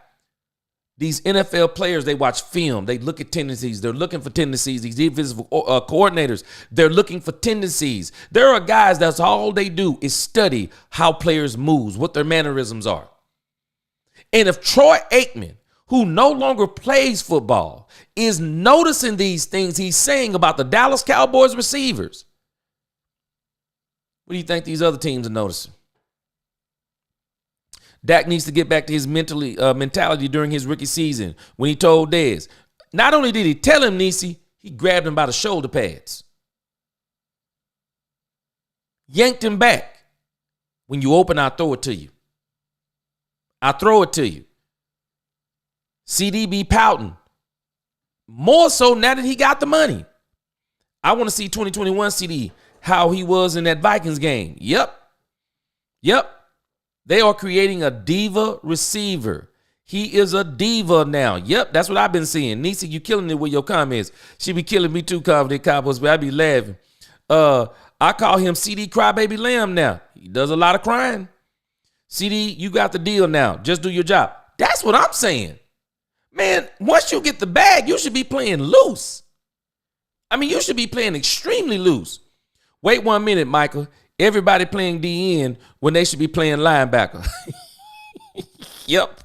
These NFL players, they watch film. They look at tendencies. They're looking for tendencies. These defensive coordinators, they're looking for tendencies. There are guys that's all they do is study how players move, what their mannerisms are. And if Troy Aikman, who no longer plays football, is noticing these things he's saying about the Dallas Cowboys receivers, what do you think these other teams are noticing? Dak needs to get back to his mentality during his rookie season when he told Dez. Not only did he tell him, Niecy, he grabbed him by the shoulder pads. Yanked him back. When you open, I'll throw it to you. I'll throw it to you. CeeDee be pouting. More so now that he got the money. I want to see 2021 CeeDee, how he was in that Vikings game. Yep. They are creating a diva receiver. He is a diva now. Yep, that's what I've been seeing. Niecy, you killing it with your comments. She be killing me too, Confident Cowboys, but I be laughing. I call him CeeDee Crybaby Lamb now. He does a lot of crying. CeeDee, you got the deal now. Just do your job. That's what I'm saying. Man, once you get the bag, you should be playing loose. I mean, you should be playing extremely loose. Wait 1 minute, Michael. Everybody playing DN when they should be playing linebacker. Yep.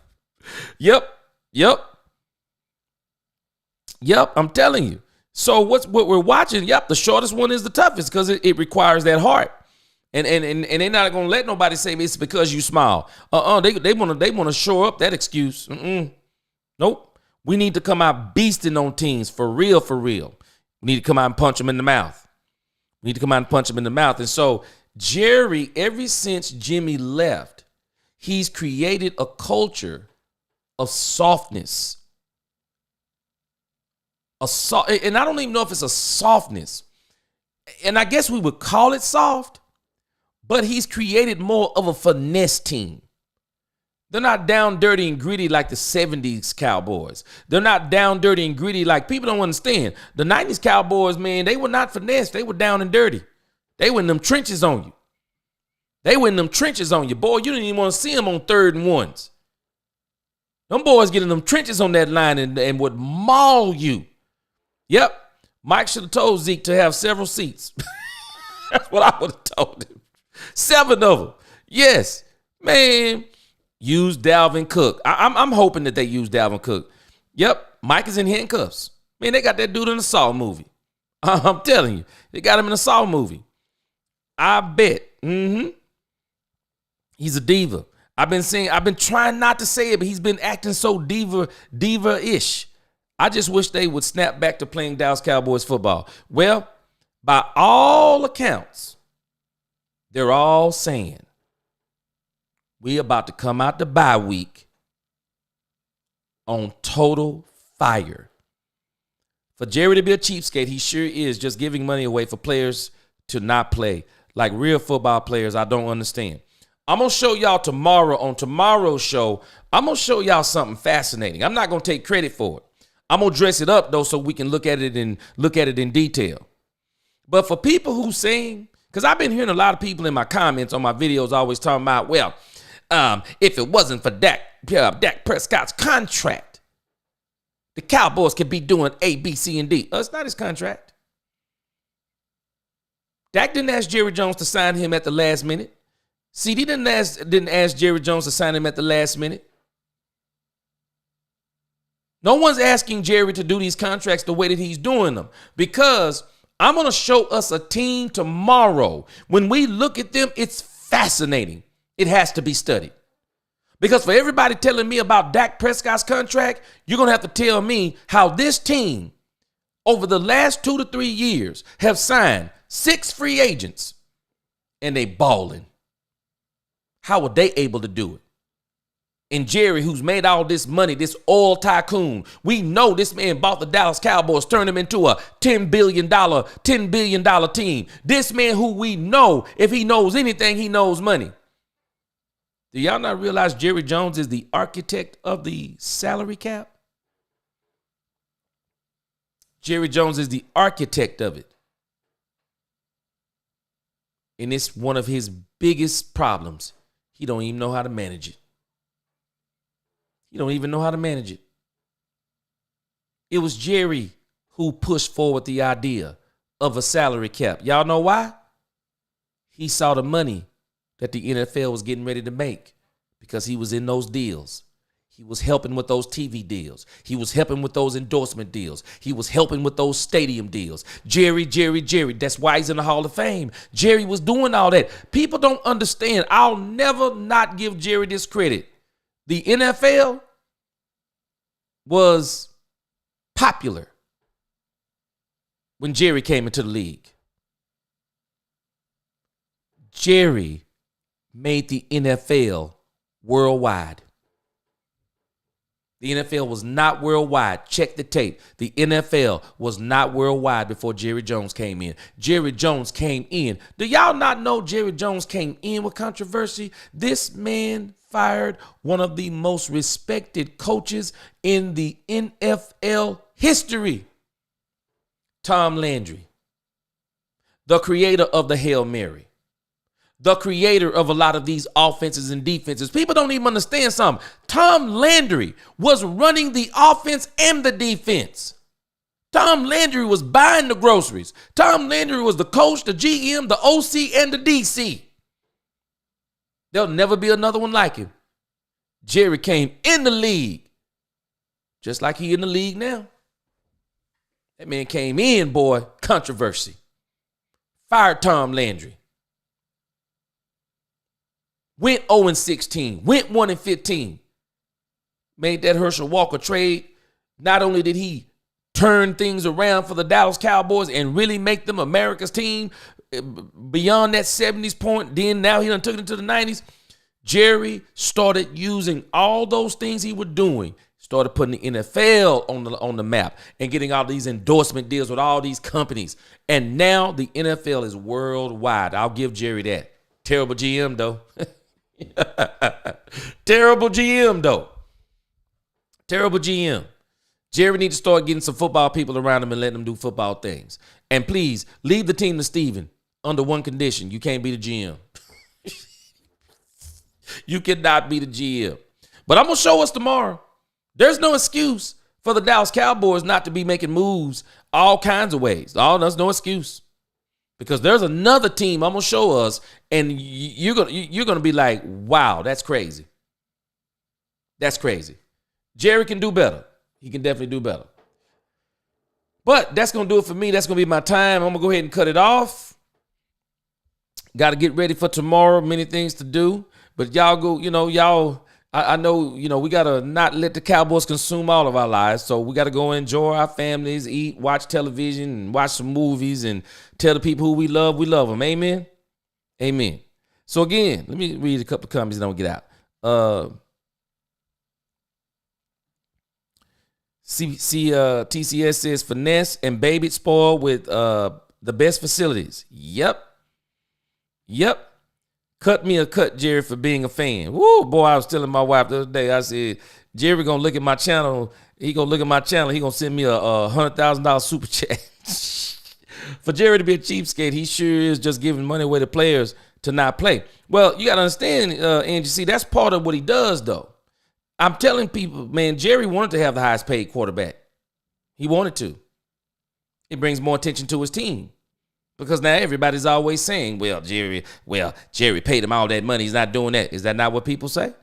I'm telling you. So what we're watching, the shortest one is the toughest because it requires that heart. And they're not gonna let nobody say it's because you smile. They wanna shore up that excuse. Nope. We need to come out beasting on teams for real. We need to come out and punch them in the mouth. And so Jerry, ever since Jimmy left, he's created a culture of softness. And I don't even know if it's a softness. And I guess we would call it soft, but he's created more of a finesse team. They're not down dirty and gritty like the 70s Cowboys. They're not down dirty and gritty like people don't understand. The 90s Cowboys, man, they were not finesse. They were down and dirty. They were in them trenches on you. Boy, you didn't even want to see them on 3rd and 1s. Them boys get in them trenches on that line and would maul you. Yep. Mike should have told Zeke to have several seats. That's what I would have told him. 7 of them. Yes. Man. Use Dalvin Cook. I'm hoping that they use Dalvin Cook. Yep, Mike is in handcuffs. Man, they got that dude in a Saw movie. I'm telling you, they got him in a Saw movie. I bet. He's a diva. I've been trying not to say it, but he's been acting so diva-ish. I just wish they would snap back to playing Dallas Cowboys football. Well, by all accounts, they're all saying we about to come out the bye week on total fire. For Jerry to be a cheapskate, he sure is just giving money away for players to not play. Like real football players, I don't understand. I'm going to show y'all tomorrow on tomorrow's show. I'm going to show y'all something fascinating. I'm not going to take credit for it. I'm going to dress it up, though, so we can look at it in detail. But for people who saying, because I've been hearing a lot of people in my comments on my videos always talking about, well, if it wasn't for Dak Prescott's contract, the Cowboys could be doing A, B, C, and D. It's not his contract. Dak didn't ask Jerry Jones to sign him at the last minute. CeeDee didn't ask Jerry Jones to sign him at the last minute. No one's asking Jerry to do these contracts the way that he's doing them, because I'm going to show us a team tomorrow. When we look at them, it's fascinating. It has to be studied. Because for everybody telling me about Dak Prescott's contract, you're going to have to tell me how this team over the last 2 to 3 years have signed 6 free agents and they balling. How were they able to do it? And Jerry, who's made all this money, this oil tycoon, we know this man bought the Dallas Cowboys, turned him into a $10 billion team. This man who we know, if he knows anything, he knows money. Do y'all not realize Jerry Jones is the architect of the salary cap? Jerry Jones is the architect of it. And it's one of his biggest problems. He don't even know how to manage it. He don't even know how to manage it. It was Jerry who pushed forward the idea of a salary cap. Y'all know why? He saw the money that the NFL was getting ready to make because he was in those deals. He was helping with those TV deals. He was helping with those endorsement deals. He was helping with those stadium deals. Jerry. That's why he's in the Hall of Fame. Jerry was doing all that. People don't understand. I'll never not give Jerry this credit. The NFL was popular when Jerry came into the league. Jerry made the NFL worldwide. The NFL was not worldwide. Check the tape. The NFL was not worldwide before Jerry Jones came in. Jerry Jones came in. Do y'all not know Jerry Jones came in with controversy? This man fired one of the most respected coaches in the NFL history, Tom Landry, the creator of the Hail Mary, the creator of a lot of these offenses and defenses. People don't even understand something. Tom Landry was running the offense and the defense. Tom Landry was buying the groceries. Tom Landry was the coach, the GM, the OC, and the DC. There'll never be another one like him. Jerry came in the league, just like he in the league now. That man came in, boy, controversy. Fired Tom Landry. Went 0-16, went 1-15. Made that Herschel Walker trade. Not only did he turn things around for the Dallas Cowboys and really make them America's team, beyond that 70s point, then now he done took it into the 90s. Jerry started using all those things he was doing, started putting the NFL on the map and getting all these endorsement deals with all these companies. And now the NFL is worldwide. I'll give Jerry that. Terrible GM, though. Terrible GM, though. Terrible GM. Jerry needs to start getting some football people around him and letting them do football things. And please, leave the team to Steven under one condition. You can't be the GM. You cannot be the GM. But I'm going to show us tomorrow. There's no excuse for the Dallas Cowboys not to be making moves all kinds of ways. There's no excuse. Because there's another team I'm going to show us, and you're going to be like, wow, that's crazy. That's crazy. Jerry can do better. He can definitely do better. But that's going to do it for me. That's going to be my time. I'm going to go ahead and cut it off. Got to get ready for tomorrow. Many things to do. But y'all go, I know, we got to not let the Cowboys consume all of our lives. So we got to go enjoy our families, eat, watch television, and watch some movies, and tell the people who we love them. Amen? Amen. So again, let me read a couple of comments and then we'll get out. TCS says, finesse and baby spoiled with the best facilities. Yep. Cut me a cut, Jerry, for being a fan. Woo, boy, I was telling my wife the other day, I said, Jerry gonna look at my channel. He gonna look at my channel. He gonna send me a $100,000 super chat. For Jerry to be a cheapskate, he sure is just giving money away to players to not play. Well, you gotta understand, Angie, see, that's part of what he does, though. I'm telling people, man, Jerry wanted to have the highest paid quarterback. He wanted to. It brings more attention to his team. Because now everybody's always saying, Jerry paid him all that money. He's not doing that. Is that not what people say?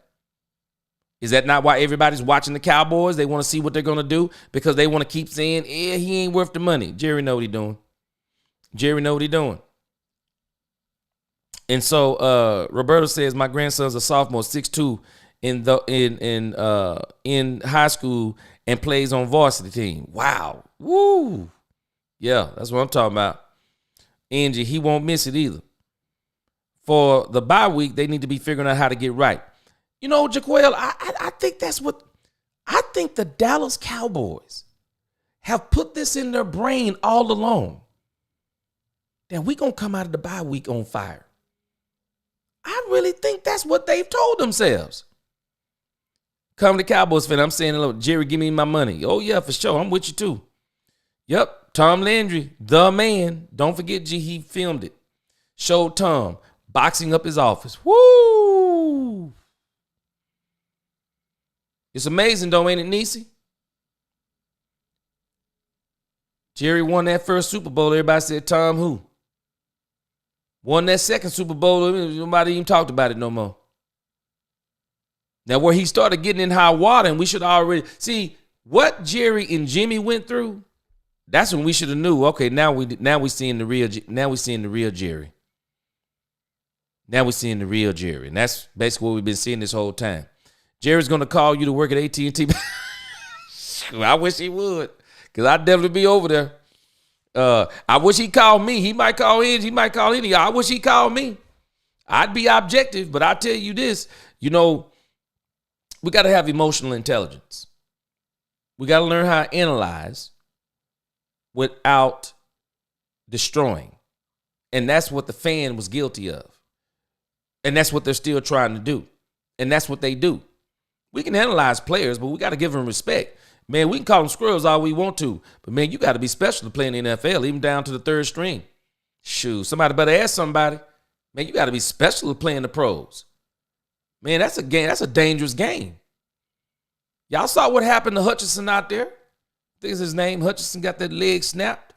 Is that not why everybody's watching the Cowboys? They want to see what they're going to do because they want to keep saying, he ain't worth the money. Jerry know what he doing. And so Roberto says, my grandson's a sophomore, 6'2", in high school and plays on varsity team. Wow. Woo. Yeah, that's what I'm talking about. Angie, he won't miss it either. For the bye week, they need to be figuring out how to get right. Jaquel, I think I think the Dallas Cowboys have put this in their brain all along. That we going to come out of the bye week on fire. I really think that's what they've told themselves. Come to Cowboys fan, I'm saying, look, Jerry, give me my money. Oh, yeah, for sure. I'm with you, too. Yep. Tom Landry, the man. Don't forget, he filmed it. Showed Tom boxing up his office. Woo! It's amazing, though, ain't it, Niecy? Jerry won that first Super Bowl. Everybody said, Tom who? Won that second Super Bowl. Nobody even talked about it no more. Now, where he started getting in high water, and we should already see what Jerry and Jimmy went through. That's when we should have knew. Okay, now we seeing the real Jerry. Now we're seeing the real Jerry, and that's basically what we've been seeing this whole time. Jerry's gonna call you to work at AT&T. I wish he would, cause I'd definitely be over there. I wish he called me. He might call in. He might call any. I wish he called me. I'd be objective, but I tell you this. We got to have emotional intelligence. We got to learn how to analyze without destroying. And that's what the fan was guilty of. And that's what they're still trying to do. And that's what they do. We can analyze players, but we got to give them respect. Man, we can call them squirrels all we want to. But, man, you got to be special to play in the NFL, even down to the third string. Shoot, somebody better ask somebody. Man, you got to be special to play in the pros. Man, that's a game. That's a dangerous game. Y'all saw what happened to Hutchinson out there. I think it's his name. Hutchinson got that leg snapped.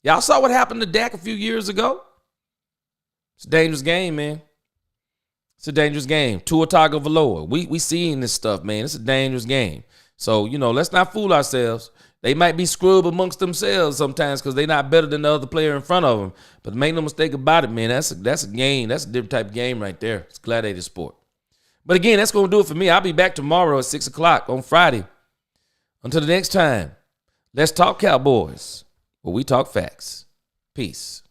Y'all saw what happened to Dak a few years ago. It's a dangerous game, man. It's a dangerous game. Tua Tagovailoa. We seeing this stuff, man. It's a dangerous game. So, let's not fool ourselves. They might be screwed amongst themselves sometimes because they're not better than the other player in front of them. But make no mistake about it, man. That's a game. That's a different type of game right there. It's gladiator sport. But again, that's going to do it for me. I'll be back tomorrow at 6 o'clock on Friday. Until the next time, let's talk Cowboys, where we talk facts. Peace.